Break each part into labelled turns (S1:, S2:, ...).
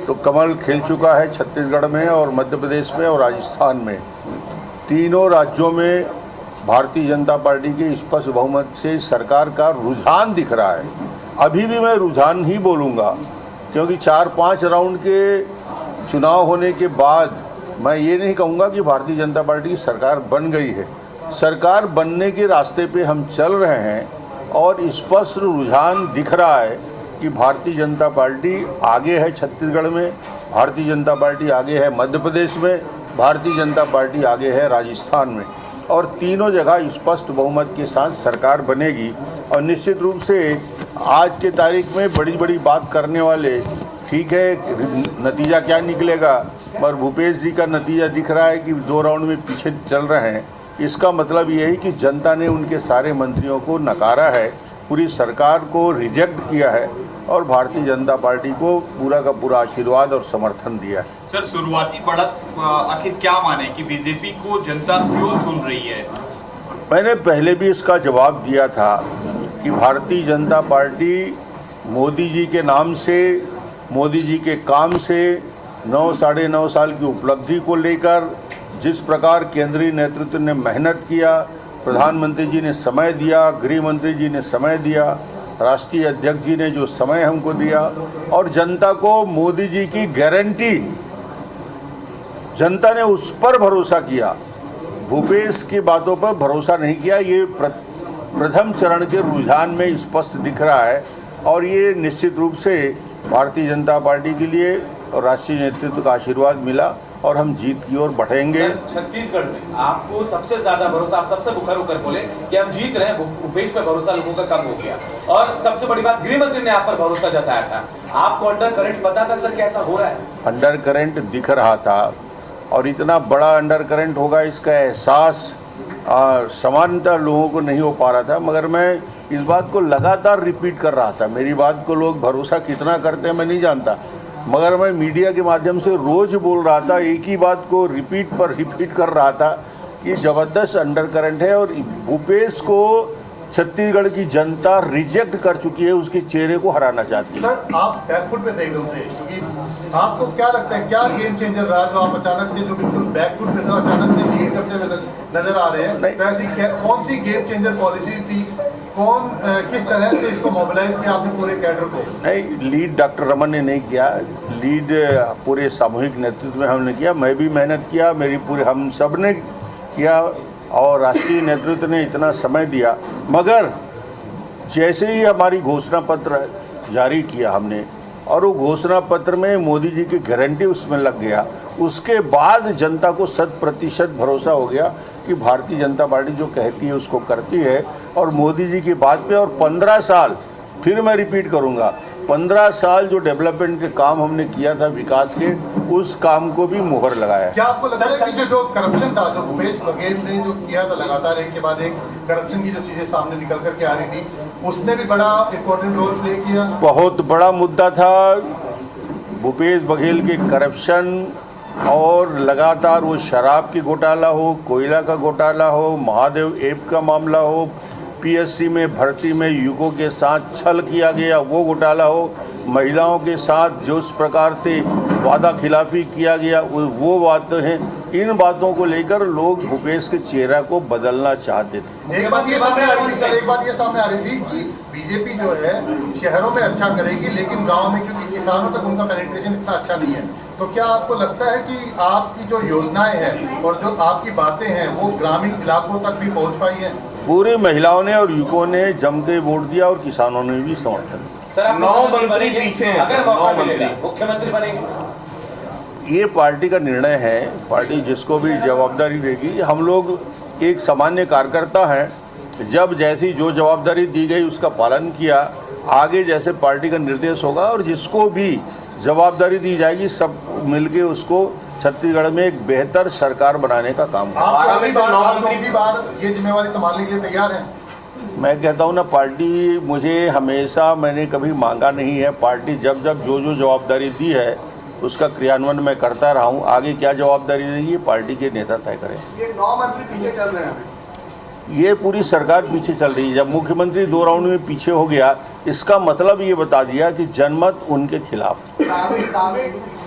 S1: तो कमल खिल चुका है छत्तीसगढ़ में और मध्य प्रदेश में और राजस्थान में। तीनों राज्यों में भारतीय जनता पार्टी के स्पष्ट बहुमत से सरकार का रुझान दिख रहा है। अभी भी मैं रुझान ही बोलूँगा, क्योंकि 4-5 राउंड के चुनाव होने के बाद मैं ये नहीं कहूँगा कि भारतीय जनता पार्टी की सरकार बन गई है। सरकार बनने के रास्ते पे हम चल रहे हैं और स्पष्ट रुझान दिख रहा है कि भारतीय जनता पार्टी आगे है छत्तीसगढ़ में, भारतीय जनता पार्टी आगे है मध्य प्रदेश में, भारतीय जनता पार्टी आगे है राजस्थान में, और तीनों जगह स्पष्ट बहुमत के साथ सरकार बनेगी। और निश्चित रूप से आज के तारीख में बड़ी बड़ी बात करने वाले, ठीक है, नतीजा क्या निकलेगा, पर भूपेश जी का नतीजा दिख रहा है कि 2 राउंड में पीछे चल रहे हैं। इसका मतलब ये है कि जनता ने उनके सारे मंत्रियों को नकारा है, पूरी सरकार को रिजेक्ट किया है और भारतीय जनता पार्टी को पूरा का पूरा आशीर्वाद और समर्थन दिया है।
S2: सर, शुरुआती बढ़त आखिर क्या माने कि बीजेपी को जनता क्यों चुन रही है?
S1: मैंने पहले भी इसका जवाब दिया था कि भारतीय जनता पार्टी मोदी जी के नाम से, मोदी जी के काम से, 9 साढ़े 9 साल की उपलब्धि को लेकर जिस प्रकार केंद्रीय नेतृत्व ने मेहनत किया, प्रधानमंत्री जी ने समय दिया, गृह मंत्री जी ने समय दिया, राष्ट्रीय अध्यक्ष जी ने जो समय हमको दिया, और जनता को मोदी जी की गारंटी, जनता ने उस पर भरोसा किया, भूपेश की बातों पर भरोसा नहीं किया। ये प्रथम चरण के रुझान में स्पष्ट दिख रहा है और ये निश्चित रूप से भारतीय जनता पार्टी के लिए और राष्ट्रीय नेतृत्व का आशीर्वाद मिला और हम जीत की ओर बढ़ेंगे।
S3: छत्तीसगढ़ में आपको सबसे ज्यादा भरोसा, आप सबसे मुखर होकर बोले कि हम जीत रहे हैं, भूपेश पे भरोसा लोगों का कम हो गया। और सबसे बड़ी बात, गृह मंत्री ने आप पर भरोसा जताया था। आपको अंडर करंट पता था सर कैसा हो रहा है?
S1: अंडर करंट दिख रहा था और इतना बड़ा अंडर करंट होगा इसका एहसास सामान्यतः लोगों को नहीं हो पा रहा था, मगर मैं इस बात को लगातार रिपीट कर रहा था। मेरी बात को लोग भरोसा कितना करते हैं मैं नहीं जानता, मगर मैं मीडिया के माध्यम से रोज़ बोल रहा था, एक ही बात को रिपीट कर रहा था कि ज़बरदस्त अंडर करंट है और भूपेश को छत्तीसगढ़ की जनता रिजेक्ट कर चुकी है, उसके चेहरे को हराना चाहती है।
S4: सर, आप बैकफुट पे थे एकदम से, क्योंकि आपको क्या लगता है क्या गेम चेंजर रहा जो आप अचानक से, जो बिल्कुल बैकफुट पे था, अचानक से लीड करते हुए नजर आ रहे हैं? तो ऐसी कौन सी गेम चेंजर पॉलिसीज थी, किस तरह से इसको मोबिलाइज किया आपने पूरे कैडर को? नहीं,
S1: लीड डॉक्टर रमन ने नहीं किया, लीड पूरे सामूहिक नेतृत्व में हमने किया। मैं भी मेहनत किया, हम सब ने किया और राष्ट्रीय नेतृत्व ने इतना समय दिया। मगर जैसे ही हमारी घोषणा पत्र जारी किया हमने और वो घोषणा पत्र में मोदी जी की गारंटी उसमें लग गया, उसके बाद जनता को 100% भरोसा हो गया कि भारतीय जनता पार्टी जो कहती है उसको करती है। और मोदी जी की बात पे, और 15 साल, फिर मैं रिपीट करूंगा, 15 साल जो डेवलपमेंट के काम हमने किया था विकास के, उस काम को भी मुहर लगाया।
S4: क्या आपको लगता है कि जो करप्शन था, जो भूपेश बघेल ने जो किया था, लगातार एक के बाद एक करप्शन की जो चीजें सामने निकल करके आ रही थी, उसने भी बड़ा इम्पोर्टेंट रोल प्ले किया? बहुत बड़ा मुद्दा था भूपेश बघेल के करप्शन, और लगातार वो शराब की घोटाला हो, कोयला का घोटाला हो, महादेव ऐप का मामला हो, पीएससी में भर्ती में युगों के साथ छल किया गया वो घोटाला हो, महिलाओं के साथ जो उस प्रकार से वादा खिलाफी किया गया वो बातें हैं। इन बातों को लेकर लोग भूपेश के चेहरा को बदलना चाहते थे। एक बात ये सामने आ रही थी सर, एक बात ये सामने आ रही थी कि बीजेपी जो है शहरों में अच्छा करेगी, लेकिन गाँव में क्योंकि किसानों तक उनका पेनिट्रेशन इतना अच्छा नहीं है, तो क्या आपको लगता है कि आपकी जो योजनाएं हैं और जो आपकी बातें हैं वो ग्रामीण इलाकों तक भी पहुंच पाई हैं?
S1: पूरी महिलाओं ने और युवकों ने जम के वोट दिया और किसानों ने भी समर्थन।
S3: सर, 9 मंत्री पीछे हैं, अगर मुख्यमंत्री बनेंगे?
S1: ये पार्टी का निर्णय है, पार्टी जिसको भी जवाबदारी देगी। हम लोग एक सामान्य कार्यकर्ता हैं, जब जैसी जो जवाबदारी दी गई उसका पालन किया, आगे जैसे पार्टी का निर्देश होगा और जिसको भी जवाबदारी दी जाएगी सब मिलके उसको छत्तीसगढ़ में एक बेहतर सरकार बनाने का काम
S4: बार ये जिम्मेवारी संभालने के लिए तैयार हैं?
S1: मैं कहता हूँ ना, पार्टी मुझे हमेशा, मैंने कभी मांगा नहीं है। पार्टी जब जो जवाबदारी दी है उसका क्रियान्वयन मैं करता रहा हूँ। आगे क्या जवाबदारी देगी ये पार्टी के नेता तय करें।
S4: ये 9 मंत्री पीछे चल रहे हैं,
S1: ये पूरी सरकार पीछे चल रही है। जब मुख्यमंत्री 2 राउंड में पीछे हो गया, इसका मतलब ये बता दिया कि जनमत उनके खिलाफ।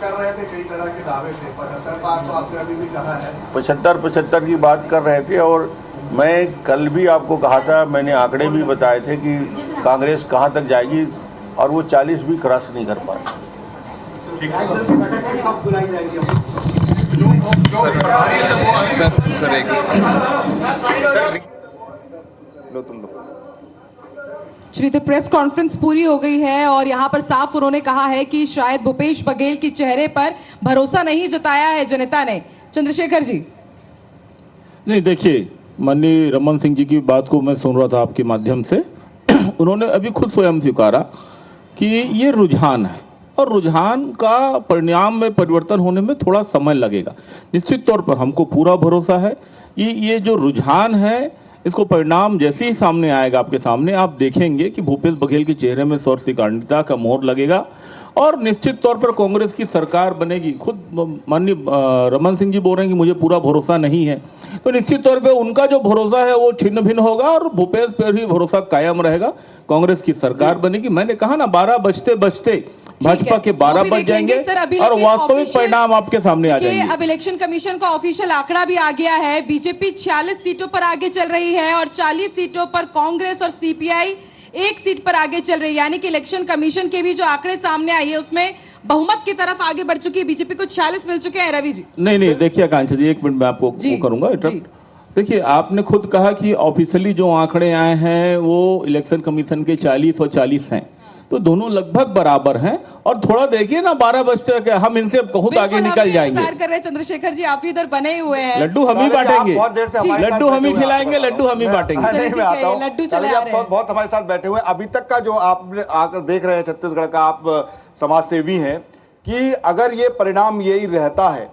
S4: कर रहे थे, कई तरह के दावे थे, 75 पार तो आपने अभी भी कहा है।
S1: 75 की बात कर रहे थे और मैं कल भी आपको कहा था, मैंने आंकड़े भी बताए थे कि कांग्रेस कहाँ तक जाएगी और वो 40 भी क्रॉस नहीं कर पाए।
S5: चलिए, तो प्रेस कॉन्फ्रेंस पूरी हो गई है और यहाँ पर साफ उन्होंने कहा है कि शायद भूपेश बघेल के चेहरे पर भरोसा नहीं जताया है जनता ने। चंद्रशेखर जी।
S6: नहीं, देखिए, माननीय रमन सिंह जी की बात को मैं सुन रहा था आपके माध्यम से। उन्होंने अभी खुद स्वयं स्वीकारा कि ये रुझान है और रुझान का परिणाम में परिवर्तन होने में थोड़ा समय लगेगा। निश्चित तौर पर हमको पूरा भरोसा है कि ये जो रुझान है इसको परिणाम जैसे ही सामने आएगा, आपके सामने आप देखेंगे कि भूपेश बघेल के चेहरे में स्वर्णिकांडिता का मोहर लगेगा और निश्चित तौर पर कांग्रेस की सरकार बनेगी। खुद माननीय रमन सिंह जी बोल रहे हैं कि मुझे पूरा भरोसा नहीं है, तो निश्चित तौर पे उनका जो भरोसा है वो छिन्न भिन्न होगा और भूपेश पर भी भरोसा कायम रहेगा। कांग्रेस की सरकार बनेगी। मैंने कहा ना, 12 बजते बजते भाजपा के 12 बज जाएंगे और वास्तविक परिणाम आपके सामने आ जाएंगे।
S5: अब इलेक्शन कमीशन का ऑफिशियल आंकड़ा भी आ गया है। बीजेपी 46 सीटों पर आगे चल रही है और 40 सीटों पर कांग्रेस और सीपीआई 1 सीट पर आगे चल रही है। यानी कि इलेक्शन कमीशन के भी जो आंकड़े सामने आए हैं उसमें बहुमत की तरफ आगे बढ़ चुकी है। बीजेपी को 46 मिल चुके हैं। रवि जी।
S6: नहीं, देखिए आकांक्षा जी, 1 मिनट में आपको करूंगा। देखिए, आपने खुद कहा कि ऑफिशियली जो आंकड़े आए हैं वो इलेक्शन कमीशन के 40 और 40 हैं, तो दोनों लगभग बराबर हैं। और थोड़ा देखिए ना, 12 बजते हम इनसे बहुत आगे निकल जाएंगे।
S5: कर रहे चंद्रशेखर जी, आप इधर बने हुए हैं।
S6: लड्डू हम ही बांटेंगे, लड्डू हम ही खिलाएंगे, लड्डू हम ही बांटेंगे।
S5: लड्डू चले आ रहे हैं।
S7: बहुत हमारे साथ बैठे हुए। अभी तक का जो आप आकर देख रहे हैं छत्तीसगढ़ का, आप समाज सेवी हैं, कि अगर ये परिणाम यही रहता है,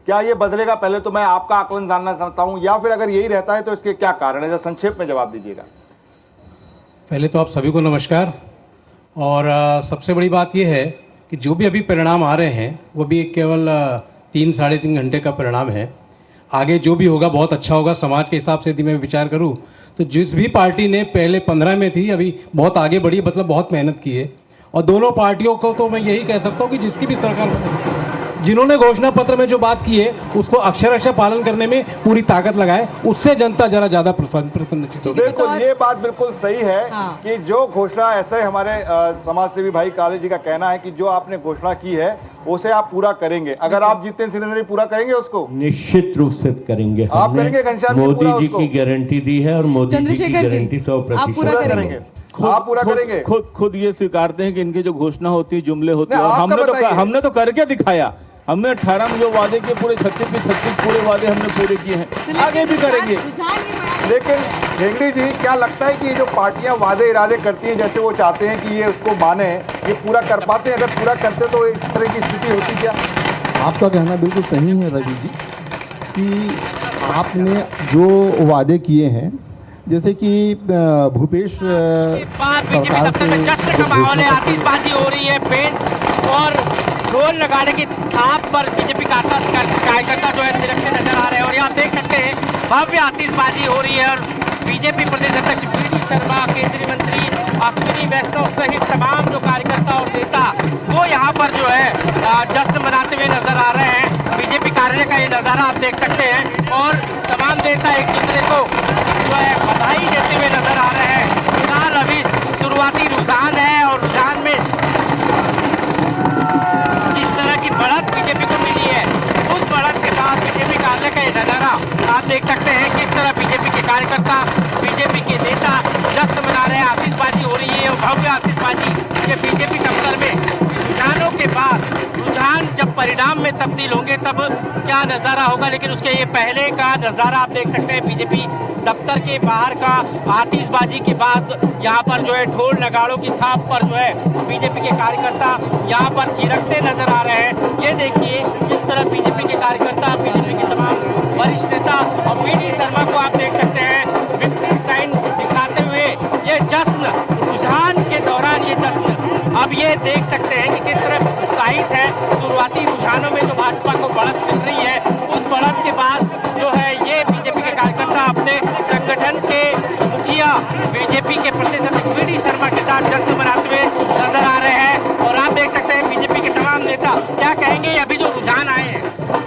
S7: क्या ये बदलेगा? पहले तो मैं आपका आकलन जानना चाहता हूं, या फिर अगर यही रहता है तो इसके क्या कारण है? संक्षेप में जवाब दीजिएगा।
S8: पहले तो आप सभी को नमस्कार। और सबसे बड़ी बात यह है कि जो भी अभी परिणाम आ रहे हैं वो भी केवल 3 साढ़े 3 घंटे का परिणाम है। आगे जो भी होगा बहुत अच्छा होगा। समाज के हिसाब से यदि मैं विचार करूं तो जिस भी पार्टी ने पहले 15 में थी, अभी बहुत आगे बढ़ी, मतलब बहुत मेहनत की है। और दोनों पार्टियों को तो मैं यही कह सकता हूं कि जिसकी भी सरकार बने, जिन्होंने घोषणा पत्र में जो बात की है उसको अक्षरशः पालन करने में पूरी ताकत लगाए, उससे जनता जरा ज्यादा प्रसन्नचित हो।
S7: बिल्कुल, ये बात बिल्कुल सही है। कि जो घोषणा, ऐसे हमारे समाज सेवी भाई काले जी का कहना है कि जो आपने घोषणा की है उसे आप पूरा करेंगे। अगर आप जीतते हैं सिलेंडर, पूरा करेंगे उसको?
S9: निश्चित रूप से करेंगे।
S7: आप करेंगे घनश्याम जी?
S9: मोदी जी की गारंटी दी है और मोदी जी की गारंटी 100%
S7: पूरा करेंगे। आप पूरा करेंगे?
S6: खुद ये स्वीकारते हैं कि इनकी जो घोषणा होती है, जुमले होते हैं, हमने तो करके दिखाया। हमने 18 में जो वादे किए, पूरे 36 के 36 पूरे वादे हमने पूरे किए हैं, आगे भी करेंगे।
S7: लेकिन हेगड़े जी, क्या लगता है कि ये जो पार्टियां वादे इरादे करती हैं, जैसे वो चाहते हैं कि ये उसको माने, ये पूरा कर पाते हैं? अगर पूरा करते तो इस तरह की स्थिति होती क्या?
S10: आपका कहना बिल्कुल सही है रवि जी, कि आपने जो वादे किए हैं, जैसे कि भूपेश सरकार से
S11: जश्न का माहौल है, आतिशबाजी हो रही है, पेंट और ढोल नगाड़े की थाप पर बीजेपी कार्यकर्ता जो है थिरकते नजर आ रहे हैं। और यहाँ देख सकते हैं भव्य आतिशबाजी हो रही है और बीजेपी प्रदेश अध्यक्ष वी.डी. शर्मा, केंद्रीय मंत्री अश्विनी वैष्णव सहित तमाम जो कार्यकर्ता और नेता वो यहाँ पर जो है जश्न मनाते हुए नजर आ रहे हैं। बीजेपी कार्यालय का ये नज़ारा आप देख सकते हैं और तमाम नेता एक दूसरे को जो है बधाई देते हुए नजर आ रहे हैं। फिलहाल अभी शुरुआती रुझान है और रुझान में जिस तरह की बढ़त बीजेपी को मिली है, उस बढ़त के बाद बीजेपी कार्यालय का ये नज़ारा आप देख सकते हैं। किस तरह बीजेपी के कार्यकर्ता, बीजेपी के नेता जश्न मना रहे हैं, आतिशबाजी हो रही है और भव्य आतिशबाजी ये बीजेपी दफ्तर में। रुझानों के बाद रुझान जब परिणाम में तब्दील होंगे तब क्या नज़ारा होगा, लेकिन उसके ये पहले का नज़ारा आप देख सकते हैं। बीजेपी दफ्तर के बाहर का आतिशबाजी के बाद यहाँ पर जो है ढोल नगाड़ों की थाप पर जो है बीजेपी के कार्यकर्ता यहाँ पर थिरकते नजर आ रहे हैं। ये देखिए इस तरह बीजेपी के कार्यकर्ता, बीजेपी के तमाम वरिष्ठ नेता और वी.डी. शर्मा को आप देख सकते हैं विक्ट्री साइन दिखाते हुए ये जश्न, रुझान के दौरान ये जश्न अब ये देख सकते हैं कि किस तरह उत्साहित है। शुरुआती रुझानों में जो भाजपा को बढ़त मिल रही है, उस बढ़त के बाद जो है ये बीजेपी के कार्यकर्ता अपने संगठन के मुखिया बीजेपी के प्रदेश अध्यक्ष वी.डी. शर्मा के साथ जश्न मनाते हुए नजर आ रहे हैं। और आप देख सकते हैं बीजेपी के तमाम नेता क्या कहेंगे। देखेंगे अभी जो रुझान आए हैं?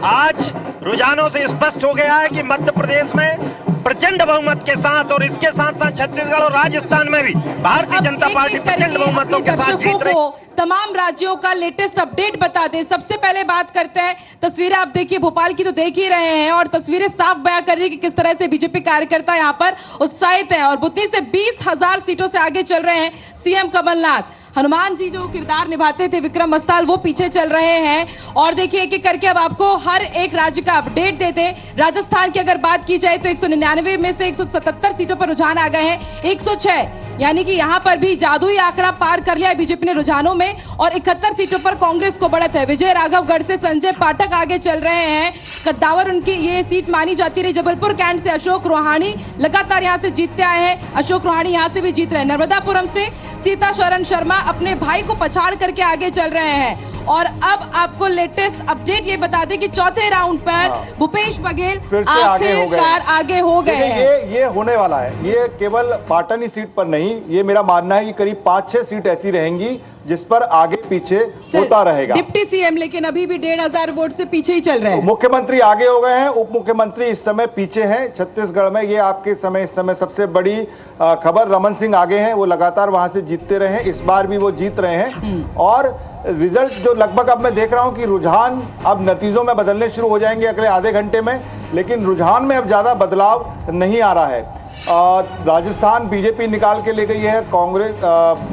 S12: आज रुझानों से स्पष्ट हो गया है कि मध्य प्रदेश में प्रचंड बहुमत के साथ और इसके साथ साथ छत्तीसगढ़ और राजस्थान में भी भारतीय जनता पार्टी प्रचंड बहुमतों के साथ जीत रही।
S5: तमाम राज्यों का लेटेस्ट अपडेट बता दें। सबसे पहले बात करते हैं, तस्वीरें आप देखिए, भोपाल की तो देख ही रहे हैं और तस्वीरें साफ बयां कर रही है कि किस तरह से बीजेपी कार्यकर्ता यहां पर उत्साहित हैं और बुद्धि से 20,000 सीटों से आगे चल रहे हैं सीएम कमलनाथ। हनुमान जी जो किरदार निभाते थे विक्रम बस्ताल, वो पीछे चल रहे हैं और देखिए एक एक करके अब आपको हर एक राज्य का अपडेट देते हैं। राजस्थान की अगर बात की जाए तो 199 में से 177 सीटों पर रुझान आ गए हैं, 106 यानी कि यहां पर भी जादुई आंकड़ा पार कर लिया है बीजेपी ने रुझानों में और 71 सीटों पर कांग्रेस को बढ़त है। विजय राघवगढ़ से संजय पाठक आगे चल रहे हैं, कद्दावर उनकी ये सीट मानी जाती रही। जबलपुर कैंट से अशोक रोहानी लगातार यहां से जीतते आए हैं, अशोक रोहानी यहां से भी जीत रहे हैं। नर्मदापुरम से सीता शरण शर्मा अपने भाई को पछाड़ करके आगे चल रहे हैं और अब आपको लेटेस्ट अपडेट ये बता दें कि चौथे राउंड पर भूपेश बघेल
S7: फिर से
S5: आखिरकार आगे हो गए हैं।
S7: ये होने वाला है। ये केवल पाटन ही सीट पर नहीं, ये मेरा मानना है कि करीब 5-6 सीट ऐसी रहेंगी जिस पर आगे पीछे होता रहेगा।
S5: डिप्टी सीएम लेकिन अभी भी 1,500 वोट से पीछे ही चल रहे हैं।
S7: मुख्यमंत्री आगे हो गए हैं, उप मुख्यमंत्री इस समय पीछे हैं छत्तीसगढ़ में। ये आपके इस समय सबसे बड़ी खबर, रमन सिंह आगे हैं, वो लगातार वहां से जीतते रहे हैं, इस बार भी वो जीत रहे हैं और रिजल्ट जो लगभग अब मैं देख रहा हूं कि रुझान अब नतीजों में बदलने शुरू हो जाएंगे अगले आधे घंटे में, लेकिन रुझान में अब ज्यादा बदलाव नहीं आ रहा है। राजस्थान बीजेपी निकाल के ले गई है, कांग्रेस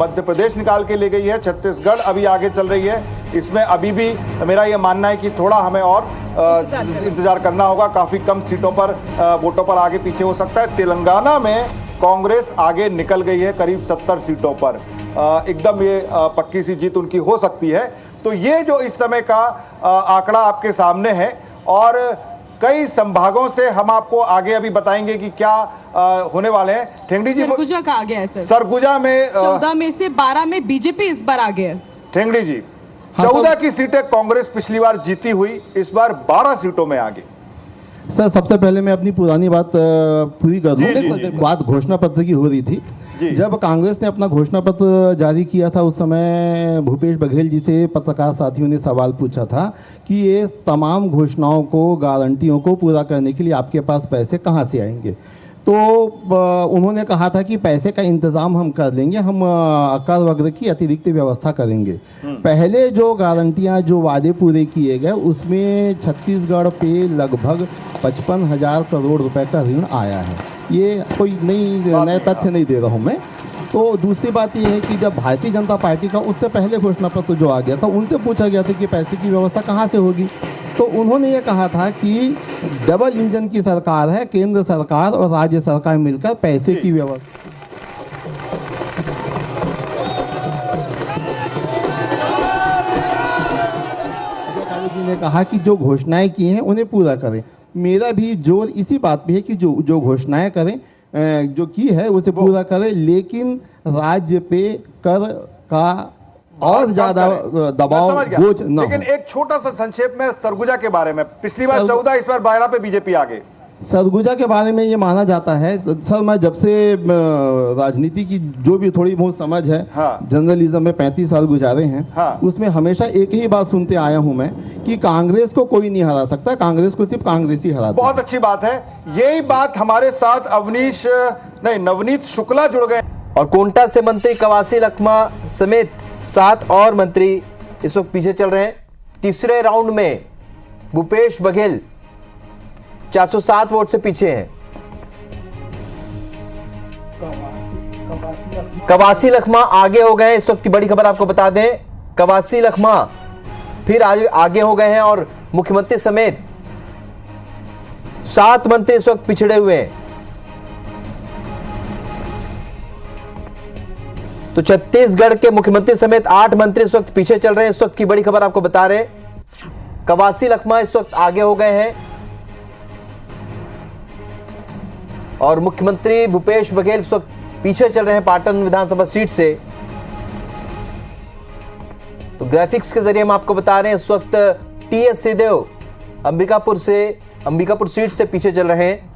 S7: मध्य प्रदेश निकाल के ले गई है, छत्तीसगढ़ अभी आगे चल रही है। इसमें अभी भी मेरा यह मानना है कि थोड़ा हमें और इंतजार करना होगा, काफी कम सीटों पर वोटों पर आगे पीछे हो सकता है। तेलंगाना में कांग्रेस आगे निकल गई है करीब 70 सीटों पर, एकदम ये पक्की सी जीत उनकी हो सकती है। तो ये जो इस समय का आंकड़ा आपके सामने है और कई संभागों से हम आपको आगे अभी बताएंगे कि क्या होने वाले हैं। ठेंगड़ी जी,
S5: सरगुजा का आ गया है सर।
S7: सरगुजा में
S5: 14 में से 12 में बीजेपी इस बार आ गया।
S7: ठेंगड़ी जी, 14 की सीटें कांग्रेस पिछली बार जीती हुई, इस बार 12 सीटों में आगे।
S10: सर सबसे पहले मैं अपनी पुरानी बात पूरी कर दूं। बात घोषणा पत्र की हो रही थी। जब कांग्रेस ने अपना घोषणा पत्र जारी किया था उस समय भूपेश बघेल जी से पत्रकार साथियों ने सवाल पूछा था कि ये तमाम घोषणाओं को, गारंटियों को पूरा करने के लिए आपके पास पैसे कहाँ से आएंगे। तो उन्होंने कहा था कि पैसे का इंतज़ाम हम कर लेंगे, हम कर वगैरह की अतिरिक्त व्यवस्था करेंगे। पहले जो गारंटियां, जो वादे पूरे किए गए उसमें छत्तीसगढ़ पे लगभग 55,000 करोड़ रुपए का ऋण आया है। ये कोई नए तथ्य नहीं दे रहा हूँ मैं। तो दूसरी बात यह है कि जब भारतीय जनता पार्टी का उससे पहले घोषणा पत्र जो आ गया था, उनसे पूछा गया था कि पैसे की व्यवस्था कहाँ से होगी, तो उन्होंने ये कहा था कि डबल इंजन की सरकार है, केंद्र सरकार और राज्य सरकार मिलकर पैसे की व्यवस्था। जी ने कहा कि जो घोषणाएं की हैं उन्हें पूरा करें। मेरा भी जोर इसी बात पे है कि जो घोषणाएं करें, जो की है उसे पूरा करें, लेकिन राज्य पे कर का और ज्यादा दबाव बोझ न।
S7: लेकिन एक छोटा सा संक्षेप में सरगुजा के बारे में, पिछली बार 14, इस बार 12 पे बीजेपी आगे।
S10: सरगुजा के बारे में ये माना जाता है सर, मैं जब से राजनीति की जो भी थोड़ी बहुत समझ है, जर्नलिज्म में 35 साल गुजारे हैं, उसमें हमेशा एक ही बात सुनते आया हूं मैं कि कांग्रेस को कोई नहीं हरा सकता, कांग्रेस को सिर्फ कांग्रेस ही हराता।
S7: बहुत अच्छी बात है। यही बात हमारे साथ नवनीत शुक्ला जुड़ गए
S13: और कोंटा से मंत्री कवासी लखमा समेत 7 और मंत्री इस वक्त पीछे चल रहे हैं। तीसरे राउंड में भूपेश बघेल 407 वोट से पीछे हैं। कवासी लखमा आगे हो गए। इस वक्त की बड़ी खबर आपको बता दें, कवासी लखमा फिर आगे हो गए हैं और मुख्यमंत्री समेत 7 मंत्री इस वक्त पिछड़े हुए हैं। तो छत्तीसगढ़ के मुख्यमंत्री समेत 8 मंत्री इस वक्त पीछे चल रहे हैं। इस वक्त की बड़ी खबर आपको बता रहे हैं, कवासी लखमा इस वक्त आगे हो गए हैं और मुख्यमंत्री भूपेश बघेल इस वक्त पीछे चल रहे हैं पाटन विधानसभा सीट से। तो ग्राफिक्स के जरिए हम आपको बता रहे हैं इस वक्त टीएस सिंहदेव अंबिकापुर सीट से पीछे चल रहे हैं।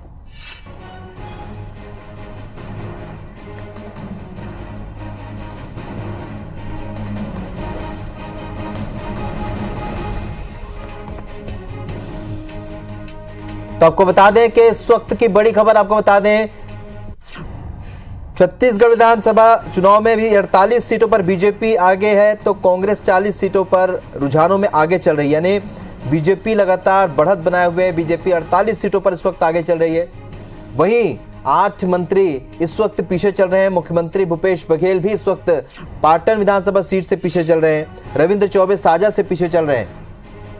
S13: तो आपको बता दें कि इस वक्त की बड़ी खबर आपको बता दें, छत्तीसगढ़ विधानसभा चुनाव में भी 48 सीटों पर बीजेपी आगे है तो कांग्रेस 40 सीटों पर रुझानों में आगे चल रही है। यानी बीजेपी लगातार बढ़त बनाए हुए है, बीजेपी 48 सीटों पर इस वक्त आगे चल रही है। वहीं 8 मंत्री इस वक्त पीछे चल रहे हैं। मुख्यमंत्री भूपेश बघेल भी इस वक्त पाटन विधानसभा सीट से पीछे चल रहे हैं। रविंद्र चौबे साजा से पीछे चल रहे हैं।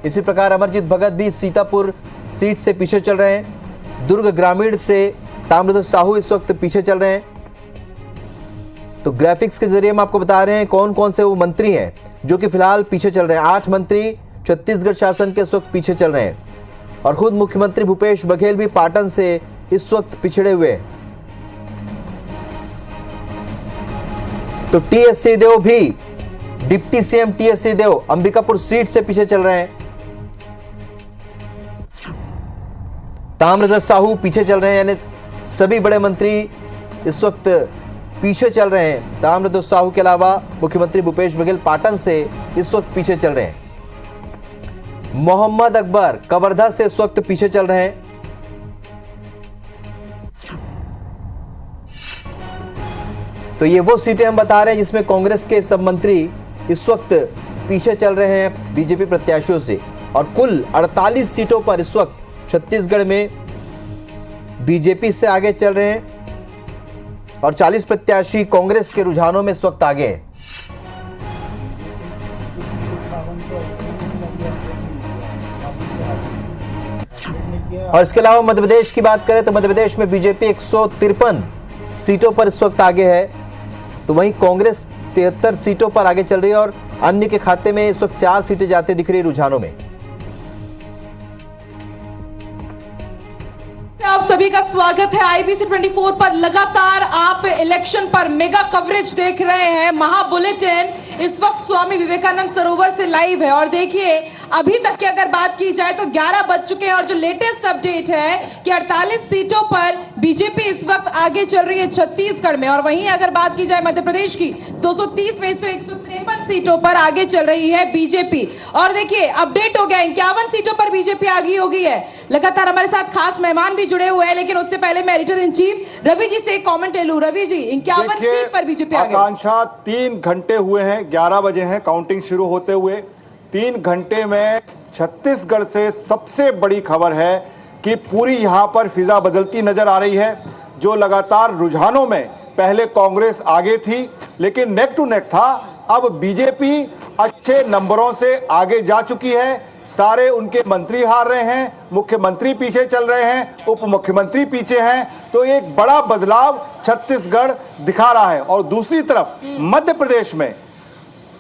S13: इसी प्रकार अमरजीत भगत भी सीतापुर सीट से पीछे चल रहे हैं। दुर्ग ग्रामीण से ताम्रध्वज साहू इस वक्त पीछे चल रहे हैं। तो ग्राफिक्स के जरिए हम आपको बता रहे हैं कौन कौन से वो मंत्री हैं जो कि फिलहाल पीछे चल रहे हैं। 8 मंत्री छत्तीसगढ़ शासन के इस वक्त पीछे चल रहे हैं और खुद मुख्यमंत्री भूपेश बघेल भी पाटन से इस वक्त पिछड़े हुए हैं। तो टीएस सिंहदेव भी, deputy CM TS Singhdeo Ambikapur seat से पीछे चल रहे हैं। ताम्रध्वज साहू पीछे चल रहे हैं, यानी सभी बड़े मंत्री इस वक्त पीछे चल रहे हैं। ताम्रध्वज साहू के अलावा मुख्यमंत्री भूपेश बघेल पाटन से इस वक्त पीछे चल रहे हैं। मोहम्मद अकबर कवर्धा से इस वक्त पीछे चल रहे हैं। तो ये वो सीटें हम बता रहे हैं जिसमें कांग्रेस के सब मंत्री इस वक्त पीछे चल रहे हैं बीजेपी प्रत्याशियों से। और कुल 48 सीटों पर इस वक्त छत्तीसगढ़ में बीजेपी से आगे चल रहे हैं और 40 प्रत्याशी कांग्रेस के रुझानों में इस वक्त आगे हैं। और इसके अलावा मध्य प्रदेश की बात करें तो मध्य प्रदेश में बीजेपी 153 सीटों पर इस वक्त आगे है तो वहीं कांग्रेस 73 सीटों पर आगे चल रही है और अन्य के खाते में इस वक्त 4 सीटें जाते दिख रही रुझानों में।
S5: आप सभी का स्वागत है आईबीसी 24 पर। लगातार आप इलेक्शन पर मेगा कवरेज देख रहे हैं। महा बुलेटिन इस वक्त स्वामी विवेकानंद सरोवर से लाइव है और देखिए अभी तक की अगर बात की जाए तो 11 बज चुके हैं और जो लेटेस्ट अपडेट है कि 48 सीटों पर बीजेपी इस वक्त आगे चल रही है छत्तीसगढ़ में। और वहीं अगर बात की जाए मध्य प्रदेश की 230 में से 153 सीटों पर आगे चल रही है बीजेपी। और देखिए अपडेट हो गया 51 सीटों पर बीजेपी आगे हो गई है। लगातार हमारे साथ खास मेहमान भी जुड़े हुए हैं लेकिन उससे पहले मैं editor in chief Ravi ji से एक कॉमेंट ले लूं। रवि जी 51 सीट पर बीजेपी आगे।
S7: आकांक्षा 3 घंटे हुए हैं, 11 बजे हैं काउंटिंग शुरू होते हुए। 3 घंटे में छत्तीसगढ़ से सबसे बड़ी खबर है कि पूरी यहां पर फिजा बदलती नजर आ रही है। जो लगातार रुझानों में पहले कांग्रेस आगे थी लेकिन नेक टू नेक था, अब बीजेपी अच्छे नंबरों से आगे जा चुकी है। सारे उनके मंत्री हार रहे हैं, मुख्यमंत्री पीछे चल रहे हैं, उप मुख्यमंत्री पीछे हैं। तो एक बड़ा बदलाव छत्तीसगढ़ दिखा रहा है। और दूसरी तरफ मध्य प्रदेश में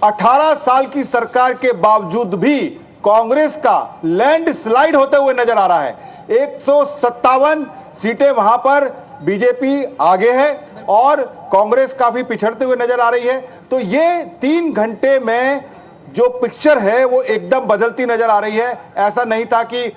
S7: 18 साल की सरकार के बावजूद भी कांग्रेस का लैंड स्लाइड होते हुए नजर आ रहा है। 157 सीटें वहां पर बीजेपी आगे है और कांग्रेस काफी पिछड़ते हुए नजर आ रही है। तो ये 3 घंटे में जो पिक्चर है वो एकदम बदलती नजर आ रही है। ऐसा नहीं था कि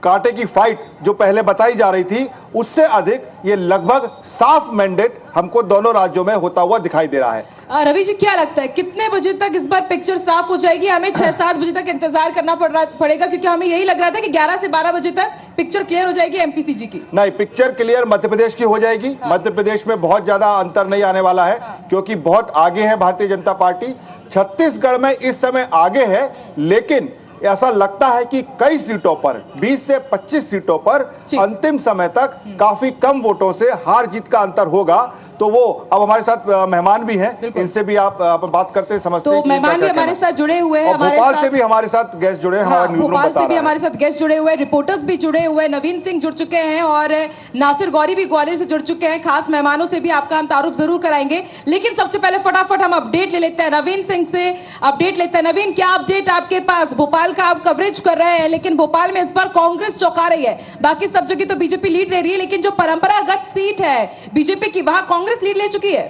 S7: कांटे की फाइट जो पहले बताई जा रही थी उससे अधिक ये लगभग साफ मैंडेट हमको दोनों राज्यों में होता हुआ दिखाई दे रहा है।
S5: रवि जी क्या लगता है कितने बजे तक इस बार पिक्चर साफ हो जाएगी? हमें 6-7 बजे तक इंतजार करना पड़ेगा क्योंकि हमें यही लग रहा था कि 11 से 12 बजे तक पिक्चर क्लियर हो जाएगी एमपीसीजी की।
S7: नहीं, पिक्चर क्लियर मध्य प्रदेश की हो जाएगी। मध्य प्रदेश में बहुत ज्यादा अंतर नहीं आने वाला है क्योंकि बहुत आगे है भारतीय जनता पार्टी। छत्तीसगढ़ में इस समय आगे है लेकिन ऐसा लगता है कि कई सीटों पर 20 से 25 सीटों पर अंतिम समय तक काफी कम वोटों से हार जीत का अंतर होगा। तो वो अब हमारे साथ मेहमान भी हैं, इनसे भी आप बात करते हैं, समझते हैं।
S5: तो मेहमान भी हमारे साथ जुड़े हुए हैं,
S7: भोपाल से भी हमारे साथ गेस्ट जुड़े हैं,
S5: भोपाल से भी हमारे साथ गेस्ट जुड़े हुए हैं, रिपोर्टर्स भी जुड़े हुए हैं। नवीन सिंह जुड़ चुके हैं और नासिर गौरी भी ग्वालियर से जुड़ चुके हैं। खास मेहमानों से भी आपका हम तारुफ जरूर कराएंगे लेकिन सबसे पहले फटाफट हम अपडेट ले लेते हैं। नवीन सिंह से अपडेट लेते हैं। नवीन, क्या अपडेट आपके पास? भोपाल का आप कवरेज कर रहे हैं लेकिन भोपाल में इस बार कांग्रेस चौंका रही है। बाकी सब जगह तो बीजेपी लीड ले रही है लेकिन जो परंपरागत सीट है बीजेपी की वहां कांग्रेस लीड ले चुकी है।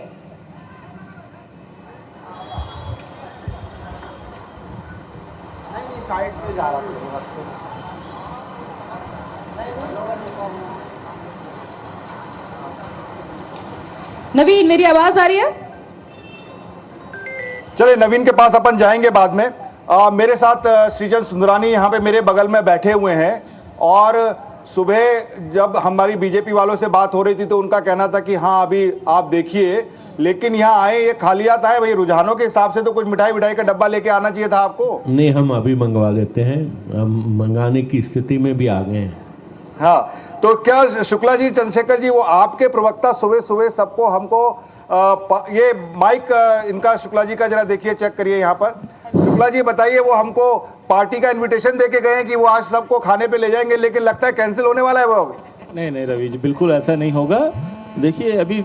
S14: साइड पे जा रहा था।
S5: नवीन, मेरी आवाज आ रही है?
S7: चलिए नवीन के पास अपन जाएंगे बाद में। मेरे साथ सृजन सुंदरानी यहाँ पे मेरे बगल में बैठे हुए हैं और सुबह जब हमारी बीजेपी वालों से बात हो रही थी तो उनका कहना था कि हाँ अभी आप देखिए, लेकिन यहाँ आए ये खालियात आए भाई, रुझानों के हिसाब से तो कुछ मिठाई विठाई का डब्बा लेके आना चाहिए था आपको।
S9: नहीं, हम अभी मंगवा लेते हैं, हम मंगाने की स्थिति में भी आ गए हैं।
S7: हाँ, तो क्या शुक्ला जी, चंद्रशेखर जी, वो आपके प्रवक्ता सुबह सुबह सबको हमको ये माइक इनका शुक्ला जी का जरा देखिए, चेक करिए यहाँ पर। शुक्ला जी बताइए, वो हमको पार्टी का इनविटेशन दे के गए हैं कि वो आज सबको खाने पे ले जाएंगे, लेकिन लगता है कैंसिल होने वाला है वो।
S6: नहीं रवि जी, बिल्कुल ऐसा नहीं होगा। देखिए अभी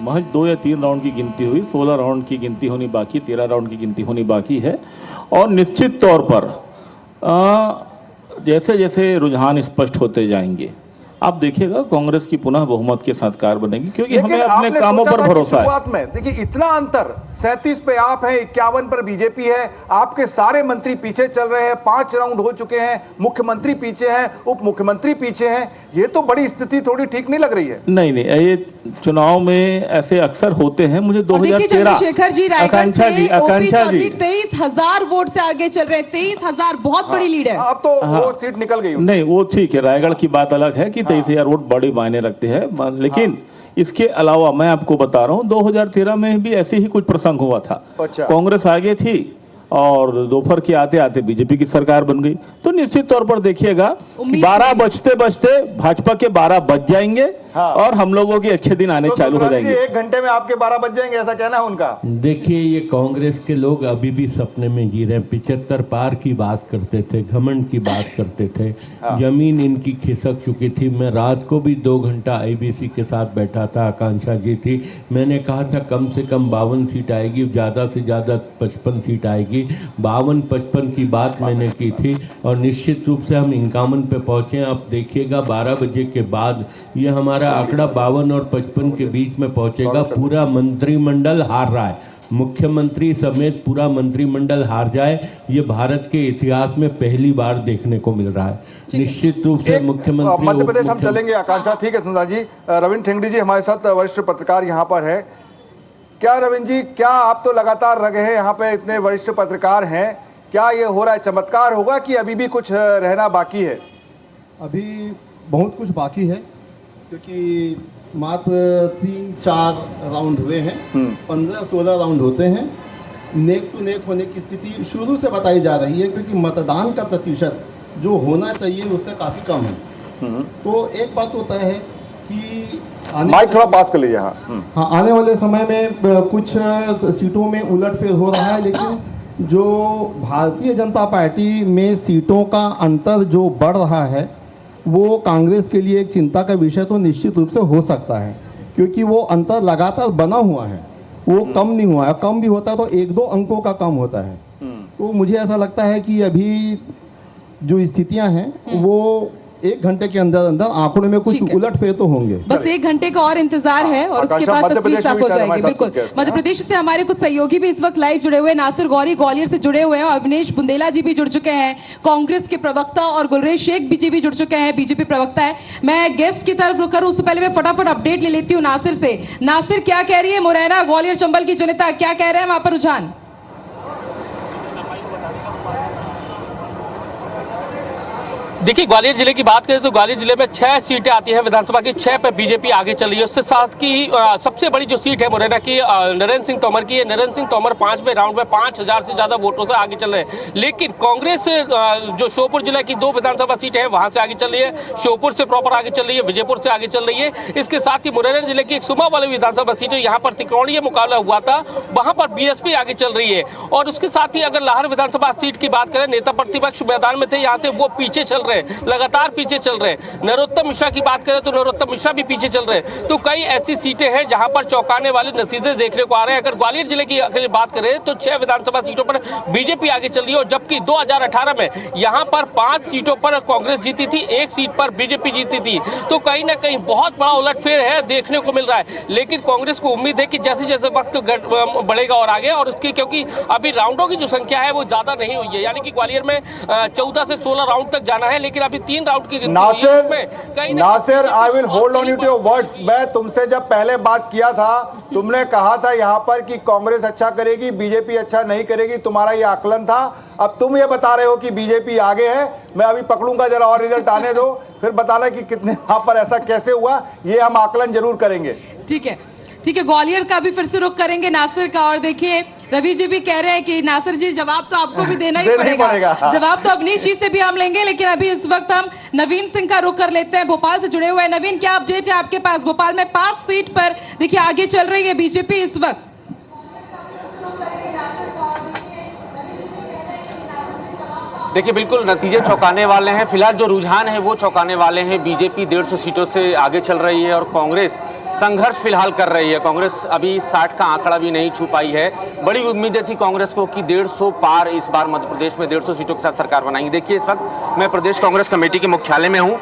S6: महज 2 या 3 राउंड की गिनती हुई, 16 राउंड की गिनती होनी बाकी, 13 राउंड की गिनती होनी बाकी है। और निश्चित तौर पर जैसे जैसे रुझान स्पष्ट होते जाएंगे आप देखिएगा कांग्रेस की पुनः बहुमत के साथ कार बनेगी, क्योंकि हमें अपने कामों पर भरोसा है।
S7: शुरुआत में देखिए इतना अंतर, 37 पे आप हैं, 51 पर बीजेपी है, आपके सारे मंत्री पीछे चल रहे हैं, 5 राउंड हो चुके हैं, मुख्यमंत्री पीछे हैं, उप मुख्यमंत्री पीछे हैं, ये तो बड़ी स्थिति थोड़ी ठीक नहीं लग रही है।
S6: नहीं, ये चुनाव में ऐसे अक्सर होते हैं। मुझे 2013
S5: चंद्रशेखर जी
S6: आकांक्षा जी
S5: 23,000 वोट से आगे चल रहे हैं, 23,000 बहुत बड़ी लीड है।
S7: अब तो वो सीट निकल गई।
S6: नहीं, वो ठीक है, रायगढ़ की बात अलग है कि 23,000 वोट बड़ी मायने रखते हैं, लेकिन इसके अलावा मैं आपको बता रहा हूं 2013 में भी ऐसे ही कुछ प्रसंग हुआ था। कांग्रेस आगे थी और दोपहर के आते आते बीजेपी की सरकार बन गई। तो निश्चित तौर पर देखिएगा 12 बजते बजते भाजपा के 12 बज जाएंगे और हम लोगों के अच्छे दिन आने चालू हो जाएंगे।
S7: 1 घंटे में आपके 12 बज जाएंगे, ऐसा कहना है उनका।
S9: देखिए, ये कांग्रेस के लोग अभी भी सपने में जी रहे हैं। 75 पार की बात करते थे, घमंड की बात करते थे, जमीन इनकी खिसक चुकी थी। मैं रात को भी 2 घंटा आईबीसी के साथ बैठा था, आकांक्षा जी थी, मैंने कहा था कम से कम 52 सीट आएगी, ज़्यादा से ज़्यादा 55 सीट आएगी। 52-55 की बात मैंने की थी और निश्चित रूप से हम 51 पे पहुँचे। आप देखिएगा 12 बजे के बाद ये हमारा आंकड़ा 52 और 55 के बीच में पहुंचेगा। पूरा मंत्रिमंडल हार रहा है, मुख्यमंत्री समेत पूरा मंत्रिमंडल हार जाए, ये भारत के इतिहास में पहली बार देखने को मिल रहा है। निश्चित रूप से मुख्यमंत्री
S7: मध्य प्रदेश हम चलेंगे आकांक्षा, ठीक है सुंदर जी। रविंद्र ठेंगड़ी जी हमारे साथ वरिष्ठ पत्रकार यहाँ पर है। क्या रविंद्र जी, क्या आप तो लगातार रहे हैं यहाँ पे, इतने वरिष्ठ पत्रकार हैं, क्या ये हो रहा है चमत्कार होगा कि अभी भी कुछ रहना बाकी है?
S10: अभी बहुत कुछ बाकी है, क्योंकि मात्र 3-4 राउंड हुए हैं, 15-16 राउंड होते हैं। नेक टू नेक होने की स्थिति शुरू से बताई जा रही है, क्योंकि मतदान का प्रतिशत जो होना चाहिए उससे काफ़ी कम है। तो एक बात होता है कि
S7: माइक थोड़ा पास कर लीजिए। हाँ,
S10: आने वाले समय में कुछ सीटों में उलटफेर हो रहा है, लेकिन जो भारतीय जनता पार्टी में सीटों का अंतर जो बढ़ रहा है वो कांग्रेस के लिए एक चिंता का विषय तो निश्चित रूप से हो सकता है, क्योंकि वो अंतर लगातार बना हुआ है, वो कम नहीं हुआ है। कम भी होता है तो 1-2 अंकों का कम होता है। तो मुझे ऐसा लगता है कि अभी जो स्थितियां हैं वो 1 घंटे के अंदर अंदर आंकड़ों में कुछ उलटफेर तो होंगे।
S5: बस 1 घंटे का और इंतजार है और उसके बाद तस्वीर साफ हो जाएगी। बिल्कुल, मध्य प्रदेश से हमारे कुछ सहयोगी भी इस वक्त लाइव जुड़े हुए हैं। नासिर गौरी ग्वालियर से जुड़े हुए हैं, अविनेश बुंदेला जी भी जुड़ चुके हैं, कांग्रेस के प्रवक्ता, और गुलरेज शेख जी भी जुड़ चुके हैं, बीजेपी प्रवक्ता है। मैं गेस्ट की तरफ रुक करूं उससे पहले मैं फटाफट अपडेट ले लेती हूँ नासिर से। नासिर, क्या कह रही है मुरैना, ग्वालियर, चंबल की जनता, क्या कह रहे हैं वहां पर रुझान?
S11: देखिए, ग्वालियर जिले की बात करें तो ग्वालियर जिले में 6 सीटें आती हैं विधानसभा की, 6 पे बीजेपी आगे चल रही है। उसके साथ की सबसे बड़ी जो सीट है मुरैना की नरेंद्र सिंह तोमर की है। नरेंद्र सिंह तोमर 5वें राउंड में 5,000 से ज्यादा वोटों से आगे चल रहे हैं। लेकिन कांग्रेस जो श्योपुर जिले की 2 विधानसभा सीटें हैं वहां से आगे चल रही है, श्योपुर से प्रॉपर आगे चल रही है, विजयपुर से आगे चल रही है। इसके साथ ही मुरैना जिले की एक सुमा वाली विधानसभा सीट है, यहाँ पर त्रिकोणीय मुकाबला हुआ था, वहां पर बीएसपी आगे चल रही है। और उसके साथ ही अगर लाहौर विधानसभा सीट की बात करें, नेता प्रतिपक्ष मैदान में थे, यहाँ से वो पीछे चल रहे हैं, लगातार पीछे चल रहे हैं। नरोत्तम मिश्रा की बात करें तो नरोत्तम मिश्रा भी पीछे चल रहे हैं। तो कई ऐसी सीटें हैं जहां पर चौंकाने वाले नतीजे देखने को आ रहे हैं। अगर ग्वालियर जिले की अगर बात करें तो 6 विधानसभा सीटों पर बीजेपी आगे चल रही है, और जबकि 2018 में यहां पर 5 सीटों पर कांग्रेस जीती थी, 1 सीट पर बीजेपी जीती थी। तो कहीं ना कहीं बहुत बड़ा उलटफेर है देखने को मिल रहा है। लेकिन कांग्रेस को उम्मीद है कि जैसे जैसे वक्त बढ़ेगा और आगे, और उसकी क्योंकि अभी राउंडों की जो संख्या है वो ज्यादा नहीं हुई है, यानी कि ग्वालियर में 14 से 16 राउंड तक जाना है, लेकिन अभी 3 राउंड की
S7: Nasir, I will hold on you to your words. मैं तुमसे जब पहले बात किया था तुमने कहा था यहाँ पर कि कांग्रेस अच्छा करेगी, बीजेपी अच्छा नहीं करेगी, तुम्हारा ये आकलन था। अब तुम ये बता रहे हो कि बीजेपी आगे है। मैं अभी पकड़ूंगा, जरा और रिजल्ट आने दो, फिर बताना कि कितने वहां पर ऐसा कैसे हुआ, ये हम आकलन जरूर करेंगे।
S5: ठीक है, ठीक है। ग्वालियर का भी फिर से रुख करेंगे, नासिर का। और देखिए रवि जी भी कह रहे हैं कि नासिर जी जवाब तो आपको भी देना ही पड़ेगा। जवाब तो अवनीश जी से भी हम लेंगे, लेकिन अभी इस वक्त हम नवीन सिंह का रुख कर लेते हैं, भोपाल से जुड़े हुए हैं। नवीन, क्या अपडेट है आपके पास? भोपाल में 5 सीट पर देखिए आगे चल रही है बीजेपी इस वक्त।
S11: देखिए बिल्कुल नतीजे चौंकाने वाले हैं। फिलहाल जो रुझान है वो चौंकाने वाले हैं। बीजेपी 150 सीटों से आगे चल रही है और कांग्रेस संघर्ष फिलहाल कर रही है। कांग्रेस अभी 60 का आंकड़ा भी नहीं छू पाई है। बड़ी उम्मीदें थी कांग्रेस को कि 150 पार इस बार मध्य प्रदेश में 150 सीटों के साथ सरकार बनाएंगी। देखिए इस वक्त मैं प्रदेश कांग्रेस कमेटी के मुख्यालय में हूँ।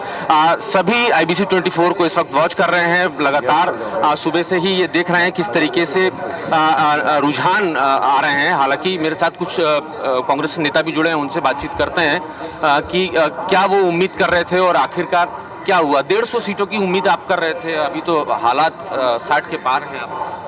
S11: सभी IBC 24 को इस वक्त वॉच कर रहे हैं। लगातार सुबह से ही ये देख रहे हैं किस तरीके से रुझान आ रहे हैं। हालांकि मेरे साथ कुछ कांग्रेस नेता भी जुड़े हैं, उनसे बातचीत करते हैं कि क्या वो उम्मीद कर रहे थे और आखिरकार क्या हुआ। 150 सीटों की उम्मीद आप कर रहे थे, अभी तो हालात 60 के पार हैं।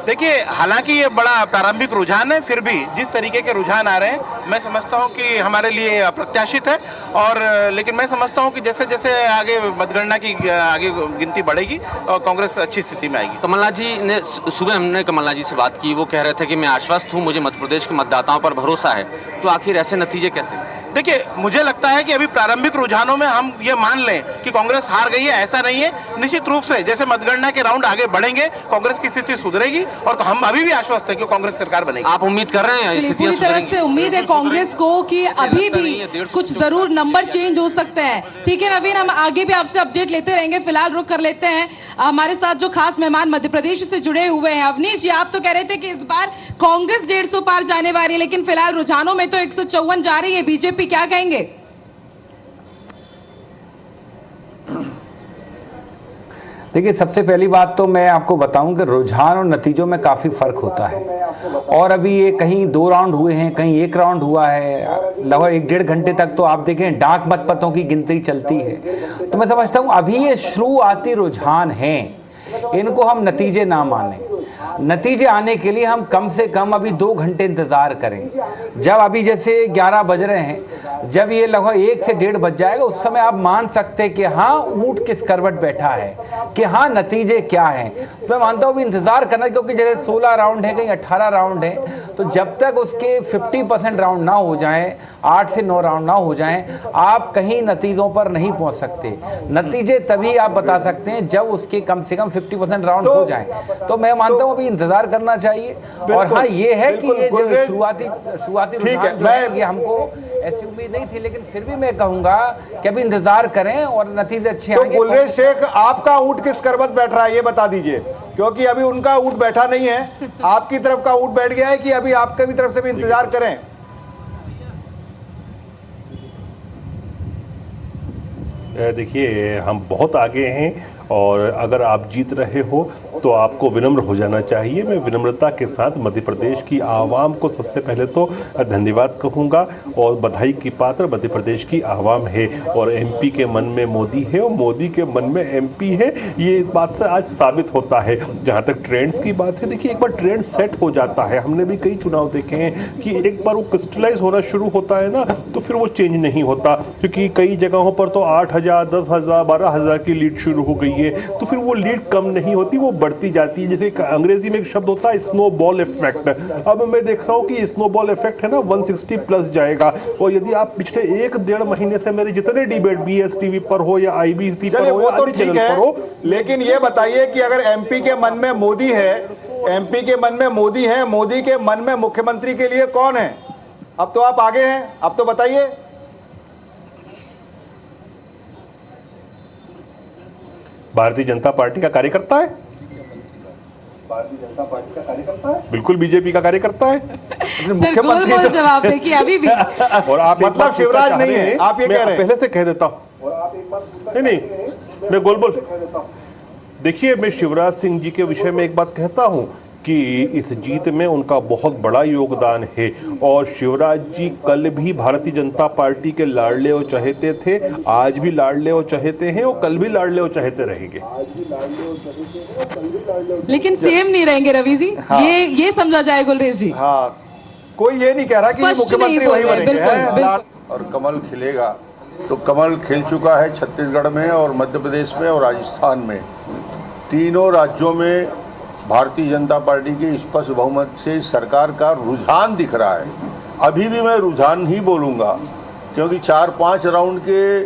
S14: देखिए हालांकि ये बड़ा प्रारंभिक रुझान है, फिर भी जिस तरीके के रुझान आ रहे हैं मैं समझता हूँ कि हमारे लिए अप्रत्याशित है। और लेकिन मैं समझता हूँ कि जैसे जैसे आगे मतगणना की आगे गिनती बढ़ेगी और कांग्रेस अच्छी स्थिति में आएगी।
S11: कमलनाथ जी ने सुबह हमने कमलनाथ जी से बात की, वो कह रहे थे कि मैं आश्वस्त हूँ, मुझे मध्य प्रदेश के मतदाताओं पर भरोसा है। तो आखिर ऐसे नतीजे कैसे?
S14: देखिए मुझे लगता है कि अभी प्रारंभिक रुझानों में हम ये मान लें कि कांग्रेस हार गई है, ऐसा नहीं है। निश्चित रूप से जैसे मतगणना के राउंड आगे बढ़ेंगे कांग्रेस की स्थिति सुधरेगी और हम अभी भी आश्वस्त हैं कि कांग्रेस सरकार बनेगी।
S11: आप उम्मीद कर रहे हैं
S5: पूरी तरह से उम्मीद है कांग्रेस को कि अभी भी कुछ जरूर नंबर चेंज हो सकते हैं। ठीक है नवीन, हम आगे भी आपसे अपडेट लेते रहेंगे। फिलहाल रुक कर लेते हैं हमारे साथ जो खास मेहमान मध्य प्रदेश से जुड़े हुए हैं। अवनीश जी, आप तो कह रहे थे कि इस बार कांग्रेस 150 पार जाने वाली है, लेकिन फिलहाल रुझानों में तो 154 जा रही है बीजेपी, क्या कहेंगे?
S15: देखिए सबसे पहली बात तो मैं आपको बताऊं कि रुझान और नतीजों में काफ़ी फ़र्क होता है। और अभी ये कहीं 2 राउंड हुए हैं, कहीं 1 राउंड हुआ है। लगभग 1-1.5 घंटे तक तो आप देखें डाक मतपत्रों की गिनती चलती है। तो मैं समझता हूं अभी ये शुरुआती रुझान हैं, इनको हम नतीजे ना मानें। नतीजे आने के लिए हम कम से कम अभी 2 घंटे इंतज़ार करें। जब अभी जैसे 11 बज रहे हैं, जब ये लगभग 1 से 1.5 बज जाएगा, उस समय आप मान सकते हैं कि हाँ ऊँट किस करवट बैठा है, कि हाँ नतीजे क्या हैं। तो मैं मानता हूँ भी इंतज़ार करना, क्योंकि जैसे 16 राउंड है, कहीं 18 राउंड है, तो जब तक उसके 50% राउंड ना हो जाएं, 8 से 9 राउंड ना हो जाएं, आप कहीं नतीजों पर नहीं पहुँच सकते। नतीजे तभी आप बता सकते हैं जब उसके कम से कम 50% राउंड हो जाएं। तो मैं मानता हूँ अभी इंतजार करना चाहिए। और हाँ ये है कि ये जो शुरुआती रुझान जो है, ये हमको ऐसी उम्मीद नहीं थी, लेकिन फिर भी मैं कहूंगा कि अभी इंतजार करें और नतीजे अच्छे आएंगे।
S7: तो गुलरेज शेख, आपका ऊँट किस करवट बैठ रहा है ये बता दीजिए, क्योंकि अभी उनका ऊँट बैठा नहीं है। आपकी तरफ का ऊँट बैठ गया है कि अभी आपकी तरफ से भी इंतजार करें?
S16: देखिए हम बहुत आगे हैं और अगर आप जीत रहे हो तो आपको विनम्र हो जाना चाहिए। मैं विनम्रता के साथ मध्य प्रदेश की आवाम को सबसे पहले तो धन्यवाद कहूँगा और बधाई की पात्र मध्य प्रदेश की आवाम है। और एमपी के मन में मोदी है और मोदी के मन में एमपी है, ये इस बात से आज साबित होता है। जहाँ तक ट्रेंड्स की बात है, देखिए एक बार ट्रेंड सेट हो जाता है, हमने भी कई चुनाव देखे हैं कि एक बार वो क्रिस्टलाइज होना शुरू होता है ना, तो फिर वो चेंज नहीं होता। क्योंकि कई जगहों पर तो 8,000, 10,000, 12,000 की लीड शुरू हो गई है, तो फिर वो लीड कम नहीं होती, वो बढ़ती जाती है। जैसे अंग्रेजी में एक शब्द होता है स्नोबॉल इफेक्ट। अब मैं देख रहा हूँ कि स्नोबॉल इफेक्ट है ना 160 प्लस जाएगा। और यदि आप पिछले 1-1.5 महीने से मेरे जितने डिबेट BS TV पर हो या IBC पर हो या अन्य चैनल पर हो,
S7: लेकिन ये बताइए कि अगर एमपी के मन में मोदी है, एमपी के मन में मोदी है, मोदी के मन में मुख्यमंत्री के लिए कौन है? अब तो आप आगे हैं, अब तो बताइए।
S16: भारतीय जनता पार्टी का कार्यकर्ता है, भारतीय जनता पार्टी का कार्यकर्ता है, बिल्कुल बीजेपी का कार्यकर्ता है।
S5: मुख्यमंत्री तो जवाब देखिए अभी भी।
S16: और आप
S7: मतलब शिवराज नहीं है, आप ये कह रहे हैं?
S16: पहले से कह देता हूँ, नहीं मैं बोल देखिए, मैं शिवराज सिंह जी के विषय में एक बात कहता हूँ कि इस जीत में उनका बहुत बड़ा योगदान है। और शिवराज जी कल भी भारतीय जनता पार्टी के लाडले और चहेते थे, आज भी लाडले और चहेते हैं और कल भी लाडले और चहेते रहेंगे।
S5: लेकिन सीएम नहीं रहेंगे रवि जी,
S7: हाँ।
S5: ये समझा जाए गुलरेज जी।
S7: हाँ, कोई ये नहीं कह रहा कि मुख्यमंत्री वही बनेंगे।
S1: और कमल खिलेगा तो कमल खिल चुका है छत्तीसगढ़ में और मध्य प्रदेश में और राजस्थान में। तीनों राज्यों में भारतीय जनता पार्टी के स्पष्ट बहुमत से सरकार का रुझान दिख रहा है। अभी भी मैं रुझान ही बोलूँगा, क्योंकि 4-5 राउंड के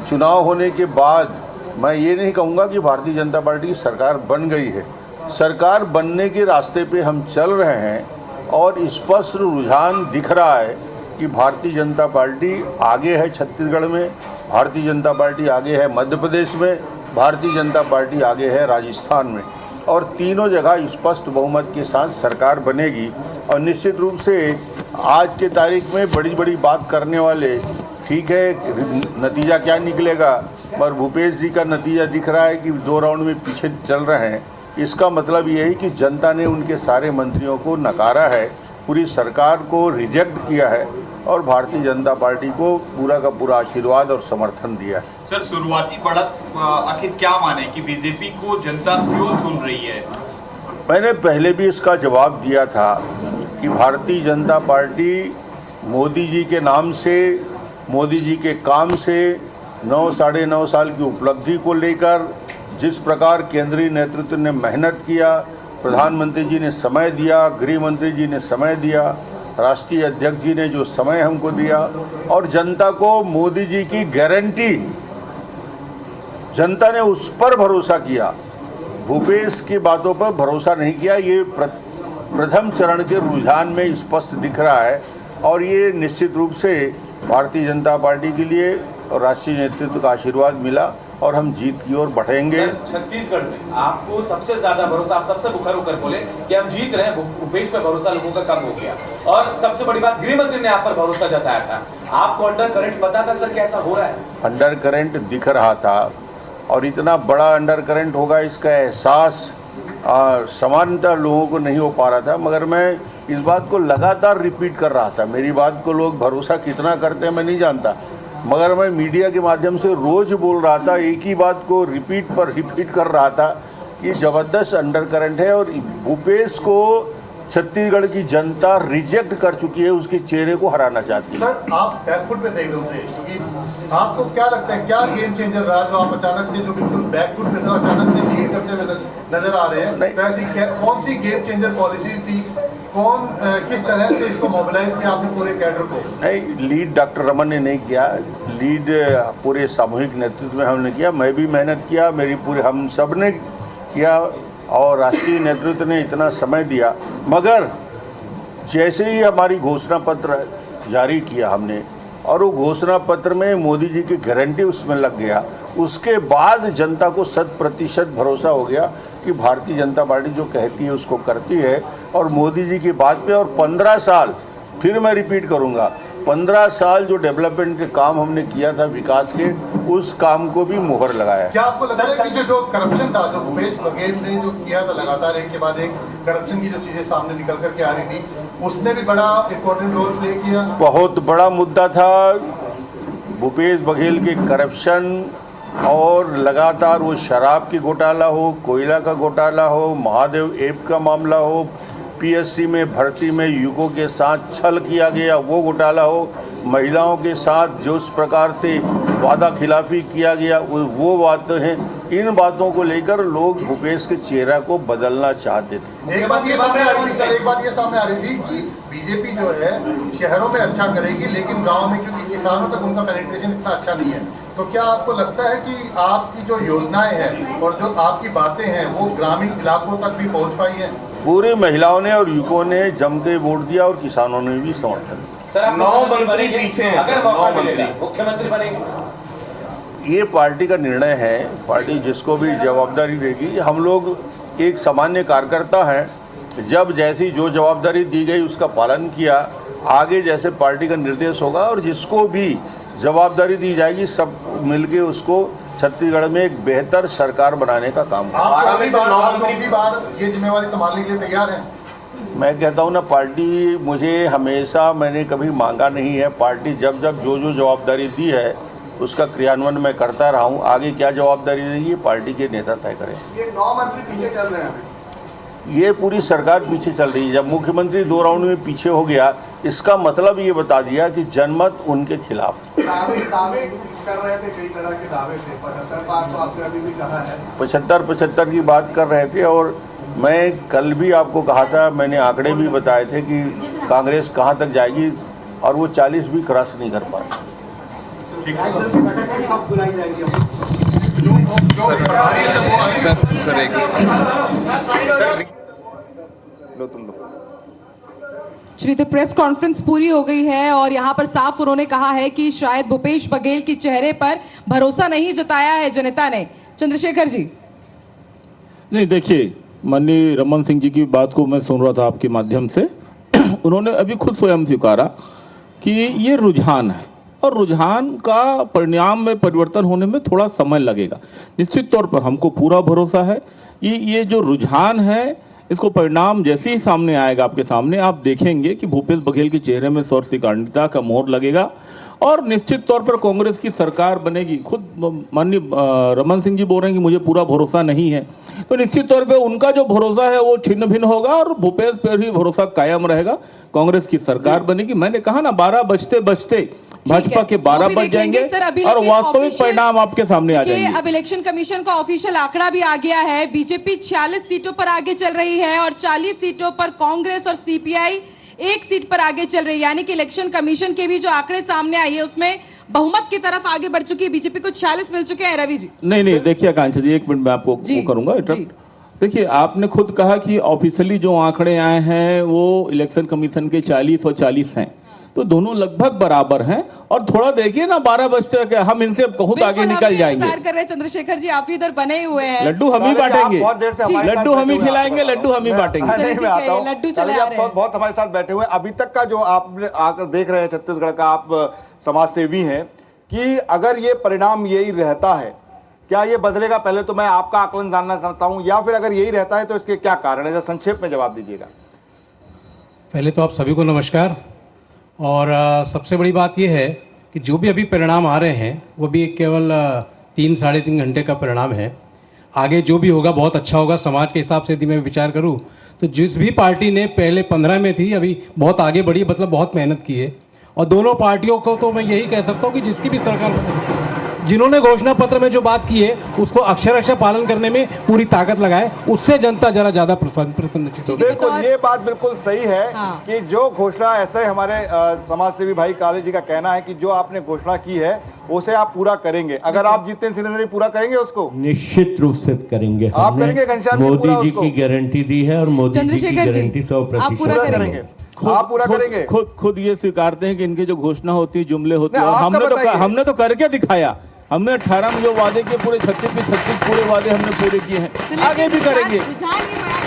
S1: चुनाव होने के बाद मैं ये नहीं कहूँगा कि भारतीय जनता पार्टी की सरकार बन गई है। सरकार बनने के रास्ते पे हम चल रहे हैं और स्पष्ट रुझान दिख रहा है कि भारतीय जनता पार्टी आगे है छत्तीसगढ़ में, भारतीय जनता पार्टी आगे है मध्य प्रदेश में, भारतीय जनता पार्टी आगे है राजस्थान में, और तीनों जगह स्पष्ट बहुमत के साथ सरकार बनेगी। और निश्चित रूप से आज के तारीख में बड़ी बड़ी बात करने वाले, ठीक है नतीजा क्या निकलेगा, पर भूपेश जी का नतीजा दिख रहा है कि 2 राउंड में पीछे चल रहे हैं। इसका मतलब ये है कि जनता ने उनके सारे मंत्रियों को नकारा है, पूरी सरकार को रिजेक्ट किया है और भारतीय जनता पार्टी को पूरा का पूरा आशीर्वाद और समर्थन दिया है।
S2: सर, शुरुआती बढ़त आखिर क्या माने कि बीजेपी को जनता क्यों चुन रही है?
S1: मैंने पहले भी इसका जवाब दिया था कि भारतीय जनता पार्टी मोदी जी के नाम से, मोदी जी के काम से, 9 साढ़े 9 साल की उपलब्धि को लेकर जिस प्रकार केंद्रीय नेतृत्व ने मेहनत किया, प्रधानमंत्री जी ने समय दिया, गृह मंत्री जी ने समय दिया, राष्ट्रीय अध्यक्ष जी ने जो समय हमको दिया, और जनता को मोदी जी की गारंटी, जनता ने उस पर भरोसा किया, भूपेश की बातों पर भरोसा नहीं किया। ये प्रथम चरण के रुझान में स्पष्ट दिख रहा है और ये निश्चित रूप से भारतीय जनता पार्टी के लिए और राष्ट्रीय नेतृत्व का आशीर्वाद मिला और हम जीत की ओर बढ़ेंगे।
S3: छत्तीसगढ़ में आपको सबसे ज्यादा भरोसा, आप सबसे मुखर होकर बोले कि हम जीत रहे हैं, भूपेश पे भरोसा लोगों का कम हो गया। और सबसे बड़ी बात, गृह मंत्री ने आप पर भरोसा जताया था। आपको अंडर करंट पता था सर कैसा हो रहा है?
S1: अंडर करंट दिख रहा था और इतना बड़ा अंडर करंट होगा इसका एहसास सामान्यतः लोगों को नहीं हो पा रहा था, मगर मैं इस बात को लगातार रिपीट कर रहा था। मेरी बात को लोग भरोसा कितना करते हैं मैं नहीं जानता, मगर मैं मीडिया के माध्यम से रोज़ बोल रहा था, एक ही बात को रिपीट कर रहा था कि ज़बरदस्त अंडर करंट है और भूपेश को छत्तीसगढ़ की जनता रिजेक्ट कर चुकी है, उसके चेहरे को हराना चाहती है।
S4: सर, आप बैकफुट पे थे एकदम से, क्योंकि आपको क्या लगता है क्या गेम चेंजर रहा जो आप अचानक से, जो बिल्कुल बैकफुट पे था, अचानक से लीड करते हुए नजर आ रहे हैं? तो ऐसी कौन सी गेम चेंजर पॉलिसीज थी, कौन किस तरह से इसको मोबिलाइज किया आपने पूरे कैडर को?
S1: नहीं, लीड डॉक्टर रमन ने नहीं किया, लीड पूरे सामूहिक नेतृत्व में हमने किया। मैं भी मेहनत किया, मेरी पूरे हम सब ने किया और राष्ट्रीय नेतृत्व ने इतना समय दिया। मगर जैसे ही हमारी घोषणा पत्र जारी किया हमने और वो घोषणा पत्र में मोदी जी की गारंटी उसमें लग गया, उसके बाद जनता को 100% भरोसा हो गया कि भारतीय जनता पार्टी जो कहती है उसको करती है और मोदी जी की बात पे। और 15 साल, फिर मैं रिपीट करूंगा, 15 साल जो डेवलपमेंट के काम हमने किया था विकास के, उस काम को भी मुहर लगाया।
S4: क्या आपको लगता है कि जो करप्शन था, जो भूपेश बघेल ने जो किया था, लगातार एक के बाद एक करप्शन की जो चीजें सामने निकल करके आ रही थी, उसने भी बड़ा इम्पोर्टेंट रोल प्ले किया?
S1: बहुत बड़ा मुद्दा था भूपेश बघेल के करप्शन, और लगातार वो शराब की घोटाला हो, कोयला का घोटाला हो, महादेव ऐप का मामला हो, पीएससी में भर्ती में युगों के साथ छल किया गया वो घोटाला हो, महिलाओं के साथ जो उस प्रकार से वादा खिलाफी किया गया वो बातें हैं। इन बातों को लेकर लोग भूपेश के चेहरा को बदलना चाहते थे।
S4: एक बात ये सामने आ रही थी सर, एक बात ये सामने आ रही थी कि बीजेपी जो है शहरों में अच्छा करेगी, लेकिन गाँव में क्योंकि किसानों तक उनका पेनिट्रेशन इतना अच्छा नहीं है, तो क्या आपको लगता है कि आपकी जो योजनाएं हैं और जो आपकी बातें हैं वो ग्रामीण इलाकों तक भी पहुंच पाई हैं?
S1: पूरी महिलाओं ने और युवकों ने जम के वोट दिया और किसानों ने भी समर्थन दिया।
S3: 9 मंत्री पीछे हैं, अगर 9 मंत्री मुख्यमंत्री बनेंगे?
S1: ये पार्टी का निर्णय है, पार्टी जिसको भी जवाबदारी देगी। हम लोग एक सामान्य कार्यकर्ता हैं, जब जैसी जो जवाबदारी दी गई उसका पालन किया, आगे जैसे पार्टी का निर्देश होगा और जिसको भी जवाबदारी दी जाएगी सब मिलके उसको छत्तीसगढ़ में एक बेहतर सरकार बनाने का काम होगा।
S4: बार ये जिम्मेवारी संभालने के लिए तैयार हैं?
S1: मैं कहता हूँ ना, पार्टी मुझे हमेशा, मैंने कभी मांगा नहीं है, पार्टी जब जब जो जवाबदारी दी है उसका क्रियान्वयन मैं करता रहा हूँ। आगे क्या जवाबदारी देगी पार्टी के नेता तय करें।
S4: ये 9 मंत्री पीछे चल रहे हैं,
S1: ये पूरी सरकार पीछे चल रही है। जब मुख्यमंत्री 2 राउंड में पीछे हो गया, इसका मतलब ये बता दिया कि जनमत उनके खिलाफ।
S4: दावे कर रहे थे, कई तरह के दावे थे, 75 पार तो आपने अभी भी कहा है।
S1: 75 की बात कर रहे थे, और मैं कल भी आपको कहा था, मैंने आंकड़े भी बताए थे कि कांग्रेस कहाँ तक जाएगी, और वो 40 भी क्रॉस नहीं कर पाए।
S5: श्री तो प्रेस कॉन्फ्रेंस पूरी हो गई है और यहाँ पर साफ उन्होंने कहा है कि शायद भूपेश बघेल के चेहरे पर भरोसा नहीं जताया है जनता ने। चंद्रशेखर जी।
S6: नहीं, देखिए, माननीय रमन सिंह जी की बात को मैं सुन रहा था आपके माध्यम से। उन्होंने अभी खुद स्वयं स्वीकारा कि ये रुझान है, और रुझान का परिणाम में परिवर्तन होने में थोड़ा समय लगेगा। निश्चित तौर पर हमको पूरा भरोसा है कि ये जो रुझान है, इसको परिणाम जैसे ही सामने आएगा आपके सामने, आप देखेंगे कि भूपेश बघेल के चेहरे में स्वर्णिकांडिता का मोहर लगेगा, और निश्चित तौर पर कांग्रेस की सरकार बनेगी। खुद माननीय रमन सिंह जी बोल रहे हैं कि मुझे पूरा भरोसा नहीं है, तो निश्चित तौर पे उनका जो भरोसा है वो छिन्न भिन्न होगा, और भूपेश पर भी भरोसा कायम रहेगा। कांग्रेस की सरकार बनेगी। मैंने कहा ना, 12 बजते बजते भाजपा के 12 बज जाएंगे और वास्तविक परिणाम आपके सामने आ जाएंगे।
S5: अब इलेक्शन कमीशन का ऑफिशियल आंकड़ा भी आ गया है। बीजेपी 46 सीटों पर आगे चल रही है और 40 सीटों पर कांग्रेस और सीपीआई 1 सीट पर आगे चल रही है। यानी कि इलेक्शन कमीशन के भी जो आंकड़े सामने आए हैं उसमें बहुमत की तरफ आगे बढ़ चुकी है। बीजेपी को 46 मिल चुके हैं। रवि जी।
S6: नहीं, देखिए आकांक्षा जी, 1 मिनट में आपको करूंगा। देखिए, आपने खुद कहा कि ऑफिशियली जो आंकड़े आए हैं वो इलेक्शन कमीशन के 40 और 40 हैं, तो दोनों लगभग बराबर हैं। और थोड़ा देखिए ना, 12 बजते तक हम इनसे बहुत आगे निकल जाएंगे।
S5: कर रहे चंद्रशेखर जी, आप इधर बने हुए हैं।
S6: लड्डू हम ही बांटेंगे, लड्डू हम ही खिलाएंगे, लड्डू हम ही बांटेंगे।
S5: लड्डू चले आ रहे हैं।
S7: बहुत हमारे साथ बैठे हुए। अभी तक का जो आप आकर देख रहे हैं छत्तीसगढ़ का, आप समाज सेवी हैं, कि अगर ये परिणाम यही रहता है, क्या ये बदलेगा? पहले तो मैं आपका आकलन जानना चाहता हूं, या फिर अगर यही रहता है तो इसके क्या कारण है? संक्षेप में जवाब दीजिएगा।
S8: पहले तो आप सभी को नमस्कार। और सबसे बड़ी बात यह है कि जो भी अभी परिणाम आ रहे हैं वो भी केवल 3-3.5 घंटे का परिणाम है। आगे जो भी होगा बहुत अच्छा होगा। समाज के हिसाब से यदि मैं विचार करूं तो जिस भी पार्टी ने पहले 15 में थी, अभी बहुत आगे बढ़ी, मतलब बहुत मेहनत की है। और दोनों पार्टियों को तो मैं यही कह सकता हूं कि जिसकी भी सरकार बने, जिन्होंने घोषणा पत्र में जो बात की है उसको अक्षर पालन करने में पूरी ताकत लगाए, उससे जनता जरा ज्यादा प्रसन्नचित होगी।
S7: बिल्कुल, ये बात बिल्कुल सही है। कि जो घोषणा, ऐसे हमारे समाज सेवी भाई काले जी का कहना है कि जो आपने घोषणा की है उसे आप पूरा करेंगे। अगर आप जीतते हैं सिलेंडर, पूरा करेंगे उसको?
S9: निश्चित रूप से करेंगे।
S7: आप करेंगे घनश्याम?
S9: मोदी जी की गारंटी दी है, और मोदी जी की गारंटी 100%
S7: पूरा करेंगे। आप पूरा करेंगे?
S6: खुद ये स्वीकारते हैं कि इनके जो घोषणा होती है, जुमले होते हैं, हमने तो करके दिखाया। हमने 18 में जो वादे किए, पूरे 36 के 36 पूरे वादे हमने पूरे किए हैं, आगे भी करेंगे।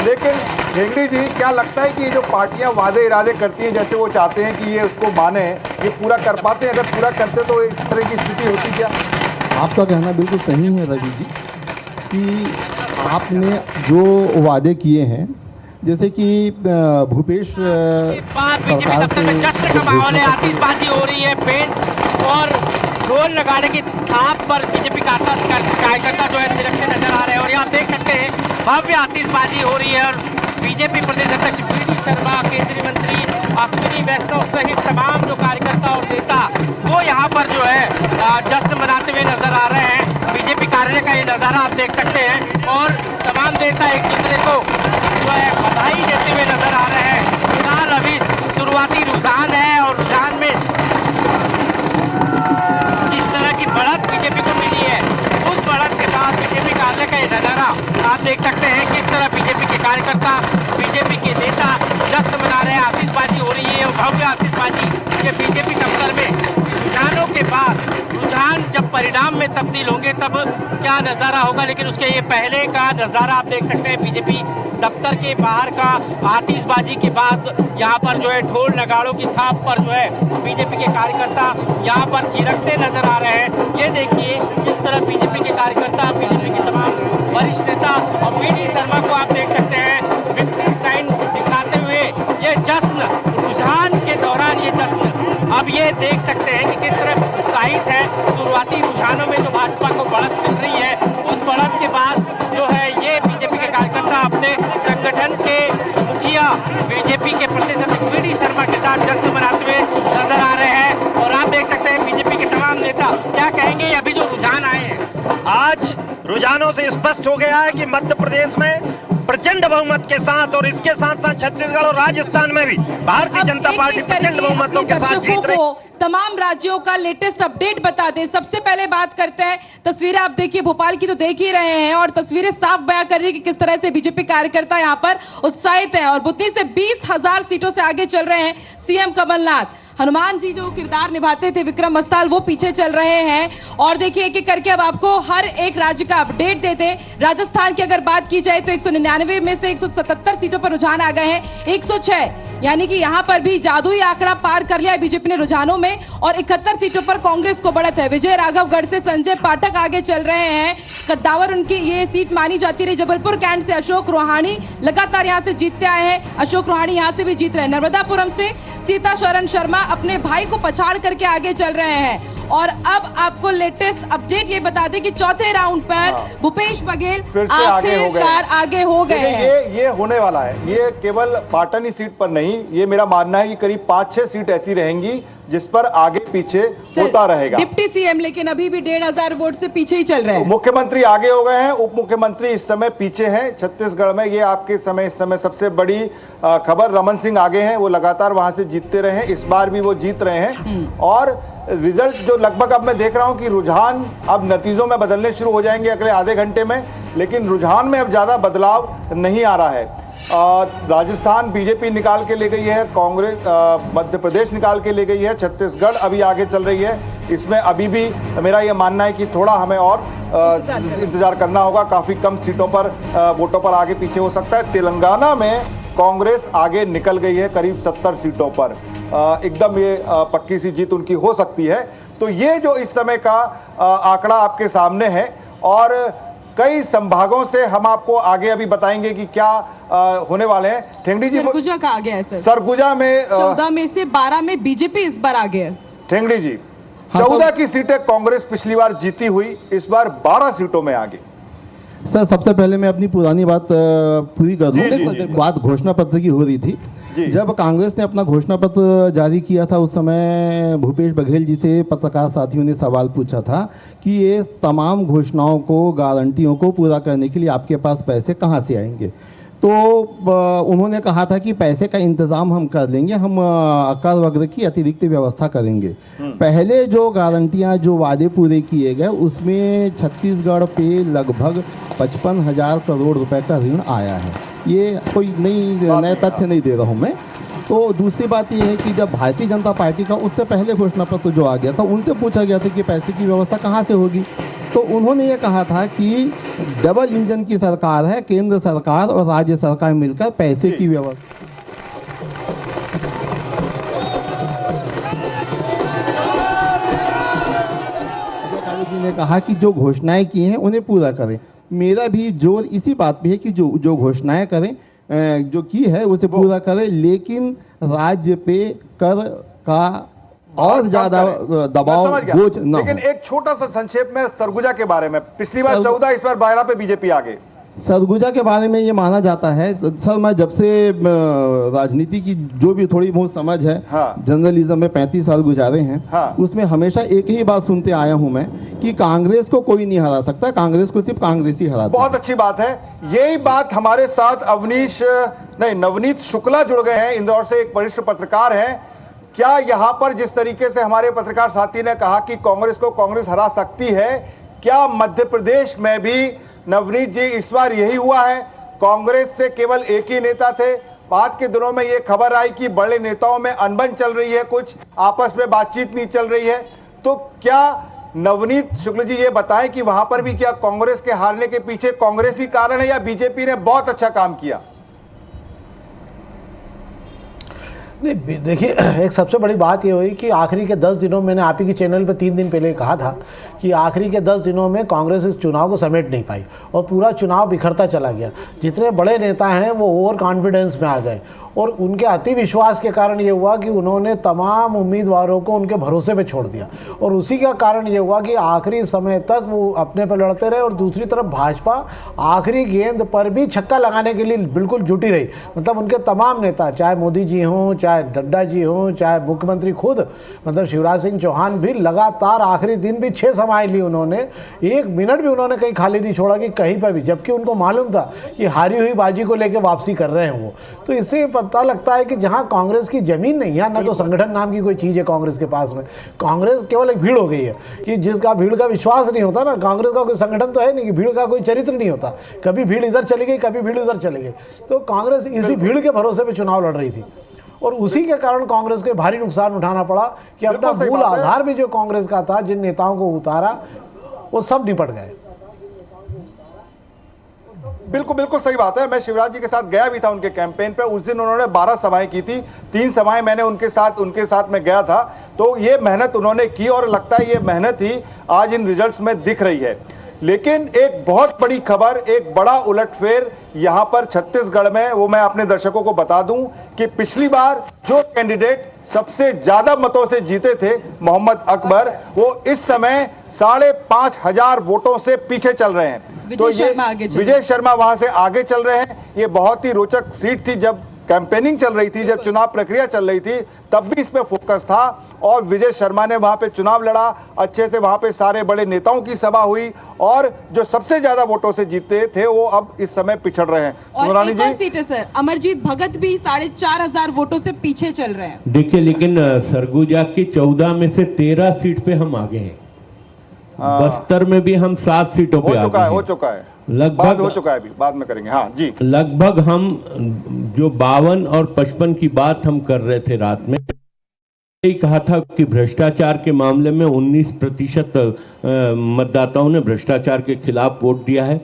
S7: लेकिन हेगड़े जी, क्या लगता है कि ये जो पार्टियां वादे इरादे करती हैं, जैसे वो चाहते हैं कि ये उसको माने, ये पूरा कर पाते हैं? अगर पूरा करते तो इस तरह की स्थिति होती क्या?
S10: आपका कहना बिल्कुल सही है रवि जी, कि आपने जो वादे किए हैं, जैसे कि भूपेश सरकार से
S11: जश्न का माहौल है, आतिशबाजी हो रही है, पेंट और ढोल नगाड़े की थाप पर बीजेपी कार्यकर्ता जो है थिरकते नजर आ रहे हैं। और यहाँ देख सकते हैं भव्य आतिशबाजी हो रही है, और बीजेपी प्रदेश अध्यक्ष वी शर्मा, केंद्रीय मंत्री अश्विनी वैष्णव सहित तमाम जो कार्यकर्ता और नेता वो यहाँ पर जो है जश्न मनाते हुए नजर आ रहे हैं। बीजेपी कार्यालय का ये नज़ारा आप देख सकते हैं, और तमाम नेता एक दूसरे को जो है बधाई देते हुए नजर आ रहे हैं। फिलहाल अभी शुरुआती रुझान है, और रुझान में जिस तरह की बढ़त बीजेपी को मिली है, उस बढ़त के बाद बीजेपी कार्यालय का ये नज़ारा आप देख सकते हैं। किस तरह बीजेपी के कार्यकर्ता, बीजेपी के नेता जश्न मना रहे हैं, आतिशबाजी हो रही है, और भव्य आतिशबाजी ये बीजेपी दफ्तर में। रुझानों के बाद रुझान जब परिणाम में तब्दील होंगे तब क्या नज़ारा होगा, लेकिन उसके ये पहले का नज़ारा आप देख सकते हैं। बीजेपी दफ्तर के बाहर का आतिशबाजी के बाद यहाँ पर जो है ढोल नगाड़ों की थाप पर जो है बीजेपी के कार्यकर्ता यहाँ पर थिरकते नजर आ रहे हैं। ये देखिए इस तरह बीजेपी के कार्यकर्ता, बीजेपी के तमाम वरिष्ठ नेता और वी शर्मा को आप देख सकते हैं विक्ट्री साइन दिखाते हुए ये जश्न, रुझान के दौरान ये जश्न अब ये देख सकते हैं कि किस तरह उत्साहित है। शुरुआती रुझानों में जो भाजपा को बढ़त मिल रही है, उस बढ़त के बाद जो है ये बीजेपी के कार्यकर्ता अपने संगठन के साथ जश्न मनाते हुए नजर आ रहे हैं। और आप देख सकते हैं बीजेपी के तमाम नेता क्या कहेंगे अभी जो रुझान आए हैं।
S12: आज रुझानों से स्पष्ट हो गया है कि मध्य प्रदेश में प्रचंड बहुमत के साथ और इसके साथ साथ छत्तीसगढ़ और राजस्थान में भी भारतीय जनता पार्टी प्रचंड बहुमतों के साथ जीत रही।
S5: तमाम राज्यों का लेटेस्ट अपडेट बता दें। सबसे पहले बात करते हैं, तस्वीरें आप देखिए भोपाल की तो देख ही रहे हैं और तस्वीरें साफ बयां कर रही है कि किस तरह से बीजेपी कार्यकर्ता यहां पर उत्साहित हैं और बुद्धि से 20,000 सीटों से आगे चल रहे हैं सीएम कमलनाथ। हनुमान जी जो किरदार निभाते थे विक्रम मस्ताल वो पीछे चल रहे हैं और देखिए एक एक करके अब आपको हर एक राज्य का अपडेट देते हैं। राजस्थान की अगर बात की जाए तो 199 में से 177 सीटों पर रुझान आ गए हैं। 106 यानी कि यहां पर भी जादुई आंकड़ा पार कर लिया बीजेपी ने रुझानों में और 71 सीटों पर कांग्रेस को बढ़त है। विजय राघवगढ़ से संजय पाठक आगे चल रहे हैं। कद्दावर उनकी ये सीट मानी जाती रही। जबलपुर कैंट से अशोक रोहानी लगातार यहां से जीतते आए हैं। अशोक रोहानी यहां से भी जीत रहे हैं। नर्मदापुरम से सीता शरण शर्मा अपने भाई को पछाड़ करके आगे चल रहे हैं। और अब आपको लेटेस्ट अपडेट ये बता दें कि चौथे राउंड पर भूपेश बघेल
S7: फिर से
S5: आखिरकार आगे हो गए हैं।
S7: ये होने वाला है। ये केवल पाटन ही सीट पर नहीं, ये मेरा मानना है कि करीब 5-6 सीट ऐसी रहेंगी जिस पर आगे पीछे होता रहेगा।
S5: डिप्टी सीएम लेकिन अभी भी 1,500 वोट से पीछे ही चल रहे हैं।
S7: मुख्यमंत्री आगे हो गए हैं, उप मुख्यमंत्री इस समय पीछे हैं छत्तीसगढ़ में। ये आपके समय इस समय सबसे बड़ी खबर, रमन सिंह आगे हैं, वो लगातार वहां से जीतते रहे हैं, इस बार भी वो जीत रहे हैं। और रिजल्ट जो लगभग अब मैं देख रहा हूं कि रुझान अब नतीजों में बदलने शुरू हो जाएंगे अगले आधे घंटे में, लेकिन रुझान में अब ज्यादा बदलाव नहीं आ रहा है। राजस्थान बीजेपी निकाल के ले गई है, कांग्रेस मध्य प्रदेश निकाल के ले गई है, छत्तीसगढ़ अभी आगे चल रही है। इसमें अभी भी मेरा ये मानना है कि थोड़ा हमें और इंतजार करना होगा। काफ़ी कम सीटों पर वोटों पर आगे पीछे हो सकता है। तेलंगाना में कांग्रेस आगे निकल गई है करीब 70 सीटों पर, एकदम ये पक्की सी जीत उनकी हो सकती है। तो ये जो इस समय का आंकड़ा आपके सामने है और कई संभागों से हम आपको आगे अभी बताएंगे कि क्या होने वाले हैं। ठेंगड़ी जी,
S5: सरगुजा का आगे है सर।
S7: सरगुजा में
S5: 14 में से 12 में बीजेपी इस बार आगे है।
S7: ठेंगड़ी जी, 14 की सीटें कांग्रेस पिछली बार जीती हुई, इस बार 12 सीटों में आगे।
S10: सर सबसे पहले मैं अपनी पुरानी बात पूरी कर दूं। बात घोषणा पत्र की हो रही थी। जब कांग्रेस ने अपना घोषणा पत्र जारी किया था उस समय भूपेश बघेल जी से पत्रकार साथियों ने सवाल पूछा था कि ये तमाम घोषणाओं को, गारंटियों को पूरा करने के लिए आपके पास पैसे कहाँ से आएंगे। तो उन्होंने कहा था कि पैसे का इंतज़ाम हम कर लेंगे, हम कर वगैरह की अतिरिक्त व्यवस्था करेंगे। पहले जो गारंटियां, जो वादे पूरे किए गए उसमें छत्तीसगढ़ पे लगभग 55,000 करोड़ रुपए का ऋण आया है। ये कोई नए तथ्य नहीं दे रहा हूँ मैं। तो दूसरी बात यह है कि जब भारतीय जनता पार्टी का उससे पहले घोषणा पत्र जो आ गया था उनसे पूछा गया था कि पैसे की व्यवस्था कहाँ से होगी, तो उन्होंने ये कहा था कि डबल इंजन की सरकार है, केंद्र सरकार और राज्य सरकार मिलकर पैसे की व्यवस्था। जी ने कहा कि जो घोषणाएं की हैं उन्हें पूरा करें। मेरा भी जोर इसी बात पे है कि जो घोषणाएं करें, जो की है उसे पूरा करें, लेकिन राज्य पे कर का और ज्यादा दबाव बोझ न।
S7: लेकिन एक छोटा सा संक्षेप में सरगुजा के बारे में, पिछली बार 14, इस बार 12 पे बीजेपी आगे।
S10: सरगुजा के बारे में ये माना जाता है सर, मैं जब से राजनीति की जो भी थोड़ी बहुत समझ है, जर्नलिज्म में 35 साल गुजारे हैं, उसमें हमेशा एक ही बात सुनते आया हूं मैं कि कांग्रेस को कोई नहीं हरा सकता, कांग्रेस को सिर्फ कांग्रेस ही हराता।
S7: बहुत अच्छी बात है। यही बात हमारे साथ नवनीत शुक्ला जुड़ गए हैं, इंदौर से एक वरिष्ठ पत्रकार हैं। क्या यहाँ पर जिस तरीके से हमारे पत्रकार साथी ने कहा कि कांग्रेस को कांग्रेस हरा सकती है, क्या मध्य प्रदेश में भी नवनीत जी इस बार यही हुआ है? कांग्रेस से केवल एक ही नेता थे, बाद के दिनों में ये खबर आई कि बड़े नेताओं में अनबन चल रही है, कुछ आपस में बातचीत नहीं चल रही है। तो क्या नवनीत शुक्ल जी ये बताएं कि वहां पर भी क्या कांग्रेस के हारने के पीछे कांग्रेस ही कारण है या बीजेपी ने बहुत अच्छा काम किया?
S17: नहीं, देखिए एक सबसे बड़ी बात ये हुई कि आखिरी के 10 दिनों, मैंने आप ही के चैनल पे 3 दिन पहले कहा था कि आखिरी के 10 दिनों में कांग्रेस इस चुनाव को समेट नहीं पाई और पूरा चुनाव बिखरता चला गया। जितने बड़े नेता हैं वो ओवर कॉन्फिडेंस में आ गए और उनके अति विश्वास के कारण ये हुआ कि उन्होंने तमाम उम्मीदवारों को उनके भरोसे पे छोड़ दिया, और उसी का कारण ये हुआ कि आखिरी समय तक वो अपने पर लड़ते रहे, और दूसरी तरफ भाजपा आखिरी गेंद पर भी छक्का लगाने के लिए बिल्कुल जुटी रही। मतलब उनके तमाम नेता, चाहे मोदी जी हों, चाहे नड्डा जी हों, चाहे मुख्यमंत्री खुद मतलब शिवराज सिंह चौहान भी लगातार आखिरी दिन भी 6 सभाएं ली उन्होंने, 1 मिनट भी उन्होंने कहीं खाली नहीं छोड़ा कि कहीं पर भी, जबकि उनको मालूम था कि हारी हुई बाजी को लेकर वापसी कर रहे हैं वो। तो इससे पता लगता है कि जहां कांग्रेस की जमीन नहीं है, ना तो संगठन नाम की कोई चीज़ है कांग्रेस के पास में, कांग्रेस केवल एक भीड़ हो गई है कि जिसका भीड़ का विश्वास नहीं होता ना, कांग्रेस का कोई संगठन तो है नहीं कि भीड़ का कोई चरित्र नहीं होता, कभी भीड़ इधर चली गई, कभी भीड़ उधर चली गई। तो कांग्रेस इसी भीड़ के भरोसे पे चुनाव लड़ रही थी, और उसी के कारण कांग्रेस को भारी नुकसान उठाना पड़ा कि अपना मूल आधार भी जो कांग्रेस का था, जिन नेताओं को उतारा, वो सब निपट गए।
S7: बिल्कुल बिल्कुल सही बात है। मैं शिवराज जी के साथ गया भी था उनके कैंपेन पे। उस दिन उन्होंने 12 सभाएं की थी, 3 सभाएं मैंने उनके साथ में गया था। तो ये मेहनत उन्होंने की और लगता है ये मेहनत ही आज इन रिजल्ट्स में दिख रही है। लेकिन एक बहुत बड़ी खबर, एक बड़ा उलटफेर यहाँ पर छत्तीसगढ़ में, वो मैं अपने दर्शकों को बता दूं कि पिछली बार जो कैंडिडेट सबसे ज्यादा मतों से जीते थे, मोहम्मद अकबर, वो इस समय 5,500 वोटों से पीछे चल रहे हैं। तो ये विजय शर्मा वहां से आगे चल रहे हैं। ये बहुत ही रोचक सीट थी, जब कैंपेनिंग चल रही थी, जब चुनाव प्रक्रिया चल रही थी, तब भी इस पे फोकस था और विजय शर्मा ने वहां पे चुनाव लड़ा अच्छे से। वहां पे सारे बड़े नेताओं की सभा हुई और जो सबसे ज्यादा वोटों से जीते थे वो अब इस समय पिछड़ रहे हैं।
S5: और एक और सीट है सर, अमरजीत भगत भी 4,500 वोटों से पीछे चल रहे हैं।
S9: देखिए, लेकिन सरगुजा की 14 में से 13 सीट पे हम आगे हैं। बस्तर में भी हम 7 सीटों पे आगे हैं।
S7: हो चुका है,
S9: लगभग
S7: हो चुका है, अभी बाद में करेंगे। हाँ जी,
S9: लगभग हम जो 52 और 55 की बात हम कर रहे थे रात में, यही कहा था कि भ्रष्टाचार के मामले में 19% मतदाताओं ने भ्रष्टाचार के खिलाफ वोट दिया है।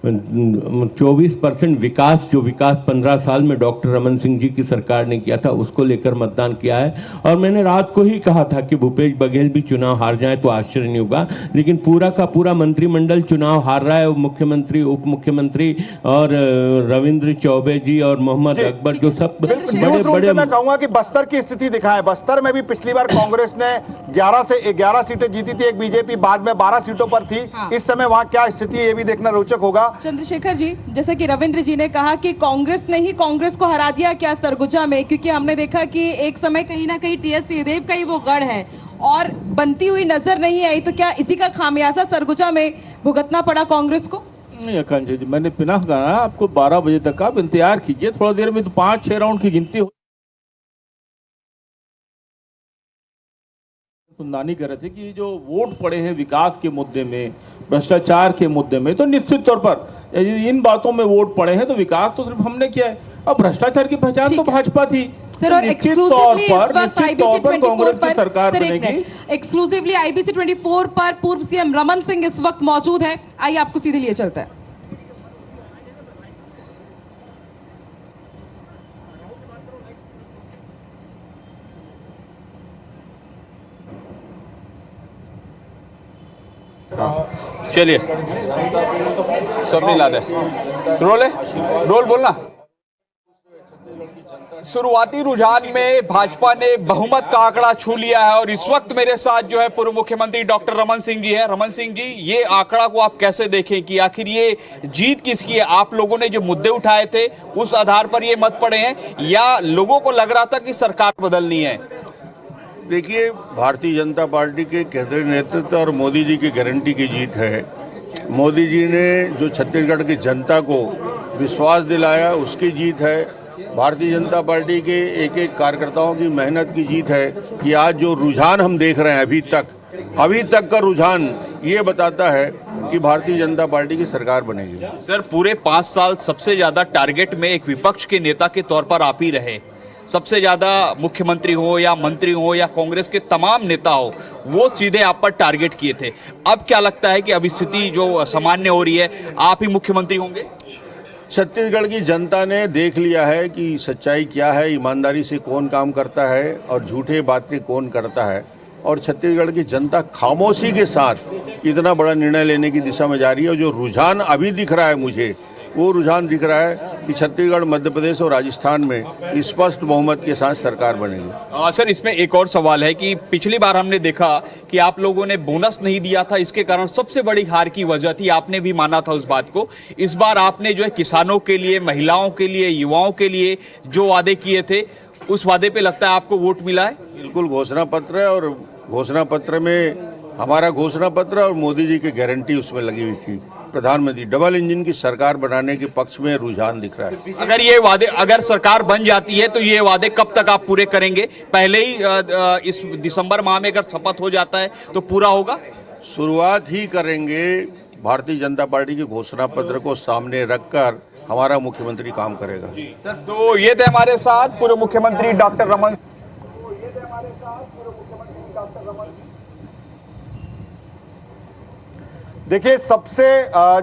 S9: 24% विकास, जो विकास 15 साल में डॉक्टर रमन सिंह जी की सरकार ने किया था, उसको लेकर मतदान किया है। और मैंने रात को ही कहा था कि भूपेश बघेल भी चुनाव हार जाए तो आश्चर्य नहीं होगा, लेकिन पूरा का पूरा मंत्रिमंडल चुनाव हार रहा है। मुख्यमंत्री, उप मुख्यमंत्री और रविंद्र चौबे जी और मोहम्मद अकबर, जो सब बड़े
S7: मैं कहूंगा कि बस्तर की स्थिति दिखाएं। बस्तर में भी पिछली बार कांग्रेस ने 11 सीटें जीती थी, एक बीजेपी बाद में 12 सीटों पर थी। इस समय वहां क्या स्थिति, ये भी देखना रोचक होगा।
S5: चंद्रशेखर जी, जैसे कि रविंद्र जी ने कहा कि कांग्रेस ने ही कांग्रेस को हरा दिया क्या सरगुजा में, क्योंकि हमने देखा कि एक समय कहीं ना कहीं टीएस सिंहदेव का ही वो गढ़ है और बनती हुई नजर नहीं आई, तो क्या इसी का खामियाजा सरगुजा में भुगतना पड़ा कांग्रेस को?
S6: नहीं आकांक्षा जी, मैंने पिना कहा आपको 12 बजे तक आप इंतजार कीजिए, थोड़ा देर में तो 5-6 राउंड की गिनती हो। सुनदानी कर रहे थे कि जो वोट पड़े हैं विकास के मुद्दे में, भ्रष्टाचार के मुद्दे में, तो निश्चित तौर पर इन बातों में वोट पड़े हैं, तो विकास तो सिर्फ हमने किया है। अब भ्रष्टाचार की पहचान तो भाजपा थी।
S5: सर, और
S6: निश्चित तौर पर कांग्रेस की सरकार बनेगी।
S5: एक्सक्लूसिवली IBC 24 पर पूर्व सीएम रमन सिंह इस वक्त मौजूद है। आइए आपको सीधे लिए चलते हैं।
S2: चलिए, सब नहीं ला रहे, रोल बोलना। शुरुआती रुझान में भाजपा ने बहुमत का आंकड़ा छू लिया है और इस वक्त मेरे साथ जो है पूर्व मुख्यमंत्री डॉक्टर रमन सिंह जी है। रमन सिंह जी, ये आंकड़ा को आप कैसे देखें कि आखिर ये जीत किसकी है? आप लोगों ने जो मुद्दे उठाए थे उस आधार पर ये मत पड़े हैं, या लोगों को लग रहा था कि सरकार बदलनी है?
S1: देखिए, भारतीय जनता पार्टी के केंद्रीय नेतृत्व और मोदी जी की गारंटी की जीत है। मोदी जी ने जो छत्तीसगढ़ की जनता को विश्वास दिलाया, उसकी जीत है। भारतीय जनता पार्टी के एक एक कार्यकर्ताओं की मेहनत की जीत है कि आज जो रुझान हम देख रहे हैं अभी तक का रुझान ये बताता है कि भारतीय जनता पार्टी की सरकार बनेगी।
S2: सर, पूरे 5 साल सबसे ज्यादा टारगेट में एक विपक्ष के नेता के तौर पर आप ही रहे। सबसे ज्यादा मुख्यमंत्री हो या मंत्री हो या कांग्रेस के तमाम नेता हो, वो सीधे आप पर टारगेट किए थे। अब क्या लगता है कि अभी स्थिति जो सामान्य हो रही है, आप ही मुख्यमंत्री होंगे?
S1: छत्तीसगढ़ की जनता ने देख लिया है कि सच्चाई क्या है, ईमानदारी से कौन काम करता है और झूठे बातें कौन करता है। और छत्तीसगढ़ की जनता खामोशी के साथ इतना बड़ा निर्णय लेने की दिशा में जा रही है। और जो रुझान अभी दिख रहा है मुझे, वो रुझान दिख रहा है कि छत्तीसगढ़, मध्य प्रदेश और राजस्थान में स्पष्ट बहुमत के साथ सरकार बनेगी।
S2: सर, इसमें एक और सवाल है कि पिछली बार हमने देखा कि आप लोगों ने बोनस नहीं दिया था, इसके कारण सबसे बड़ी हार की वजह थी, आपने भी माना था उस बात को। इस बार आपने जो है किसानों के लिए, महिलाओं के लिए, युवाओं के लिए जो वादे किए थे, उस वादे पे लगता है आपको वोट मिला है?
S1: बिल्कुल घोषणा पत्र है, और घोषणा पत्र में हमारा घोषणा पत्र और मोदी जी की गारंटी उसमें लगी हुई थी। प्रधानमंत्री डबल इंजन की सरकार बनाने के पक्ष में रुझान दिख रहा है।
S2: अगर ये वादे, अगर सरकार बन जाती है तो ये वादे कब तक आप पूरे करेंगे? पहले ही इस दिसंबर माह में अगर शपथ हो जाता है तो पूरा होगा?
S1: शुरुआत ही करेंगे। भारतीय जनता पार्टी के घोषणा पत्र को सामने रखकर हमारा मुख्यमंत्री काम करेगा।
S2: सर, तो ये थे हमारे साथ पूर्व मुख्यमंत्री डॉक्टर रमन।
S7: देखिए, सबसे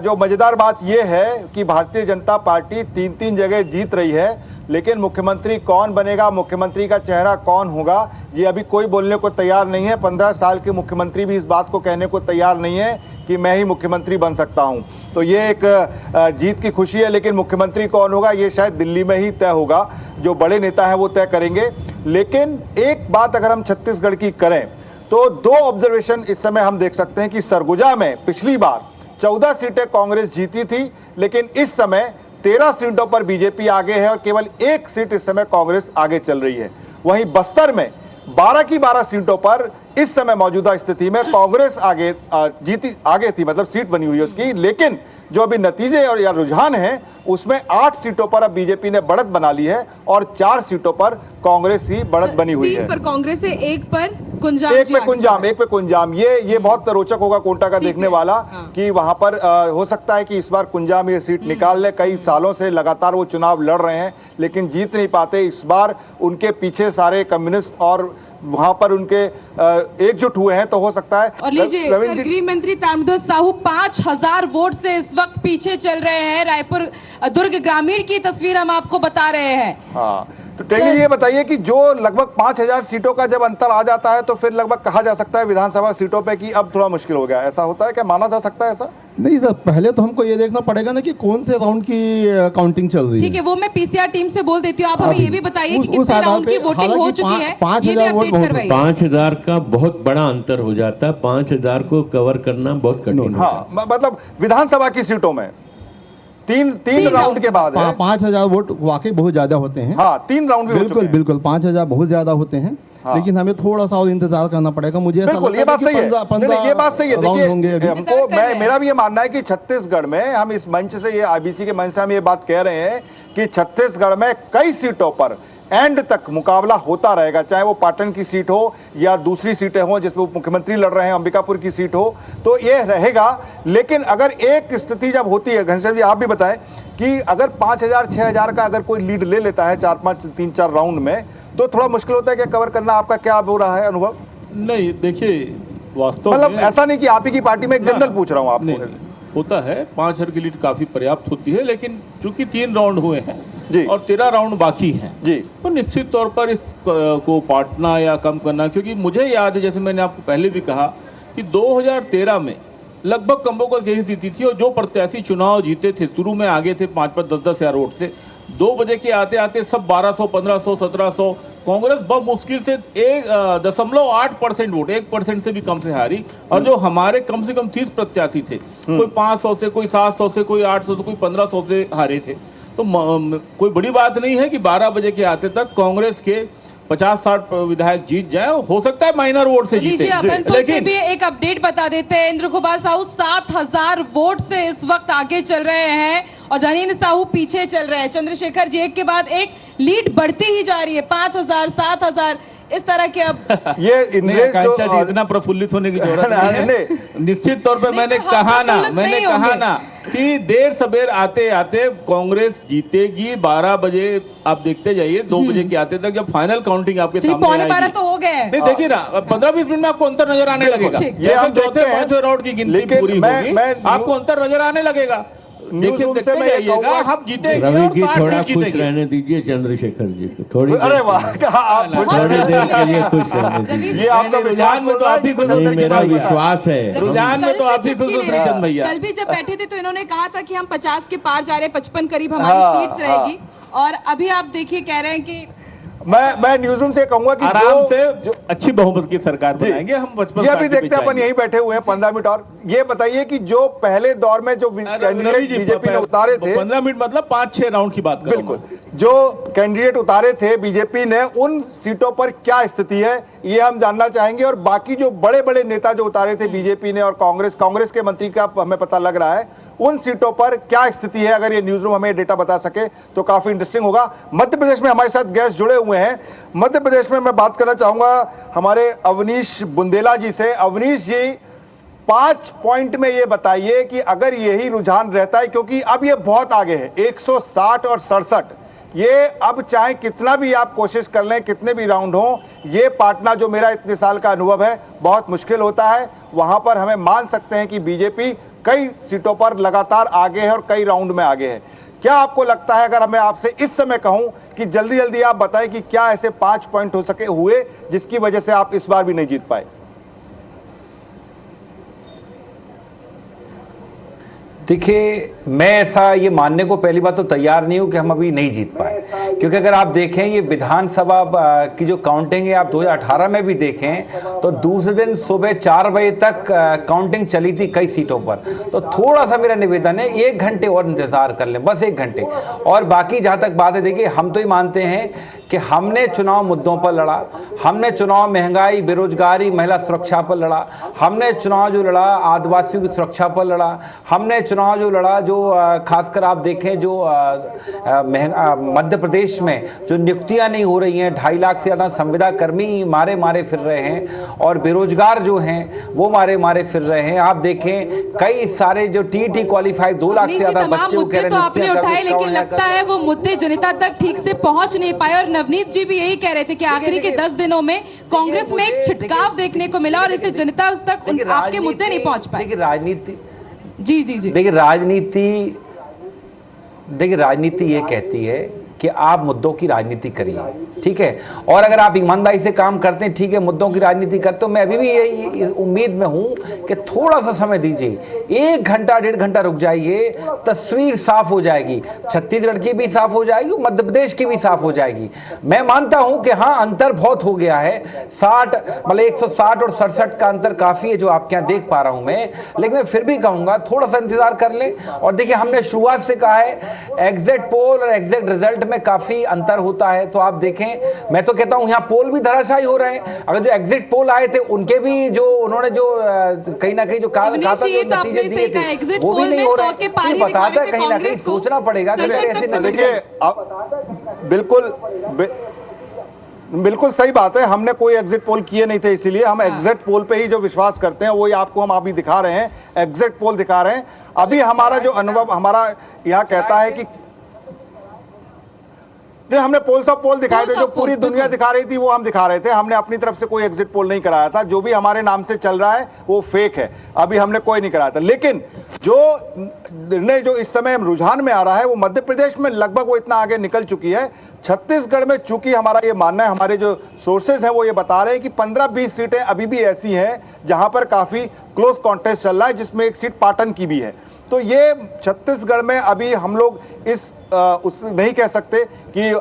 S7: जो मजेदार बात यह है कि भारतीय जनता पार्टी 3-3 जगह जीत रही है, लेकिन मुख्यमंत्री कौन बनेगा, मुख्यमंत्री का चेहरा कौन होगा, ये अभी कोई बोलने को तैयार नहीं है। 15 साल के मुख्यमंत्री भी इस बात को कहने को तैयार नहीं है कि मैं ही मुख्यमंत्री बन सकता हूं। तो ये एक जीत की खुशी है, लेकिन मुख्यमंत्री कौन होगा ये शायद दिल्ली में ही तय होगा। जो बड़े नेता हैं वो तय करेंगे। लेकिन एक बात अगर हम छत्तीसगढ़ की करें तो 2 ऑब्जर्वेशन इस समय हम देख सकते हैं कि सरगुजा में पिछली बार 14 सीटें कांग्रेस जीती थी, लेकिन इस समय 13 सीटों पर बीजेपी आगे है और केवल 1 सीट इस समय कांग्रेस आगे चल रही है। वहीं बस्तर में 12 की 12 सीटों पर इस समय मौजूदा स्थिति में कांग्रेस आगे थी, मतलब सीट बनी हुई है उसकी। लेकिन जो अभी नतीजे और या रुझान है उसमें 8 सीटों पर अब बीजेपी ने बढ़त बना ली है और 4 सीटों पर कांग्रेस ही बढ़त बनी हुई है।
S5: 3 पर कांग्रेस है, 1 पर कुंजाम।
S7: एक पे कुंजाम। ये बहुत रोचक होगा कोटा का देखने वाला कि वहां पर हो सकता है कि इस बार कुंजाम ये सीट निकाल ले। कई सालों से लगातार वो चुनाव लड़ रहे हैं लेकिन जीत नहीं पाते। इस बार उनके पीछे सारे कम्युनिस्ट और वहां पर उनके एकजुट हुए हैं, तो हो सकता है।
S5: और लीजिए, गृह मंत्री ताम्रध्वज साहू 5000 वोट से इस वक्त पीछे चल रहे हैं। रायपुर दुर्ग ग्रामीण की तस्वीर हम आपको बता रहे हैं।
S7: हाँ, तो टेंगी ये बताइए कि जो लगभग 5000 सीटों का जब अंतर आ जाता है तो फिर लगभग कहा जा सकता है विधानसभा सीटों पे कि अब थोड़ा मुश्किल हो गया, ऐसा होता है क्या? माना जा सकता है ऐसा?
S10: नहीं सर, पहले तो हमको ये देखना पड़ेगा ना कि कौन से राउंड की काउंटिंग चल रही है।
S5: ठीक है, वो मैं पीसीआर टीम से बोल देती हूँ। आप हमें ये भी बताइए कि कितने राउंड की वोटिंग हो चुकी है।
S10: 5000 वोट
S9: 5000 का बहुत बड़ा अंतर हो जाता है। 5000 को कवर करना बहुत कठिन।
S7: हाँ, मतलब विधानसभा की सीटों में तीन राउंड के बाद
S10: 5000 वोट वाकई बहुत ज्यादा होते हैं।
S7: हाँ, 3 राउंड भी
S10: बिल्कुल 5000 बहुत ज्यादा होते हैं। हाँ। लेकिन हमें थोड़ा सा और इंतजार करना पड़ेगा। मुझे ऐसा लगता है
S7: ये बात सही है। ये बात सही है। देखिए, हमको मेरा भी ये मानना है कि छत्तीसगढ़ में हम इस मंच से, ये आईबीसी के मंच से हम ये बात कह रहे हैं कि छत्तीसगढ़ में कई सीटों पर एंड तक मुकाबला होता रहेगा, चाहे वो पाटन की सीट हो या दूसरी सीटें हो जिसमें मुख्यमंत्री लड़ रहे हैं, अंबिकापुर की सीट हो, तो ये रहेगा। लेकिन अगर एक स्थिति जब होती है, घनश्याम जी आप भी बताएं कि अगर 5000 6000 का अगर कोई लीड ले लेता है 3-4 राउंड में, तो थोड़ा मुश्किल होता है कि कवर करना। आपका क्या हो रहा है अनुभव?
S6: नहीं, देखिए, वास्तव
S7: मतलब ऐसा नहीं कि आप ही की पार्टी में, एक जनरल पूछ रहा हूँ आपको।
S6: होता है 5000 की लीड काफी पर्याप्त होती है, लेकिन चूंकि 3 राउंड हुए हैं और 13 राउंड बाकी हैं
S7: जी,
S6: तो निश्चित तौर पर इस को पाटना या कम करना, क्योंकि मुझे याद है, जैसे मैंने आपको पहले भी कहा कि 2013 में लगभग कम्बोकस यही स्थिति थी और जो प्रत्याशी चुनाव जीते थे शुरू में आगे थे 5-5, 10-10 हजार वोट से, 2 बजे के आते आते सब 1200, 1500, 1700, कांग्रेस बहुत मुश्किल से 1.8% वोट, 1% से भी कम से हारी। और जो हमारे कम से कम 30 प्रत्याशी थे, कोई 500 से, कोई 700 से, कोई 800 से, कोई 1500 से हारे थे। तो कोई बड़ी बात नहीं है कि 12 बजे के आते तक कांग्रेस के 50-60 विधायक जीत जाए। हो सकता है माइनर वोट से जीते।
S5: लेकिन भी एक अपडेट बता देते हैं। इंद्र कुमार साहू 7000 वोट से इस वक्त आगे चल रहे हैं और धनेन्द्र साहू पीछे चल रहे हैं। चंद्रशेखर जी एक के बाद एक लीड बढ़ती ही जा रही है। 5000, 7000 इस तरह के। अब
S7: ये
S6: इतना प्रफुल्लित होने की जरूरत नहीं है। निश्चित तौर पे मैंने कहा ना कि देर सबेर आते आते कांग्रेस जीतेगी। 12 बजे आप देखते जाइए, 2 बजे के आते तक जब फाइनल काउंटिंग आपके सामने आएगी,
S5: 12 तो हो गए।
S6: नहीं, देखिए ना, 15-20 मिनट में आपको अंतर नजर आने लगेगा। ये हम चौथे 5वें राउंड की गिनती पूरी होगी, आपको अंतर नजर आने लगेगा।
S7: न्यूज रूम से मैं ये कहूंगा
S6: हम जीतेंगे
S9: रवि
S6: और
S9: जी
S6: 60
S9: थोड़ा
S6: सीट
S9: खुश
S6: जीतेंगे।
S9: रहने दीजिए चंद्रशेखर जी को थोड़ी
S7: अरे वाह, आप
S9: थोड़ी देर के लिए खुश रहने दीजिए।
S7: ये आपका
S6: रुझान में तो आप ही खुश
S9: नहीं,
S6: उतरे
S9: मेरा
S6: भैया।
S9: विश्वास है।
S6: रुझान में तो आप ही खुश उतरे चंद भैया।
S5: कल भी जब बैठे थे तो इन्होंने कहा था कि हम 50 के पार जा रहे हैं, 55 करीब हमारी सीट्स रहेगी, और अभी आप देखिए कह रहे हैं कि
S7: मैं न्यूज रूम से कहूंगा कि
S6: आराम
S7: जो
S6: से अच्छी बहुमत की सरकार बनाएंगे हम। 55
S7: ये अभी
S6: पार्टी पे
S7: देखते हैं, अपन
S6: जाएंगे।
S7: यहीं बैठे हुए हैं 15 मिनट और। ये बताइए कि जो पहले दौर में जो कैंडिडेट बीजेपी ने उतारे थे,
S6: 15 मिनट मतलब 5-6 राउंड की बात करूंगा।
S7: बिल्कुल, जो कैंडिडेट उतारे थे बीजेपी ने, उन सीटों पर क्या स्थिति है ये हम जानना चाहेंगे। और बाकी जो बड़े बड़े नेता जो उतारे थे बीजेपी ने और कांग्रेस के मंत्री का हमें पता लग रहा है, उन सीटों पर क्या स्थिति है, अगर ये न्यूज रूम हमें डेटा बता सके तो काफी इंटरेस्टिंग होगा। मध्य प्रदेश में हमारे साथ गेस्ट जुड़े हुए हैं। मध्य प्रदेश में मैं बात करना चाहूंगा हमारे अवनीश बुंदेला जी से। अवनीश जी, 5 पॉइंट में ये बताइए कि अगर यही रुझान रहता है, क्योंकि अब ये बहुत आगे है, 160 और 67, ये अब चाहे कितना भी आप कोशिश कर लें, कितने भी राउंड हो, ये पाटना जो मेरा इतने साल का अनुभव है बहुत मुश्किल होता है। वहां पर हमें मान सकते हैं कि बीजेपी कई सीटों पर लगातार आगे है और कई राउंड में आगे है। क्या आपको लगता है, अगर मैं आपसे इस समय कहूं कि जल्दी जल्दी आप बताएं कि क्या ऐसे 5 पॉइंट हो सके हुए जिसकी वजह से आप इस बार भी नहीं जीत पाए?
S15: देखिए, मैं ऐसा ये मानने को पहली बात तो तैयार नहीं हूं कि हम अभी नहीं जीत पाए, क्योंकि अगर आप देखें ये विधानसभा की जो काउंटिंग है, आप 2018 में भी देखें तो दूसरे दिन सुबह 4 बजे तक काउंटिंग चली थी कई सीटों पर। तो थोड़ा सा मेरा निवेदन है, 1 घंटे और इंतजार कर लें, बस 1 घंटे। और बाकी जहां तक बात है, देखिए हम तो ये मानते हैं कि हमने चुनाव मुद्दों पर लड़ा, हमने चुनाव महंगाई, बेरोजगारी, महिला सुरक्षा पर लड़ा, हमने चुनाव जो लड़ा आदिवासियों की सुरक्षा पर लड़ा, हमने चुनाव जो लड़ा जो खासकर आप देखें जो मध्य प्रदेश में जो नियुक्तियां नहीं हो रही हैं, 2.5 लाख से ज़्यादा संविदा कर्मी मारे फिर रहे हैं और बेरोजगार जो हैं वो मारे फिर रहे हैं। आप देखें कई सारे जो टीटी क्वालिफाइड 2 लाख से ज़्यादा बच्चे
S5: मुद्दे तो आपने उठाए, लेकिन लगता है वो मुद्दे जनता तक ठीक से पहुंच नहीं पाए। और नवनीत जी भी यही कह रहे थे कि आखिरी के 10 दिनों में कांग्रेस में एक छिटकाव देखने को मिला और इससे जनता तक आपके मुद्दे नहीं पहुंच पाए।
S15: देखिए राजनीति,
S5: जी
S15: देखिए राजनीति ये कहती है कि आप मुद्दों की राजनीति करिए, ठीक है, और अगर आप ईमानदारी से काम करते हैं, ठीक है, मुद्दों की राजनीति करते हो। मैं अभी भी ये उम्मीद में हूं कि थोड़ा सा समय दीजिए, 1 घंटा 1.5 घंटा रुक जाइए, तस्वीर साफ हो जाएगी, छत्तीसगढ़ की भी साफ हो जाएगी, मध्य प्रदेश की भी साफ हो जाएगी। मैं मानता हूं कि हाँ, अंतर बहुत हो गया है, 60 मतलब 160 और 67 का अंतर काफी है जो आपके यहाँ देख पा रहा हूं मैं, लेकिन मैं फिर भी कहूंगा थोड़ा सा इंतजार कर लें। और देखिए हमने शुरुआत से कहा है एग्जिट पोल और एग्जिट रिजल्ट में काफी अंतर होता है। तो आप देखें, मैं तो कहता हूं यहां पोल भी धराशायी हो रहे हैं। अगर जो एग्जिट पोल आए थे उनके भी जो उन्होंने जो कहीं ना कहीं जो कहा था नतीजे दिए थे वो भी नहीं हो रहे हैं। बताता है कहीं ना कहीं सोचना पड़ेगा कि ऐसे
S7: देखिए बिल्कुल सही बात है, हमने कोई एग्जिट पोल किए नहीं थे, इसीलिए हम एग्जिट पोल पे ही जो विश्वास करते हैं वही आपको हम अभी दिखा रहे हैं, एग्जिट पोल दिखा रहे हैं। अभी हमारा जो अनुभव हमारा यहाँ कहता है कि नहीं, हमने पोल्स ऑफ पोल दिखाए थे, जो पूरी दुनिया दिखा रही थी वो हम दिखा रहे थे। हमने अपनी तरफ से कोई एग्जिट पोल नहीं कराया था, जो भी हमारे नाम से चल रहा है वो फेक है, अभी हमने कोई नहीं कराया था। लेकिन जो निर्णय जो इस समय रुझान में आ रहा है वो मध्य प्रदेश में लगभग वो इतना आगे निकल चुकी है। छत्तीसगढ़ में चूंकि हमारा ये मानना है, हमारे जो सोर्सेज हैं वो ये बता रहे हैं कि 15-20 सीटें अभी भी ऐसी हैं जहां पर काफी क्लोज कॉन्टेस्ट चल रहा है, जिसमें एक सीट पाटन की भी है। तो ये छत्तीसगढ़ में अभी हम लोग उस नहीं कह सकते कि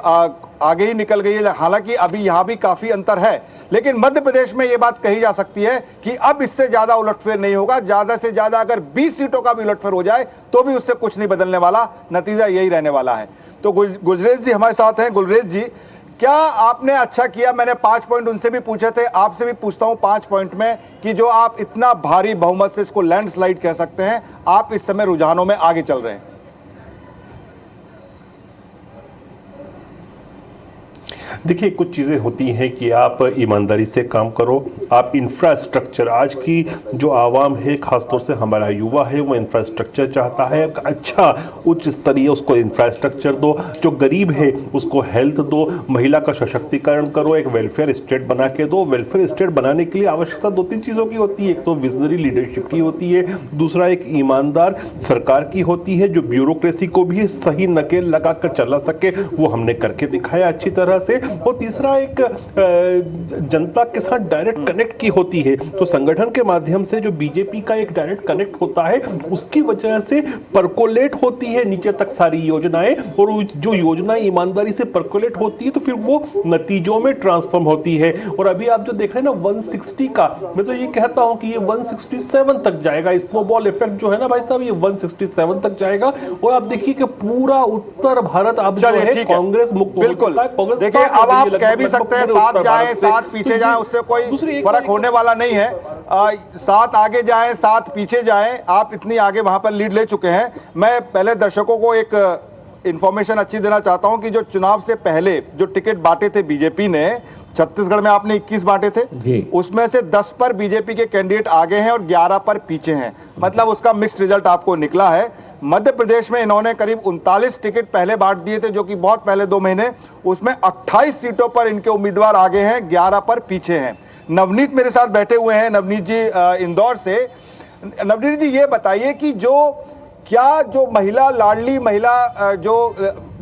S7: आगे ही निकल गई है, हालांकि अभी यहाँ भी काफ़ी अंतर है। लेकिन मध्य प्रदेश में ये बात कही जा सकती है कि अब इससे ज़्यादा उलटफेर नहीं होगा। ज़्यादा से ज़्यादा अगर 20 सीटों का भी उलटफेर हो जाए तो भी उससे कुछ नहीं बदलने वाला, नतीजा यही रहने वाला है। तो गुलरेज जी हमारे साथ हैं। गुलरेज जी, क्या आपने अच्छा किया, मैंने 5 पॉइंट उनसे भी पूछे थे, आपसे भी पूछता हूं 5 पॉइंट में कि जो आप इतना भारी बहुमत से इसको लैंडस्लाइड कह सकते हैं, आप इस समय रुझानों में आगे चल रहे हैं।
S16: देखिए, कुछ चीज़ें होती हैं कि आप ईमानदारी से काम करो, आप इंफ्रास्ट्रक्चर, आज की जो आवाम है, खासतौर से हमारा युवा है, वो इंफ्रास्ट्रक्चर चाहता है। अच्छा उच्च स्तरीय उसको इंफ्रास्ट्रक्चर दो, जो गरीब है उसको हेल्थ दो, महिला का सशक्तिकरण करो, एक वेलफेयर स्टेट बना के दो। वेलफेयर स्टेट बनाने के लिए आवश्यकता 2-3 चीज़ों की होती है। एक तो विजनरी लीडरशिप की होती है, दूसरा एक ईमानदार सरकार की होती है जो ब्यूरोक्रेसी को भी सही नकेल लगाकर चला सके, वो हमने करके दिखाया अच्छी तरह से। और तीसरा एक जनता के साथ डायरेक्ट कनेक्ट की होती है। तो संगठन के माध्यम से जो बीजेपी का एक डायरेक्ट कनेक्ट होता है, उसकी वजह से परकोलेट होती है नीचे तक सारी योजनाएं, और जो योजना ईमानदारी से परकोलेट होती है तो फिर वो नतीजों में ट्रांसफॉर्म होती है। और अभी आप जो देख रहे हैं ना 160 का, मैं तो ये कहता हूं कि ये 167 तक जाएगा। स्नोबॉल इफेक्ट जो है ना भाई साहब, ये 167 तक जाएगा। और आप देखिए कि पूरा उत्तर भारत अब जो है कांग्रेस मुक्त हो चुका है।
S7: देखिए, अब आप कह भी सकते हैं 7 जाए 7 पीछे जाए, उससे कोई फर्क होने वाला नहीं है। 7 आगे जाए 7 पीछे जाए, आप इतनी आगे वहां पर लीड ले चुके हैं। मैं पहले दर्शकों को एक इंफॉर्मेशन अच्छी देना चाहता हूं कि जो चुनाव से पहले जो टिकट बांटे थे बीजेपी ने, छत्तीसगढ़ में आपने 21 बांटे थे, उसमें से 10 पर बीजेपी के कैंडिडेट आगे हैं और 11 पर पीछे हैं। मतलब उसका मिक्स्ड रिजल्ट आपको निकला है। मध्य प्रदेश में इन्होंने करीब 39 टिकट पहले बांट दिए थे, जो कि बहुत पहले 2 महीने, उसमें 28 सीटों पर इनके उम्मीदवार आगे हैं, 11 पर पीछे हैं। नवनीत मेरे साथ बैठे हुए हैं, नवनीत जी इंदौर से। नवनीत जी, ये बताइए कि जो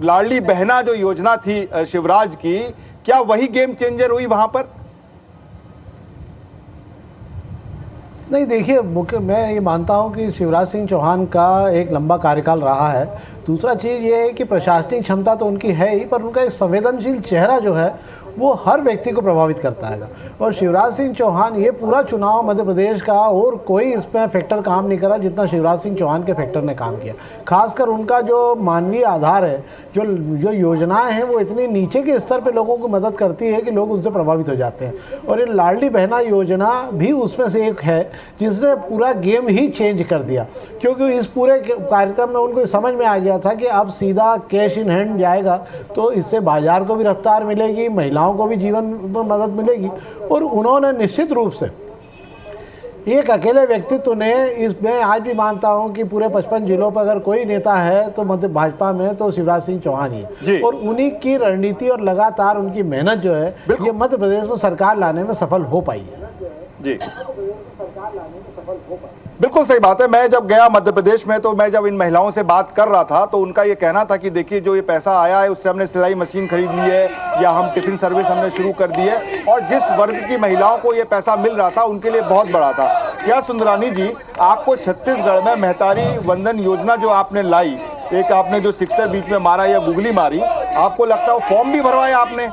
S7: लाडली बहना जो योजना थी शिवराज की, क्या वही गेम चेंजर हुई वहां पर?
S17: नहीं, देखिए, मैं ये मानता हूं कि शिवराज सिंह चौहान का एक लंबा कार्यकाल रहा है। दूसरा चीज़ ये है कि प्रशासनिक क्षमता तो उनकी है ही, पर उनका एक संवेदनशील चेहरा जो है वो हर व्यक्ति को प्रभावित करता है। और शिवराज सिंह चौहान, ये पूरा चुनाव मध्य प्रदेश का और कोई इसमें फैक्टर काम नहीं करा जितना शिवराज सिंह चौहान के फैक्टर ने काम किया। खासकर उनका जो मानवीय आधार है, जो योजनाएं हैं, वो इतनी नीचे के स्तर पे लोगों को मदद करती है कि लोग उनसे प्रभावित हो जाते हैं। और ये लाडली बहना योजना भी उसमें से एक है जिसने पूरा गेम ही चेंज कर दिया, क्योंकि इस पूरे कार्यक्रम में उनको समझ में आ गया था कि अब सीधा कैश इन हैंड जाएगा, तो इससे बाजार को भी रफ्तार मिलेगी, महिलाओं को भी जीवन में मदद मिलेगी। और उन्होंने निश्चित रूप से एक अकेले व्यक्तित्व ने इसमें, आज भी मानता हूं कि पूरे 55 जिलों पर अगर कोई नेता है तो मध्य भाजपा में तो शिवराज सिंह चौहान ही है। और उन्हीं की रणनीति और लगातार उनकी मेहनत जो है, ये मध्य प्रदेश में सरकार लाने में सफल हो पाई है।
S7: जी, बिल्कुल सही बात है। मैं जब गया मध्य प्रदेश में, तो मैं जब इन महिलाओं से बात कर रहा था तो उनका ये कहना था कि देखिए, जो ये पैसा आया है उससे हमने सिलाई मशीन खरीद ली है, या हम टिफिन सर्विस हमने शुरू कर दी है। और जिस वर्ग की महिलाओं को ये पैसा मिल रहा था उनके लिए बहुत बड़ा था। क्या सुंदरानी जी, आपको छत्तीसगढ़ में महतारी वंदन योजना जो आपने लाई, एक आपने जो सिक्सर बीच में मारा या गुगली मारी, आपको लगता है वो फॉर्म भी भरवाया आपने,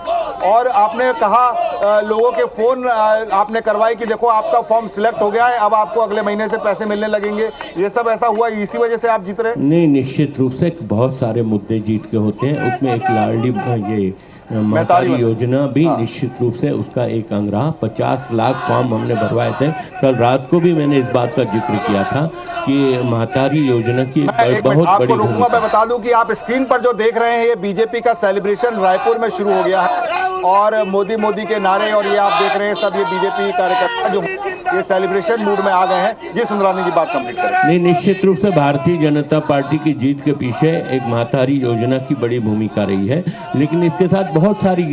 S7: और आपने कहा लोगों के फोन आपने करवाए कि देखो आपका फॉर्म सिलेक्ट हो गया है, अब आपको अगले महीने से पैसे मिलने लगेंगे। ये सब ऐसा हुआ, इसी वजह से आप जीत रहे हैं?
S9: नहीं, निश्चित रूप से बहुत सारे मुद्दे जीत के होते हैं। उसमें एक लाडली ये महतारी योजना भी निश्चित रूप से उसका एक अंग रहा। 50 लाख फॉर्म हमने भरवाए थे। कल रात को भी मैंने इस बात का जिक्र किया था कि महतारी योजना की बहुत बड़ी भूमिका।
S7: मैं बता दूं कि आप स्क्रीन पर जो देख रहे हैं, ये बीजेपी का सेलिब्रेशन रायपुर में शुरू हो गया है, और मोदी के नारे, और ये आप देख रहे हैं सब ये बीजेपी कार्यकर्ता जो ये सेलिब्रेशन मूड में आ गए हैं। जी सुंदरानी जी, बात कंप्लीट करें।
S9: नहीं, निश्चित रूप से भारतीय जनता पार्टी की जीत के पीछे एक महतारी योजना की बड़ी भूमिका रही है, लेकिन इसके साथ बहुत सारी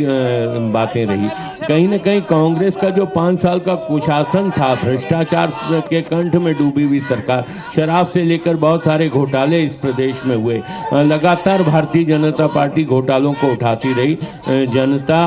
S9: बातें रही। कहीं न कहीं कांग्रेस का जो 5 साल का कुशासन था, भ्रष्टाचार के कंठ में डूबी हुई सरकार, शराब से लेकर बहुत सारे घोटाले इस प्रदेश में हुए, लगातार भारतीय जनता पार्टी घोटालों को उठाती रही। जनता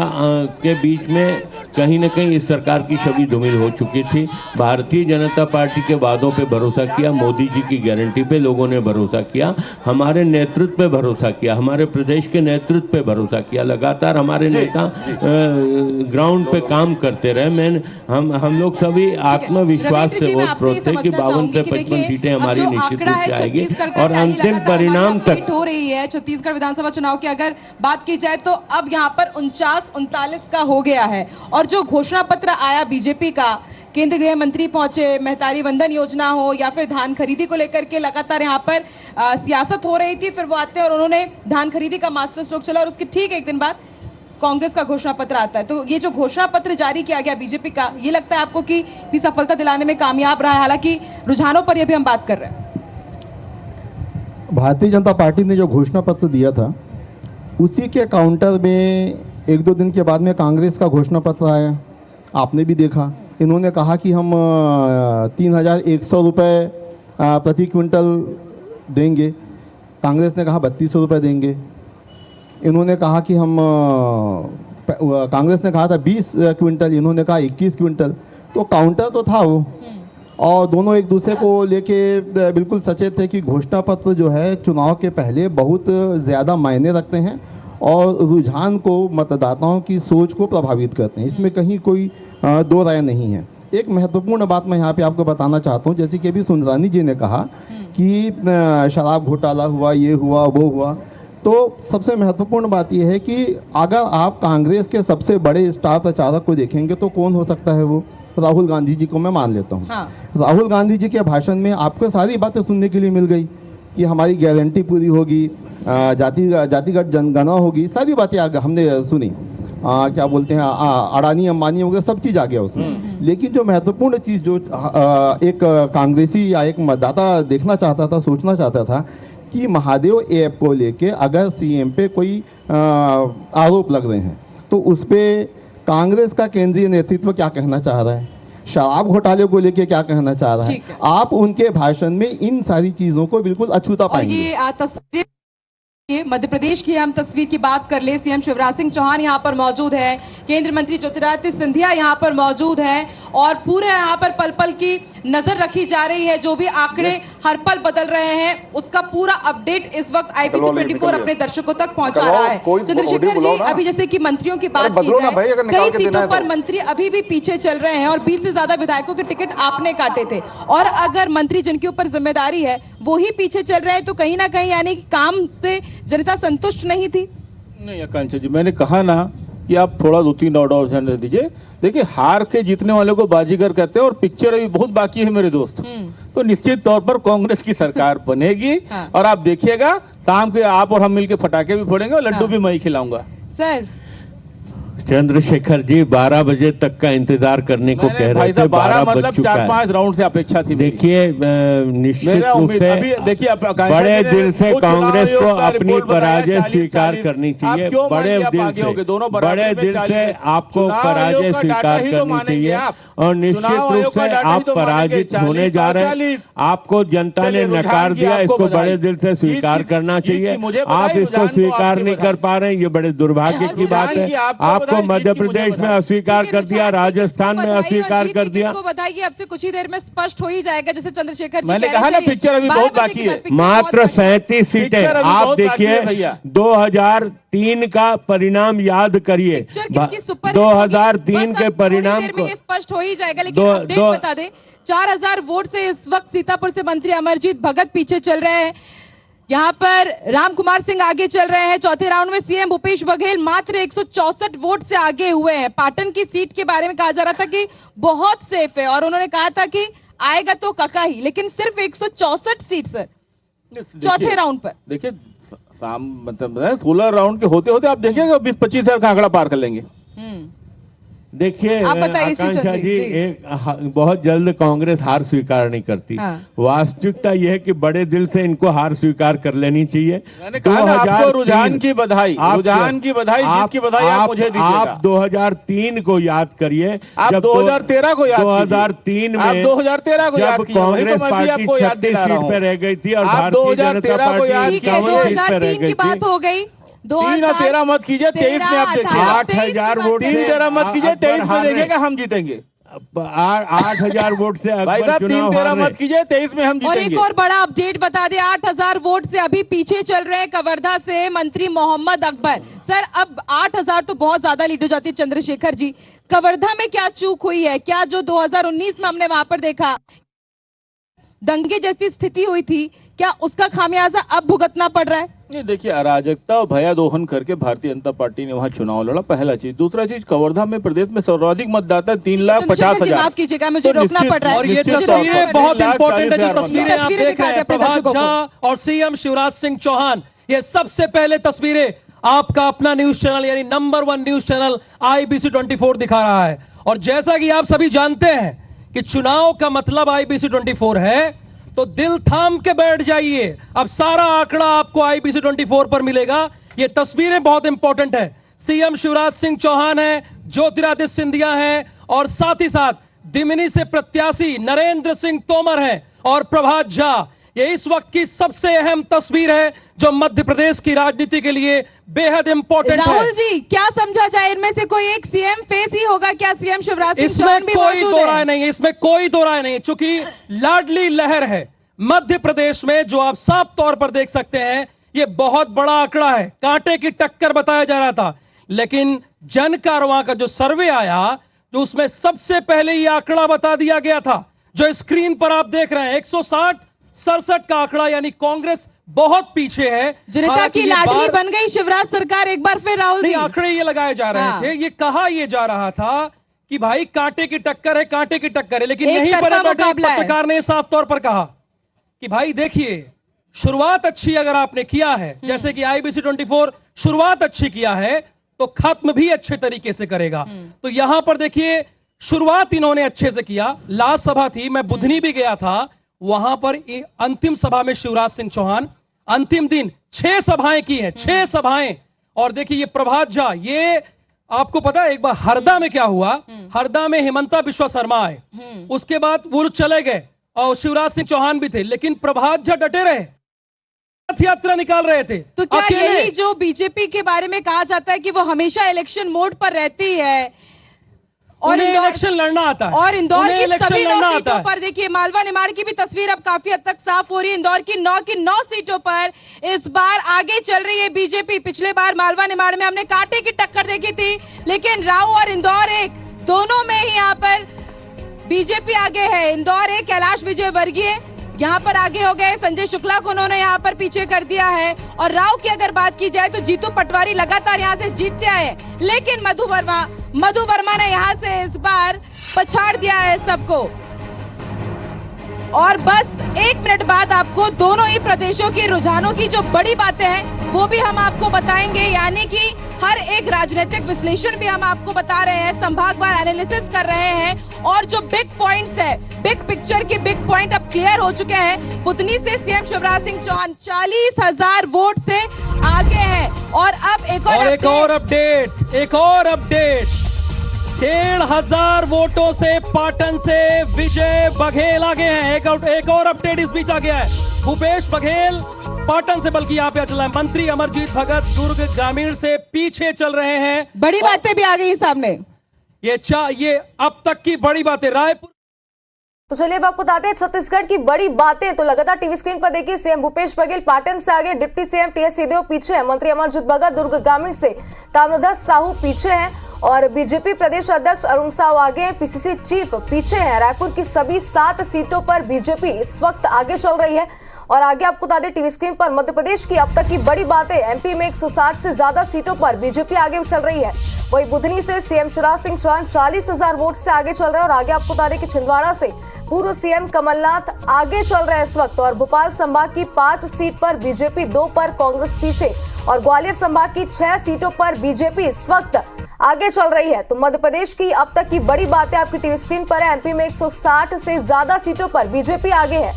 S9: के बीच में कहीं न कहीं इस सरकार की छवि धूमिल हो चुकी थी। भारतीय जनता पार्टी के वादों पे भरोसा किया, मोदी जी की गारंटी पे लोगों ने भरोसा किया, हमारे नेतृत्व पे भरोसा किया, हमारे प्रदेश के नेतृत्व पे भरोसा किया। लगातार हमारे नेता ग्राउंड पे काम करते रहे। हम लोग सभी आत्मविश्वास से वोट प्रोत्साहित थे कि 52 से 55 सीटें हमारी निश्चित रूप से आएगी, और अंतिम परिणाम तक
S5: हो रही है। छत्तीसगढ़ विधानसभा चुनाव की अगर बात की जाए तो अब यहाँ पर 49-39 का हो गया है। और जो घोषणा पत्र आया बीजेपी का, केंद्रीय गृह मंत्री पहुंचे, महतारी वंदन योजना हो या फिर धान खरीदी को लेकर के लगातार यहाँ पर सियासत हो रही थी। फिर वो आते हैं और उन्होंने धान खरीदी का मास्टर स्ट्रोक चला, और उसके ठीक एक दिन बाद कांग्रेस का घोषणा पत्र आता है। तो ये जो घोषणा पत्र जारी किया गया बीजेपी का, ये लगता है आपको कि इतनी सफलता दिलाने में कामयाब रहा है? हालांकि रुझानों पर ये भी हम बात कर रहे हैं।
S10: भारतीय जनता पार्टी ने जो घोषणा पत्र दिया था उसी के काउंटर में 1-2 दिन के बाद में कांग्रेस का घोषणा पत्र आया, आपने भी देखा। इन्होंने कहा कि हम 3,100 रुपये प्रति क्विंटल देंगे, कांग्रेस ने कहा 3,200 रुपये देंगे। इन्होंने कहा कि हम कांग्रेस ने कहा था 20 क्विंटल, इन्होंने कहा 21 क्विंटल। तो काउंटर तो था वो, और दोनों एक दूसरे को लेके बिल्कुल सचेत थे कि घोषणा पत्र जो है चुनाव के पहले बहुत ज़्यादा मायने रखते हैं और रुझान को, मतदाताओं की सोच को प्रभावित करते हैं। इसमें कहीं कोई दो राय नहीं है। एक महत्वपूर्ण बात मैं यहाँ पे आपको बताना चाहता हूँ, जैसे कि अभी सुंदरानी जी ने कहा कि शराब घोटाला हुआ, ये हुआ, वो हुआ। तो सबसे महत्वपूर्ण बात यह है कि अगर आप कांग्रेस के सबसे बड़े स्टार प्रचारक को देखेंगे तो कौन हो सकता है वो? राहुल गांधी जी को मैं मान लेता हूँ। हाँ। राहुल गांधी जी के भाषण में आपको सारी बातें सुनने के लिए मिल गई कि हमारी गारंटी पूरी होगी, जातिगत जनगणना होगी, सारी बातें हमने सुनी। क्या बोलते हैं, अडानी अंबानी वगैरह सब चीज़ आ गया उसमें। लेकिन जो महत्वपूर्ण चीज़ जो एक कांग्रेसी या एक मतदाता देखना चाहता था, सोचना चाहता था कि महादेव ऐप को लेके अगर सीएम पे कोई आरोप लग रहे हैं तो उस पर कांग्रेस का केंद्रीय नेतृत्व क्या कहना चाह रहा है, शराब घोटाले को लेके क्या कहना चाह रहा है। आप उनके भाषण में इन सारी चीज़ों को बिल्कुल अछूता पाएंगे।
S5: ये तस्वीर मध्य प्रदेश की हम तस्वीर की बात कर ले, सीएम शिवराज सिंह चौहान यहाँ पर मौजूद है, केंद्रीय मंत्री ज्योतिरादित्य सिंधिया यहाँ पर मौजूद है और पूरे यहाँ पर पल पल की नजर रखी जा रही है। जो भी आंकड़े हर पल बदल रहे हैं उसका पूरा अपडेट इस वक्त IBC 24 अपने दर्शकों तक पहुंचा रहा है। चंद्रशेखर जी, अभी जैसे कि मंत्रियों की बात की जाए, कई सीटों पर मंत्री अभी भी पीछे चल रहे हैं और 20 से ज्यादा विधायकों के टिकट आपने काटे थे, और अगर मंत्री जिनके ऊपर जिम्मेदारी है वो ही पीछे चल रहे हैं तो कहीं ना कहीं यानी कि काम से जनता संतुष्ट नहीं थी।
S6: नहीं आकांक्षा जी, मैंने कहा ना कि आप थोड़ा 2-3 और ध्यान दीजिए। देखिए, हार के जीतने वाले को बाजीगर कहते हैं और पिक्चर अभी बहुत बाकी है मेरे दोस्त। तो निश्चित तौर पर कांग्रेस की सरकार बनेगी। हाँ। और आप देखिएगा शाम के आप और हम मिलके पटाखे भी फोड़ेंगे और लड्डू भी मैं ही खिलाऊंगा।
S5: सर
S9: चंद्रशेखर जी 12 बजे तक का इंतजार करने को कह रहे थे, 12 बज चुका है।
S6: 4-5 राउंड से अपेक्षा थी।
S9: देखिए, निश्चित रूप से बड़े दिल से कांग्रेस को अपनी पराजय स्वीकार करनी चाहिए। बड़े दिल से आपको पराजय स्वीकार करनी चाहिए और निश्चित रूप से आप पराजित होने जा रहे हैं। आपको जनता ने नकार दिया, इसको बड़े दिल से स्वीकार करना चाहिए। आप इसको स्वीकार नहीं कर पा रहे हैं, ये बड़े दुर्भाग्य की बात है। आपको मध्य प्रदेश में अस्वीकार कर दिया, राजस्थान में अस्वीकार कर दिया।
S5: बताइए, अब से कुछ ही देर में स्पष्ट हो ही जाएगा, जैसे चंद्रशेखर जी
S6: मैंने कहा ना, पिक्चर अभी बहुत बाकी है।
S9: मात्र 37 सीटें। आप देखिए 2003 का परिणाम याद करिए, 2003 के परिणाम को
S5: स्पष्ट हो ही जाएगा। लेकिन अपडेट बता दें, 4000 वोट से इस वक्त सीतापुर से मंत्री अमरजीत भगत पीछे चल रहे हैं। यहाँ पर राम कुमार सिंह आगे चल रहे हैं। चौथे राउंड में सीएम भूपेश बघेल मात्र 164 वोट से आगे हुए हैं। पाटन की सीट के बारे में कहा जा रहा था कि बहुत सेफ है और उन्होंने कहा था कि आएगा तो काका ही, लेकिन सिर्फ 164 सीट सर चौथे राउंड पर।
S6: देखिए, मतलब 16 राउंड के होते होते आप देखिएगा 20-25 हजार का आंकड़ा पार कर लेंगे।
S9: देखिए आकांक्षा जी, बहुत जल्द कांग्रेस हार स्वीकार नहीं करती। हाँ। वास्तविकता यह है कि बड़े दिल से इनको हार स्वीकार कर लेनी चाहिए।
S6: मैंने कहा ना, आपको रुझान की बधाई, जीत की बधाई आप मुझे दीजिएगा।
S9: आप 2003 को याद करिए,
S6: आप 2013 को याद
S9: 2003 में,
S6: आप 2013 को याद कीजिए,
S9: कांग्रेस पार्टी 36 सीट पे रह गई थी और भारतीय जनता पार्टी
S5: 2003 की बात हो गई।
S6: 13 मत कीजिए, 23 में आप देखिए
S9: 8000 वोट।
S6: 13 मत कीजिए, 23 में देखिएगा हम जीतेंगे।
S9: 8000 वोट से
S6: भाई साहब 13 मत कीजिए, 23 में हम जीतेंगे।
S5: और एक और बड़ा अपडेट बता दें, 8000 वोट से अभी पीछे चल रहे हैं कवर्धा से मंत्री मोहम्मद अकबर। सर, अब 8000 तो बहुत ज्यादा लीड हो जाती है। चंद्रशेखर जी, कवर्धा में क्या चूक हुई है? क्या जो 2019 में हमने वहां पर देखा दंगे जैसी स्थिति हुई थी, क्या उसका खामियाजा अब भुगतना पड़ रहा है?
S6: नहीं, देखिए, अराजकता और भयादोहन करके भारतीय जनता पार्टी ने वहां चुनाव लड़ा, पहला चीज। दूसरा चीज, कवर्धा में प्रदेश में सर्वाधिक मतदाता 3,50,000।
S5: माफ कीजिएगा, मुझे रोकना पड़ रहा है।
S18: और ये तस्वीरें बहुत इंपॉर्टेंट है, जो तस्वीरें आप देख रहे हैं प्रभात झा और सीएम शिवराज सिंह चौहान, ये सबसे पहले तस्वीरें आपका अपना न्यूज चैनल यानी नंबर 1 न्यूज चैनल IBC 24 दिखा रहा है। और जैसा कि आप सभी जानते हैं कि चुनाव का मतलब IBC 24 है, तो दिल थाम के बैठ जाइए। अब सारा आंकड़ा आपको IBC 24 पर मिलेगा। ये तस्वीरें बहुत इंपॉर्टेंट है। सीएम शिवराज सिंह चौहान है, ज्योतिरादित्य सिंधिया है और साथ ही साथ दिमनी से प्रत्याशी नरेंद्र सिंह तोमर है और प्रभात झा। ये इस वक्त की सबसे अहम तस्वीर है जो मध्य प्रदेश की राजनीति के लिए बेहद इंपॉर्टेंट है।
S5: राहुल जी, क्या समझा जाए, इनमें से कोई एक सीएम फेस ही होगा क्या? सीएम शिवराज सिंह
S18: इसमें
S5: चौहान भी
S18: कोई
S5: मौजूद
S18: दो
S5: है।
S18: राय नहीं है, इसमें कोई दो राय नहीं है। चूंकि लाडली लहर है मध्य प्रदेश में, जो आप साफ तौर पर देख सकते हैं, ये बहुत बड़ा आंकड़ा है। कांटे की टक्कर बताया जा रहा था, लेकिन जन कारवां का जो सर्वे आया, जो उसमें सबसे पहले ये आंकड़ा बता दिया गया था जो स्क्रीन पर आप देख रहे हैं, 167 का आंकड़ा, यानी कांग्रेस बहुत पीछे है।
S5: जनता की लाडली बन गई शिवराज सरकार एक बार फिर। राहुल जी,
S18: आंकड़े ये लगाए जा रहे थे, ये कहा ये जा रहा था कि भाई कांटे की टक्कर है, कांटे की टक्कर है, लेकिन यहीं पर पत्रकार ने साफ तौर पर कहा कि भाई देखिए, शुरुआत अच्छी अगर आपने किया है, जैसे कि IBC 24 शुरुआत अच्छी किया है, तो खत्म भी अच्छे तरीके से करेगा। तो यहां पर देखिए, शुरुआत इन्होंने अच्छे से किया। लास्ट सभा थी, मैं बुधनी भी गया था, वहां पर अंतिम सभा में शिवराज सिंह चौहान अंतिम दिन 6 सभाएं की हैं, 6 सभाएं। और देखिए ये प्रभात झा, ये आपको पता है एक बार हरदा में क्या हुआ? हरदा में हिमंता बिश्वा शर्मा आए, उसके बाद वो चले गए और शिवराज सिंह चौहान भी थे, लेकिन प्रभात झा डटे रहे, यात्रा निकाल रहे थे।
S5: तो क्या यही जो बीजेपी के बारे में कहा जाता है कि वो हमेशा इलेक्शन मोड पर रहती है और
S18: इलेक्शन लड़ना आता है,
S5: और इंदौर की सभी 9 सीटों
S18: है।
S5: पर देखिए, मालवा निमाड़ की भी तस्वीर अब काफी हद तक साफ हो रही है। इंदौर की 9 सीटों पर इस बार आगे चल रही है बीजेपी। पिछले बार मालवा निमाड़ में हमने कांटे की टक्कर देखी थी, लेकिन राव और इंदौर एक, दोनों में ही यहाँ पर बीजेपी आगे है। इंदौर एक, कैलाश विजयवर्गीय यहाँ पर आगे हो गए, संजय शुक्ला को उन्होंने यहाँ पर पीछे कर दिया है। और राव की अगर बात की जाए तो जीतू पटवारी लगातार यहाँ से जीतते आए, लेकिन मधु वर्मा ने यहाँ से इस बार पछाड़ दिया है सबको। और बस 1 मिनट बाद आपको दोनों ही प्रदेशों के रुझानों की जो बड़ी बातें हैं वो भी हम आपको बताएंगे, यानी कि हर एक राजनीतिक विश्लेषण भी हम आपको बता रहे हैं, संभागवार एनालिसिस कर रहे हैं, और जो बिग पॉइंट्स है, बिग पिक्चर के बिग पॉइंट अब क्लियर हो चुके हैं। बुधनी से सीएम शिवराज सिंह चौहान 40,000 वोट से आगे हैं। और अब एक और
S18: अपडेट 1,500 वोटों से पाटन से विजय बघेल आगे हैं। एक और अपडेट इस बीच आ गया है, भूपेश बघेल पाटन से, बल्कि यहाँ पे चल रहा है, मंत्री अमरजीत भगत दुर्ग ग्रामीण से पीछे चल रहे हैं।
S5: बड़ी बातें भी आ गई सामने,
S18: ये अब तक की बड़ी बातें। रायपुर,
S19: तो चलिए अब आपको बताते हैं छत्तीसगढ़ की बड़ी बातें। तो लगातार टीवी स्क्रीन पर देखिए, सीएम भूपेश बघेल पाटन से आगे, डिप्टी सीएम TS सिंहदेव पीछे है, मंत्री अमरजीत भगत दुर्ग ग्रामीण से ताम्रध्वज साहू पीछे हैं, और बीजेपी प्रदेश अध्यक्ष अरुण साव आगे हैं, PCC चीफ पीछे हैं। रायपुर की सभी 7 सीटों पर बीजेपी इस वक्त आगे चल रही है। और आगे आपको बता दें टीवी स्क्रीन पर मध्य प्रदेश की अब तक की बड़ी बातें। MP में 160 से ज्यादा सीटों पर बीजेपी आगे चल रही है। वही बुधनी से सीएम शिवराज सिंह चौहान 40,000 वोट से आगे चल रहे हैं। और आगे आपको बता दें कि छिंदवाड़ा से पूर्व सीएम कमलनाथ आगे चल रहे हैं इस वक्त। और भोपाल संभाग की 5 सीट पर बीजेपी, 2 पर कांग्रेस पीछे, और ग्वालियर संभाग की 6 सीटों पर बीजेपी इस वक्त आगे चल रही है। तो मध्य प्रदेश की अब तक की बड़ी बातें आपकी टीवी स्क्रीन पर है। MP में 160 से ज्यादा सीटों पर बीजेपी आगे है।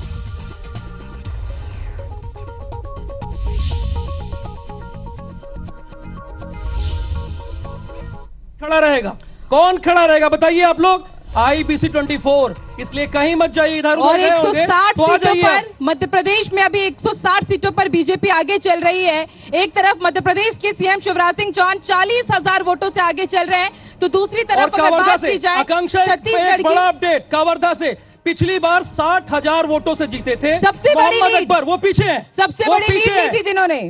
S18: खड़ा रहेगा, कौन खड़ा रहेगा बताइए आप लोग? IBC 24, इसलिए कहीं मत जाइए इधर उधर।
S5: और 160 सीटों पर मध्य प्रदेश में अभी 160 सीटों पर बीजेपी आगे चल रही है। एक तरफ मध्य प्रदेश के सीएम शिवराज सिंह चौहान 40,000 वोटों से आगे चल रहे हैं, तो दूसरी तरफ अगर बात की जाए छत्तीसगढ़ की,
S18: बड़ा अपडेट, कवर्धा से पिछली बार 60,000 वोटों से जीते थे
S5: सबसे बड़ी
S18: मोहम्मद अकबर, वो पीछे हैं,
S5: सबसे बड़ी लीड ली थी जिन्होंने।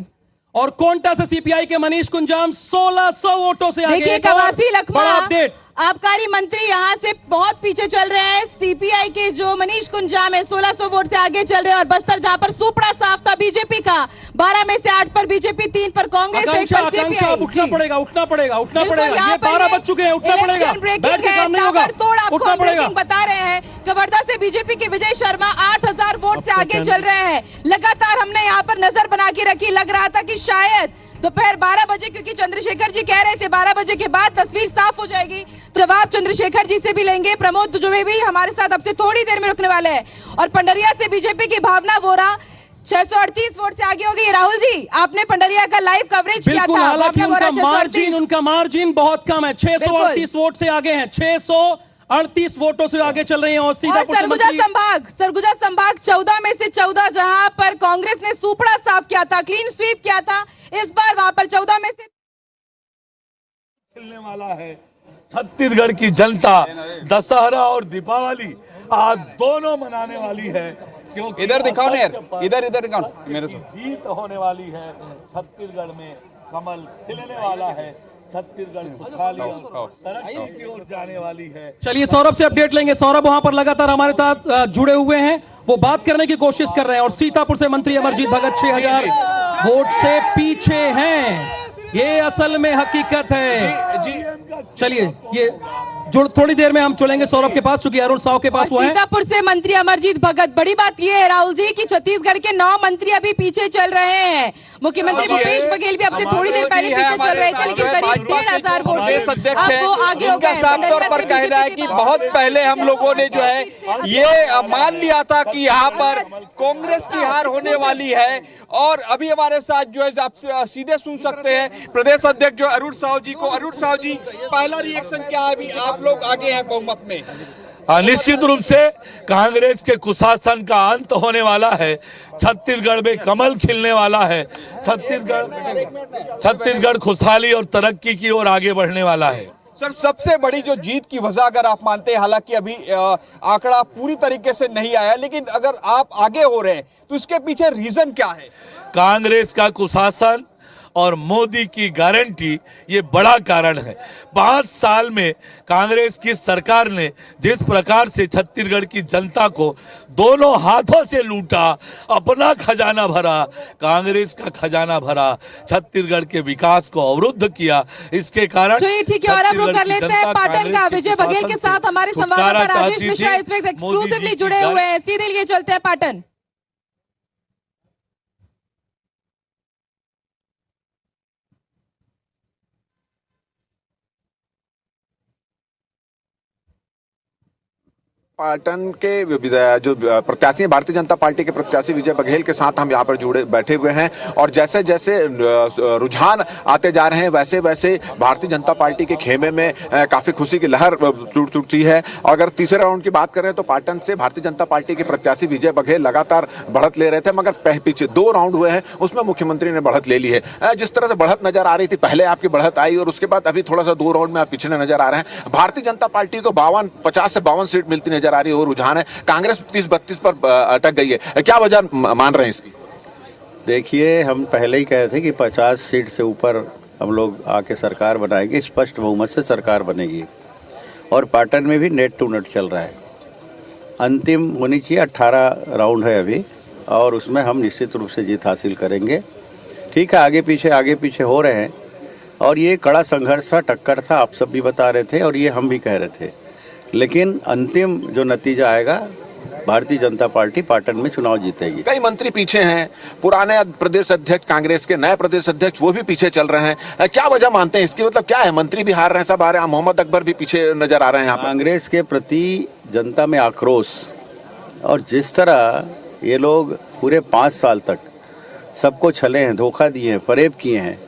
S18: और कोंटा से CPI के मनीष कुंजाम 1600 वोटों से आगे।
S5: देखिए कवासी लखमा,
S18: बड़ा अपडेट,
S5: आबकारी मंत्री यहाँ से बहुत पीछे चल रहे हैं। CPI के जो मनीष कुंजाम है 1600 वोट से आगे चल रहे हैं। और बस्तर जहाँ पर सुपड़ा साफ था बीजेपी का, 12 में से 8 पर बीजेपी, 3 पर कांग्रेस, 1 पर CPI।
S18: उठना पड़ेगा ये 12 बज चुके हैं, उठना पड़ेगा, बैठ के काम नहीं होगा, उठना पड़ेगा।
S5: बता रहे हैं कवर्धा से बीजेपी के विजय शर्मा 8000 वोट से आगे चल रहे हैं। लगातार हमने यहाँ पर नजर बना के रखी, लग रहा था कि शायद दोपहर 12 बजे, क्योंकि चंद्रशेखर जी कह रहे थे 12 बजे के बाद तस्वीर साफ हो जाएगी। जवाब चंद्रशेखर जी से भी लेंगे। प्रमोद दुबे भी हमारे साथ अब से थोड़ी देर में रुकने वाले हैं। और पंडरिया से बीजेपी की भावना वोरा 638 वोट से आगे हो गई। राहुल जी, आपने पंडरिया का लाइव कवरेज किया था।
S18: हालांकि उनका मार्जिन बहुत कम है, 638 वोट से आगे हैं, 638 वोटों से आगे चल रही हैं। और
S5: सरगुजा संभाग 14 में से 14, जहां पर कांग्रेस ने सुपड़ा साफ किया था, क्लीन स्वीप किया था, इस बार वहां पर 14 में से
S20: खिलने वाला है। छत्तीसगढ़ की जनता दशहरा और दीपावली आज दोनों मनाने वाली है, क्योंकि
S2: इधर दिखाओ ना यार, इधर दिखाओ मेरे से।
S20: जीत होने वाली है। छत्तीसगढ़ में कमल खिलने वाला है। छत्तीसगढ़ खुशहाली और तरक्की की ओर जाने वाली है।
S18: चलिए सौरभ से अपडेट लेंगे। सौरभ वहां पर लगातार हमारे साथ जुड़े हुए हैं, वो बात करने की कोशिश कर रहे हैं। और सीतापुर से मंत्री अमरजीत भगत 6000 वोट से पीछे हैं, ये असल में हकीकत है। चलिए ये थोड़ी देर में हम चलेंगे सौरभ के पास, चूंकि अरुण साव के पास वो है।
S5: सीतापुर से मंत्री अमरजीत भगत। बड़ी बात यह है राहुल जी कि छत्तीसगढ़ के 9 मंत्री अभी पीछे चल रहे हैं। मुख्यमंत्री भूपेश बघेल भी अब से थोड़ी देर पहले पीछे चल रहे थे, लेकिन करीब 1500 वोट से अब वो आगे हो गए।
S2: साफ तौर पर कहना है कि बहुत पहले हम लोगों ने जो है ये मान लिया था कि यहाँ पर कांग्रेस की हार होने वाली है। और अभी हमारे साथ जो है आप सीधे सुन सकते हैं प्रदेश अध्यक्ष जो अरुण साव जी को। अरुण साव जी, पहला रिएक्शन क्या है? अभी आप लोग आगे हैं बहुमत में।
S20: निश्चित रूप से कांग्रेस के कुशासन का अंत होने वाला है। छत्तीसगढ़ में कमल खिलने वाला है। छत्तीसगढ़ खुशहाली और तरक्की की ओर आगे बढ़ने वाला है।
S2: सर, सबसे बड़ी जो जीत की वजह अगर आप मानते हैं, हालांकि अभी आंकड़ा पूरी तरीके से नहीं आया, लेकिन अगर आप आगे हो रहे हैं तो इसके पीछे रीजन क्या है?
S20: कांग्रेस का कुशासन और मोदी की गारंटी ये बड़ा कारण है। 5 साल में कांग्रेस की सरकार ने जिस प्रकार से छत्तीसगढ़ की जनता को दोनों हाथों से लूटा, अपना खजाना भरा, कांग्रेस का खजाना भरा, छत्तीसगढ़ के विकास को अवरुद्ध किया। इसके कारण
S5: ठीक है। और अब रुक कर लेते हैं पाटन का। विजय बघेल के साथ हमारे संवाददाता राजेश मिश्रा इस वक्त एक्सक्लूसिवली जुड़े हुए हैं। सीधे लिए चलते हैं पाटन।
S21: पाटन के जो प्रत्याशी भारतीय जनता पार्टी के प्रत्याशी विजय बघेल के साथ हम यहाँ पर बैठे हुए हैं। और जैसे जैसे रुझान आते जा रहे हैं, वैसे वैसे भारतीय जनता पार्टी के खेमे में काफी खुशी की लहर चुटती है। अगर तीसरे राउंड की बात करें तो पाटन से भारतीय जनता पार्टी के प्रत्याशी विजय बघेल लगातार बढ़त ले रहे थे, मगर पीछे 2 राउंड हुए हैं उसमें मुख्यमंत्री ने बढ़त ले ली है। जिस तरह से बढ़त नजर आ रही थी, पहले आपकी बढ़त आई और उसके बाद अभी थोड़ा सा 2 राउंड में आप पिछले नजर आ रहे हैं। भारतीय जनता पार्टी को 50 से 52 सीट मिलती नजर आ रही है, वो रुझान है। कांग्रेस 30-32 पर अटक गई है, क्या वजह मान रहे हैं इसकी?
S22: देखिए, हम पहले ही कहे थे कि 50 सीट से ऊपर हम लोग आके सरकार बनाएंगे, स्पष्ट बहुमत से सरकार बनेगी। और पाटन में भी नेट टू नेट चल रहा है, अंतिम होनी चाहिए। 18 राउंड है अभी, और उसमें हम निश्चित रूप से जीत हासिल करेंगे। ठीक है, आगे पीछे हो रहे हैं, और ये कड़ा संघर्ष था, टक्कर था, आप सब भी बता रहे थे और ये हम भी कह रहे थे। लेकिन अंतिम जो नतीजा आएगा, भारतीय जनता पार्टी पाटन में चुनाव जीतेगी।
S21: कई मंत्री पीछे हैं, पुराने प्रदेश अध्यक्ष कांग्रेस के, नए प्रदेश अध्यक्ष वो भी पीछे चल रहे हैं। क्या वजह मानते हैं इसकी? मतलब क्या है? मंत्री भी हार रहे हैं, सब आ रहे हैं, मोहम्मद अकबर भी पीछे नजर आ रहे हैं।
S22: कांग्रेस के प्रति जनता में आक्रोश, और जिस तरह ये लोग पूरे 5 साल तक सबको छले हैं, धोखा दिए हैं, फरेब किए हैं,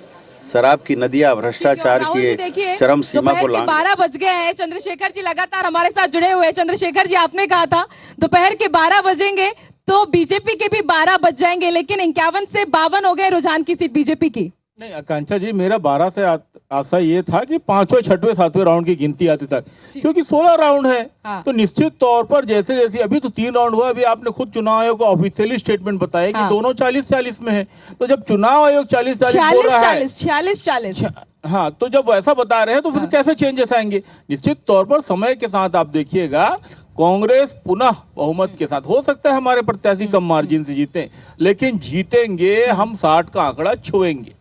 S22: शराब की नदियां, भ्रष्टाचार की चरम सीमा को लांघ।
S5: 12 बज गए हैं। चंद्रशेखर जी लगातार हमारे साथ जुड़े हुए हैं। चंद्रशेखर जी, आपने कहा था दोपहर के 12 बजेंगे तो बीजेपी के भी 12 बज जाएंगे, लेकिन 51 से 52 हो गए रुझान की सीट बीजेपी की।
S6: नहीं आकांक्षा जी, मेरा 12 से आशा ये था कि 5वें, 6वें, 7वें राउंड की गिनती आती तक, क्योंकि 16 राउंड है। तो निश्चित तौर पर जैसे जैसे अभी तो 3 राउंड हुआ, अभी आपने खुद चुनाव आयोग को ऑफिशियली स्टेटमेंट बताया कि दोनों 40-40 में है। तो जब चुनाव आयोग 40-40 हाँ, तो जब ऐसा बता रहे हैं तो फिर कैसे चेंजेस आएंगे? निश्चित तौर पर समय के साथ आप देखिएगा, कांग्रेस पुनः बहुमत के साथ, हो सकता है हमारे प्रत्याशी कम मार्जिन से जीते, लेकिन जीतेंगे हम 60 का आंकड़ा छुएंगे।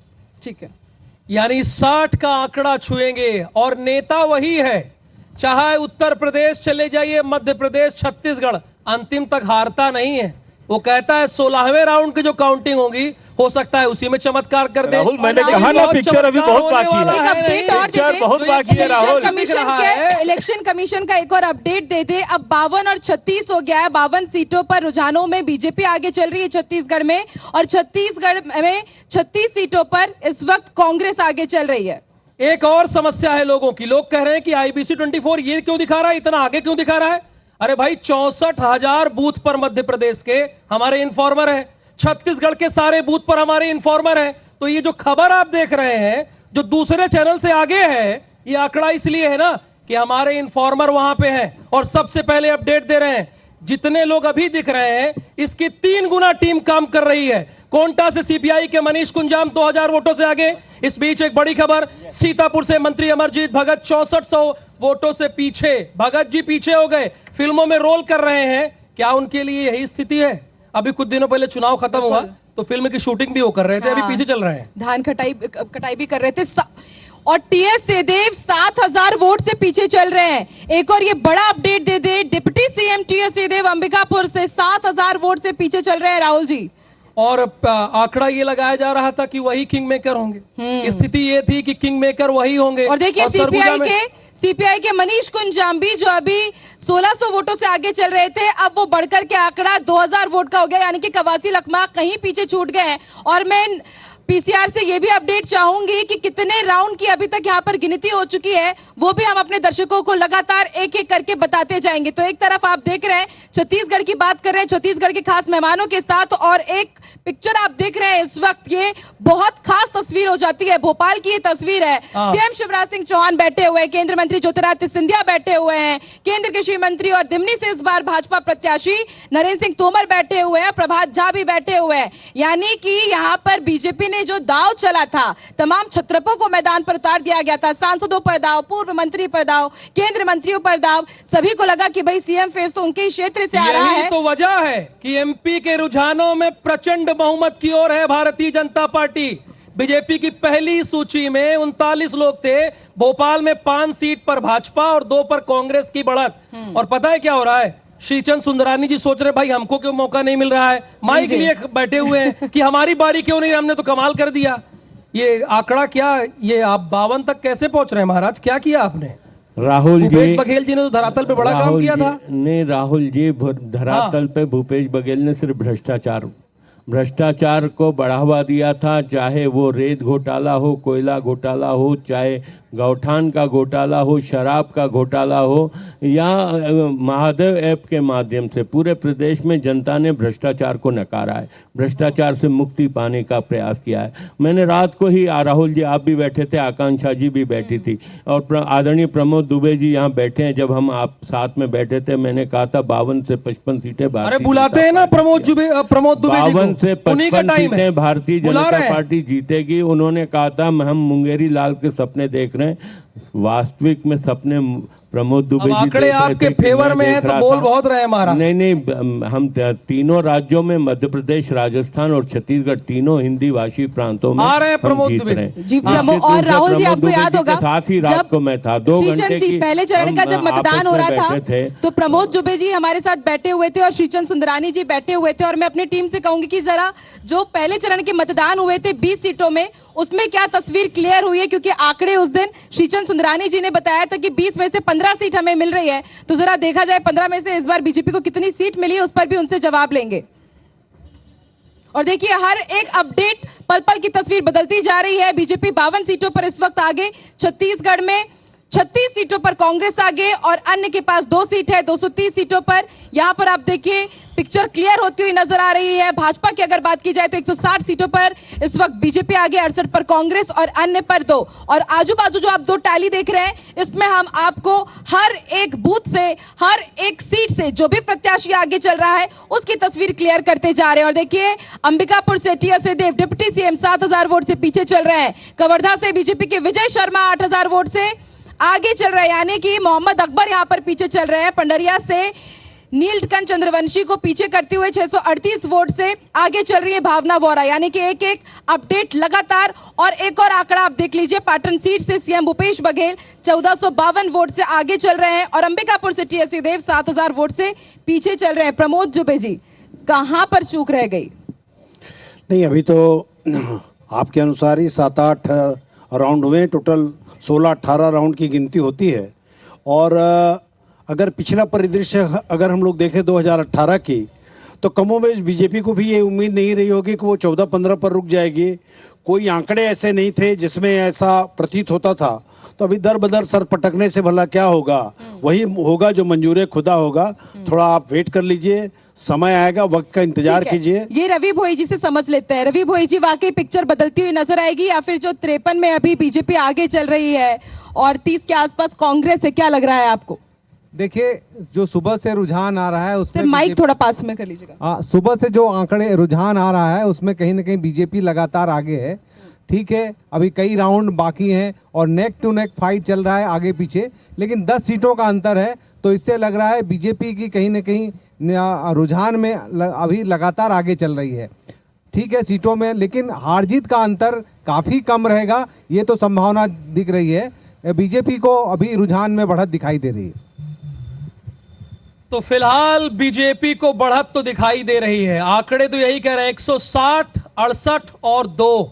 S5: ठीक है,
S18: यानी 60 का आंकड़ा छुएंगे, और नेता वही है। चाहे उत्तर प्रदेश चले जाइए, मध्य प्रदेश, छत्तीसगढ़, अंतिम तक हारता नहीं है। वो कहता है 16वें राउंड की जो काउंटिंग होगी हो सकता है उसी में चमत्कार कर दे।
S6: राहुल, मैंने कहा ना पिक्चर अभी बहुत बाकी है, पिक्चर बहुत बाकी है राहुल।
S5: इलेक्शन कमीशन का एक और अपडेट दे दे। अब 52 और 36 हो गया है। 52 सीटों पर रुझानों में बीजेपी आगे चल रही है छत्तीसगढ़ में, और छत्तीसगढ़ में 36 सीटों पर इस वक्त कांग्रेस आगे चल रही है।
S18: एक और समस्या है लोगों की, लोग कह रहे हैं कि IBC 24 ये क्यों दिखा रहा है, इतना आगे क्यों दिखा रहा है। अरे भाई 64,000 बूथ पर मध्य प्रदेश के हमारे इन्फॉर्मर है, छत्तीसगढ़ के सारे बूथ पर हमारे इन्फॉर्मर है। तो ये जो खबर आप देख रहे हैं जो दूसरे चैनल से आगे है, ये आंकड़ा इसलिए है ना कि हमारे इन्फॉर्मर वहां पे हैं और सबसे पहले अपडेट दे रहे हैं। जितने लोग अभी दिख रहे हैं इसकी 3 गुना टीम काम कर रही है। कोंटा से CPI के मनीष कुंजाम 2000 वोटों से आगे। इस बीच एक बड़ी खबर, सीतापुर से मंत्री अमरजीत भगत 6400 वोटों से पीछे। भगत जी पीछे हो गए, फिल्मों में रोल कर रहे हैं। क्या उनके लिए यही स्थिति है? अभी कुछ दिनों पहले चुनाव खत्म हुआ तो फिल्म की शूटिंग भी वो कर रहे थे, अभी पीछे चल रहे हैं,
S5: धान कटाई भी कर रहे थे। और TS सिंहदेव 7000 वोट से पीछे चल रहे हैं। एक और ये बड़ा अपडेट दे दे, deputy CM TS Singhdeo Ambikapur से 7000 वोट से पीछे चल रहे हैं राहुल जी।
S18: और आंकड़ा ये लगाया जा रहा था कि वही किंग मेकर होंगे। स्थिति ये थी कि किंग मेकर वही होंगे।
S5: और देखिए CPI के मनीष कुंजाम्बी जो अभी 1600 वोटों से आगे चल रहे थे, अब वो बढ़कर के आंकड़ा 2000 वोट का हो गया, यानी कि कवासी लखमा कहीं पीछे छूट गए हैं। और मैं PCR से ये भी अपडेट चाहूंगी कि कितने राउंड की अभी तक यहाँ पर गिनती हो चुकी है, वो भी हम अपने दर्शकों को लगातार एक एक करके बताते जाएंगे। तो एक तरफ आप देख रहे हैं छत्तीसगढ़ की बात कर रहे हैं छत्तीसगढ़ के खास मेहमानों के साथ, और एक पिक्चर आप देख रहे हैं इस वक्त, ये बहुत खास तस्वीर हो जाती है। भोपाल की ये तस्वीर है, CM शिवराज सिंह चौहान बैठे हुए हैं, केंद्रीय मंत्री ज्योतिरादित्य सिंधिया बैठे हुए हैं, केंद्रीय कृषि मंत्री और दिमनी से इस बार भाजपा प्रत्याशी नरेंद्र सिंह तोमर बैठे हुए हैं, प्रभात झा भी बैठे हुए हैं। यानी कि यहाँ पर बीजेपी ने जो दाव चला था, तमाम छत्रपों को मैदान पर उतार दिया गया था। सांसदों पर दाव, पूर्व मंत्री पर दाव, केंद्रीय मंत्रियों पर दाव। सभी को लगा कि भाई CM फेस तो उनके ही क्षेत्र से आ रहा है।
S18: तो वजह है कि MP के रुझानों में प्रचंड बहुमत की ओर है भारतीय जनता पार्टी। बीजेपी की पहली सूची में 39 लोग थे, भोपाल में 5 सीट पर भाजपा और 2 पर कांग्रेस की बढ़त। और पता है क्या हो रहा है, श्रीचंद सुंदरानी जी सोच रहे भाई हमको क्यों मौका नहीं मिल रहा है, माइक लिए बैठे हुए हैं कि हमारी बारी क्यों नहीं, हमने तो कमाल कर दिया। ये आंकड़ा क्या, ये आप 52 तक कैसे पहुंच रहे हैं महाराज, क्या किया आपने?
S9: राहुल जी,
S18: भूपेश बघेल जी ने तो धरातल पे बड़ा काम किया था।
S9: नहीं राहुल जी, धरातल पे भूपेश बघेल ने सिर्फ भ्रष्टाचार को बढ़ावा दिया था, चाहे वो रेत घोटाला हो, कोयला घोटाला हो, चाहे गौठान का घोटाला हो, शराब का घोटाला हो, या महादेव ऐप के माध्यम से पूरे प्रदेश में जनता ने भ्रष्टाचार को नकारा है, भ्रष्टाचार से मुक्ति पाने का प्रयास किया है। मैंने रात को ही, राहुल जी आप भी बैठे थे, आकांक्षा जी भी बैठी थी, और आदरणीय प्रमोद दुबे जी यहाँ बैठे हैं, जब हम आप साथ में बैठे थे मैंने कहा था 52 से 55 सीटें
S18: बुलाते हैं ना प्रमोद दुबे जी,
S9: 52 से 55 सीटें भारतीय जनता पार्टी जीतेगी। उन्होंने कहा था हम मुंगेरी लाल के सपने देख रहे हैं, वास्तविक में सपने प्रमोद दुबे जी
S18: आंकड़े आपके फेवर में है तो बोल बहुत रहे हैं महाराज।
S9: नहीं, हम तीनों राज्यों में, मध्य प्रदेश, राजस्थान और छत्तीसगढ़, तीनों हिंदी भाषी प्रांतों में
S18: आ रहे हैं प्रमोद दुबे
S5: जी। और राहुल जी आपको याद होगा
S9: साथ ही रात को मैं था 2 घंटे की
S5: पहले चरण का जब मतदान हो रहा था तो प्रमोद दुबे जी हमारे साथ बैठे हुए थे और श्रीचंद सुंदरानी जी बैठे हुए थे। और मैं अपनी टीम से कहूंगी कि जरा जो पहले चरण के मतदान हुए थे 20 सीटों में, उसमें क्या तस्वीर क्लियर हुई है, क्योंकि आंकड़े उस दिन श्रीचंद सुंदरानी जी ने बताया था कि 20 में से 15 सीट हमें मिल रही है। तो जरा देखा जाए 15 में से इस बार बीजेपी को कितनी सीट मिली है, उस पर भी उनसे जवाब लेंगे। और देखिए हर एक अपडेट पल पल की तस्वीर बदलती जा रही है। बीजेपी 52 सीटों पर इस वक्त आगे, छत्तीसगढ़ में 36 सीटों पर कांग्रेस आगे और अन्य के पास 2 सीट है। 230 सीटों पर यहां पर आप देखिए पिक्चर क्लियर होती हुई नजर आ रही है। भाजपा की अगर बात की जाए तो 160 सीटों पर इस वक्त बीजेपी आगे, 68 पर कांग्रेस और अन्य पर 2। और आजू बाजू जो आप 2 टैली देख रहे हैं, इसमें हम आपको हर एक बूथ से, हर एक सीट से जो भी प्रत्याशी आगे चल रहा है उसकी तस्वीर क्लियर करते जा रहे हैं। और देखिए अंबिकापुर से TS Singhdeo deputy CM 7000 vote से पीछे चल रहे हैं। कवर्धा से बीजेपी के विजय शर्मा 8000 वोट से आगे चल रहे हैं, यानी कि मोहम्मद अकबर यहां पर पीछे चल रहे हैं। पंडरिया से नीलकंठ चंद्रवंशी को पीछे करते हुए 638 वोट से आगे चल रही है भावना वोरा, यानी कि एक एक अपडेट लगातार। और एक और आंकड़ा आप देख लीजिए, पाटन सीट से CM भूपेश बघेल 1452 वोट से आगे चल रहे हैं और अंबिकापुर से TS सिंहदेव 7000 वोट से पीछे चल रहे हैं। प्रमोद दुबे जी, कहां पर चूक रह गई?
S17: नहीं, अभी तो आपके अनुसार ही 7-8 राउंड हुए, टोटल 16-18 राउंड की गिनती होती है। और अगर पिछला परिदृश्य अगर हम लोग देखें 2018 की, तो कमोबेश बीजेपी को भी ये उम्मीद नहीं रही होगी कि वो 14-15 पर रुक जाएगी। कोई आंकड़े ऐसे नहीं थे जिसमें ऐसा प्रतीत होता था। तो अभी दर बदर सर पटकने से भला क्या होगा, वही होगा जो मंजूर खुदा होगा। थोड़ा आप वेट कर लीजिए, समय आएगा, वक्त का इंतजार कीजिए।
S5: ये रवि भोई जी से समझ लेते हैं। रवि भोई जी, वाकई पिक्चर बदलती हुई नजर आएगी या फिर जो 53 में अभी बीजेपी आगे चल रही है और 30 के आसपास कांग्रेस है, क्या लग रहा है आपको?
S13: देखिए, जो सुबह से रुझान आ रहा है उसमें
S5: माइक थोड़ा पास में कर लीजिएगा।
S13: सुबह से जो आंकड़े रुझान आ रहा है उसमें कहीं ना कहीं बीजेपी लगातार आगे है। ठीक है, अभी कई राउंड बाकी हैं और नेक टू नेक फाइट चल रहा है आगे पीछे, लेकिन 10 सीटों का अंतर है। तो इससे लग रहा है बीजेपी की कहीं ना कहीं रुझान में अभी लगातार आगे चल रही है। ठीक है, सीटों में, लेकिन हार जीत का अंतर काफ़ी कम रहेगा, ये तो संभावना दिख रही है। बीजेपी को अभी रुझान में बढ़त दिखाई दे रही है।
S18: तो फिलहाल बीजेपी को बढ़त तो दिखाई दे रही है। आंकड़े तो यही कह रहे हैं, 160, 68 और 2।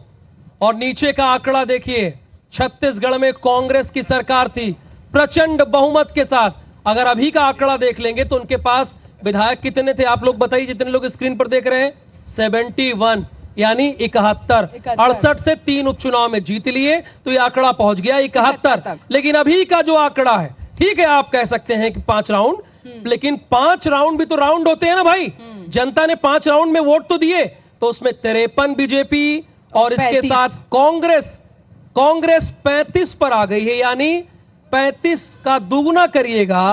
S18: और नीचे का आंकड़ा देखिए, छत्तीसगढ़ में कांग्रेस की सरकार थी प्रचंड बहुमत के साथ। अगर अभी का आंकड़ा देख लेंगे तो उनके पास विधायक कितने थे, आप लोग बताइए, जितने लोग स्क्रीन पर देख रहे हैं, 71 यानी 71। 68 से 3 उपचुनाव में जीत लिए तो ये आंकड़ा पहुंच गया 71। लेकिन अभी का जो आंकड़ा है, ठीक है, आप कह सकते हैं कि 5 राउंड, लेकिन 5 राउंड भी तो राउंड होते हैं ना भाई। जनता ने 5 राउंड में वोट तो दिए, तो उसमें 53 बीजेपी और इसके साथ कांग्रेस 35 पर आ गई है। यानी 35 का दुगुना करिएगा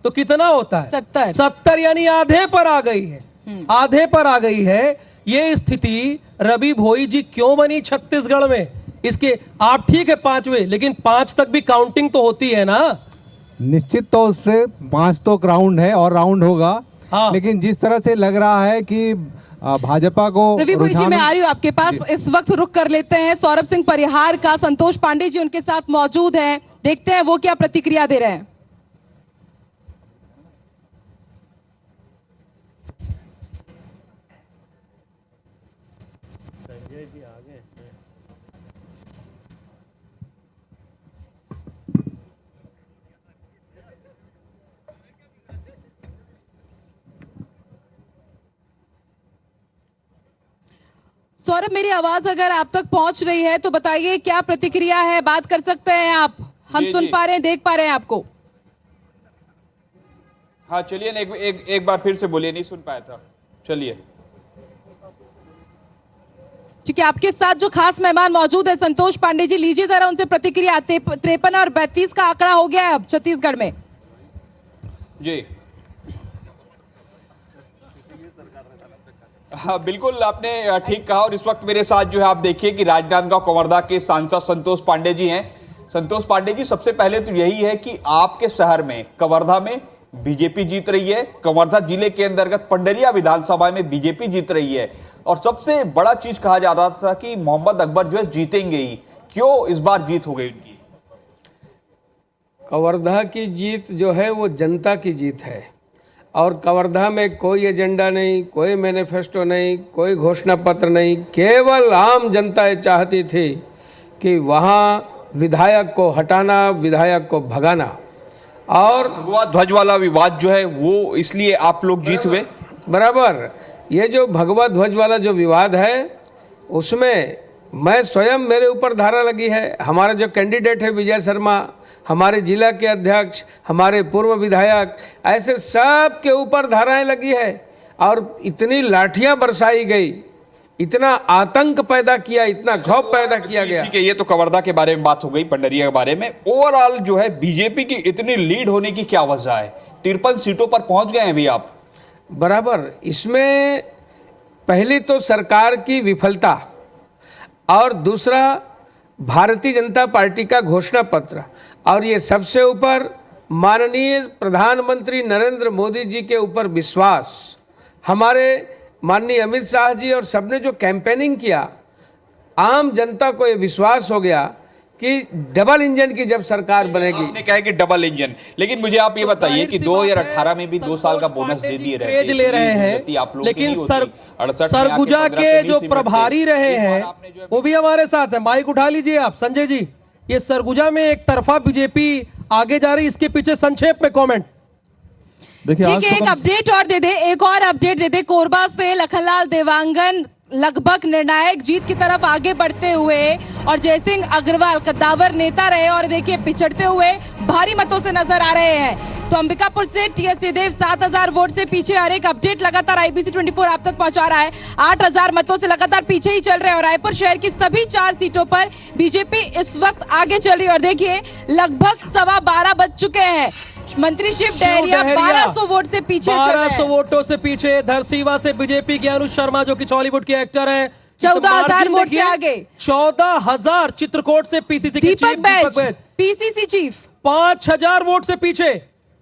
S18: तो कितना होता है? 70 यानी आधे पर आ गई है। आधे पर आ गई है। ये स्थिति रवि भोई जी क्यों बनी छत्तीसगढ़ में? इसके आप ठीक है 5वें, लेकिन 5 तक भी काउंटिंग तो होती है ना।
S13: निश्चित तौर से 5 तो राउंड है और राउंड होगा। हाँ। लेकिन जिस तरह से लग रहा है कि भाजपा को,
S5: रवि भोई जी, मैं आ रही हूँ आपके पास। इस वक्त रुक कर लेते हैं सौरभ सिंह परिहार का। संतोष पांडे जी उनके साथ मौजूद हैं, देखते हैं वो क्या प्रतिक्रिया दे रहे हैं। सौरभ, मेरी आवाज अगर आप तक पहुंच रही है तो बताइए क्या प्रतिक्रिया है, बात कर सकते हैं आप? हम सुन पा रहे हैं, देख पा रहे हैं आपको।
S2: हाँ चलिए, एक बार फिर से बोलिए, नहीं सुन पाया था। चलिए,
S5: क्योंकि आपके साथ जो खास मेहमान मौजूद है संतोष पांडे जी, लीजिए जरा उनसे प्रतिक्रिया। 53 और 32 का आंकड़ा हो गया है अब छत्तीसगढ़ में।
S2: जी हाँ, बिल्कुल आपने ठीक कहा। और इस वक्त मेरे साथ जो है आप देखिए कि राजनांदगांव कवर्धा के सांसद संतोष पांडे जी हैं। संतोष पांडे जी, सबसे पहले तो यही है कि आपके शहर में कवर्धा में बीजेपी जीत रही है। कवर्धा जिले के अंतर्गत पंडरिया विधानसभा में बीजेपी जीत रही है। और सबसे बड़ा चीज कहा जा रहा था कि मोहम्मद अकबर जो है जीतेंगे ही। क्यों इस बार जीत हो गई उनकी?
S14: कवर्धा की जीत जो है वो जनता की जीत है। और कवर्धा में कोई एजेंडा नहीं, कोई मैनिफेस्टो नहीं, कोई घोषणा पत्र नहीं। केवल आम जनता ये चाहती थी कि वहाँ विधायक को हटाना, विधायक को भगाना। और
S2: भगवा ध्वज वाला विवाद जो है वो इसलिए आप लोग जीत हुए।
S14: बराबर, ये जो भगवा ध्वज वाला जो विवाद है उसमें मैं स्वयं, मेरे ऊपर धारा लगी है। हमारा जो कैंडिडेट है विजय शर्मा, हमारे जिला के अध्यक्ष, हमारे पूर्व विधायक, ऐसे सब के ऊपर धाराएं लगी है। और इतनी लाठियां बरसाई गई, इतना आतंक पैदा किया, इतना खौफ पैदा किया गया।
S2: ठीक है, ये तो कवर्धा के बारे में बात हो गई। पंडरिया के बारे में ओवरऑल जो है बीजेपी की इतनी लीड होने की क्या वजह है? 53 सीटों पर पहुंच गए हैं अभी आप।
S14: बराबर, इसमें पहली तो सरकार की विफलता और दूसरा भारतीय जनता पार्टी का घोषणा पत्र, और ये सबसे ऊपर माननीय प्रधानमंत्री नरेंद्र मोदी जी के ऊपर विश्वास। हमारे माननीय अमित शाह जी और सबने जो कैंपेनिंग किया, आम जनता को ये विश्वास हो गया कि डबल इंजन की जब सरकार बनेगी।
S2: आपने कहा कि डबल इंजन, लेकिन मुझे आप ये बताइए कि 2018 में भी 2 साल का बोनस दे दिए रहे
S18: क्रेज ले रहे हैं, लेकिन सरगुजा के जो प्रभारी रहे हैं वो भी हमारे साथ है। माइक उठा लीजिए आप संजय जी। ये सरगुजा में एक तरफा बीजेपी आगे जा रही, इसके पीछे संक्षेप में कमेंट।
S5: ठीक है, एक अपडेट और दे दे, एक और अपडेट दे दे। कोरबा से लखनलाल देवांगन लगभग निर्णायक जीत की तरफ आगे बढ़ते हुए और जयसिंह अग्रवाल कद्दावर नेता रहे और देखिए पिछड़ते हुए भारी मतों से नजर आ रहे हैं। तो अंबिकापुर से टीएस सिंहदेव 7000 वोट से पीछे। हर एक अपडेट लगातार आईबीसी 24 आप तक पहुंचा रहा है। 8000 मतों से लगातार पीछे ही चल रहे हैं और रायपुर शहर की सभी 4 सीटों पर बीजेपी इस वक्त आगे चल रही है और देखिए लगभग 12:15 बज चुके हैं। मंत्री शिव डहरिया 1200 वोट से पीछे,
S18: 1200 वोटों से पीछे। धरसीवा से बीजेपी के अनुज शर्मा जो कि बॉलीवुड के एक्टर हैं
S5: 14,000 वोट से आगे।
S18: 14,000 चित्रकूट से पीसीसी के चीफ
S5: पीसीसी चीफ
S18: 5,000 वोट से पीछे।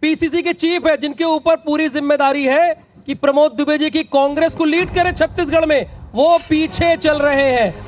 S18: पीसीसी के चीफ है जिनके ऊपर पूरी जिम्मेदारी है कि प्रमोद दुबे जी की कांग्रेस को लीड करे छत्तीसगढ़ में, वो पीछे चल रहे हैं।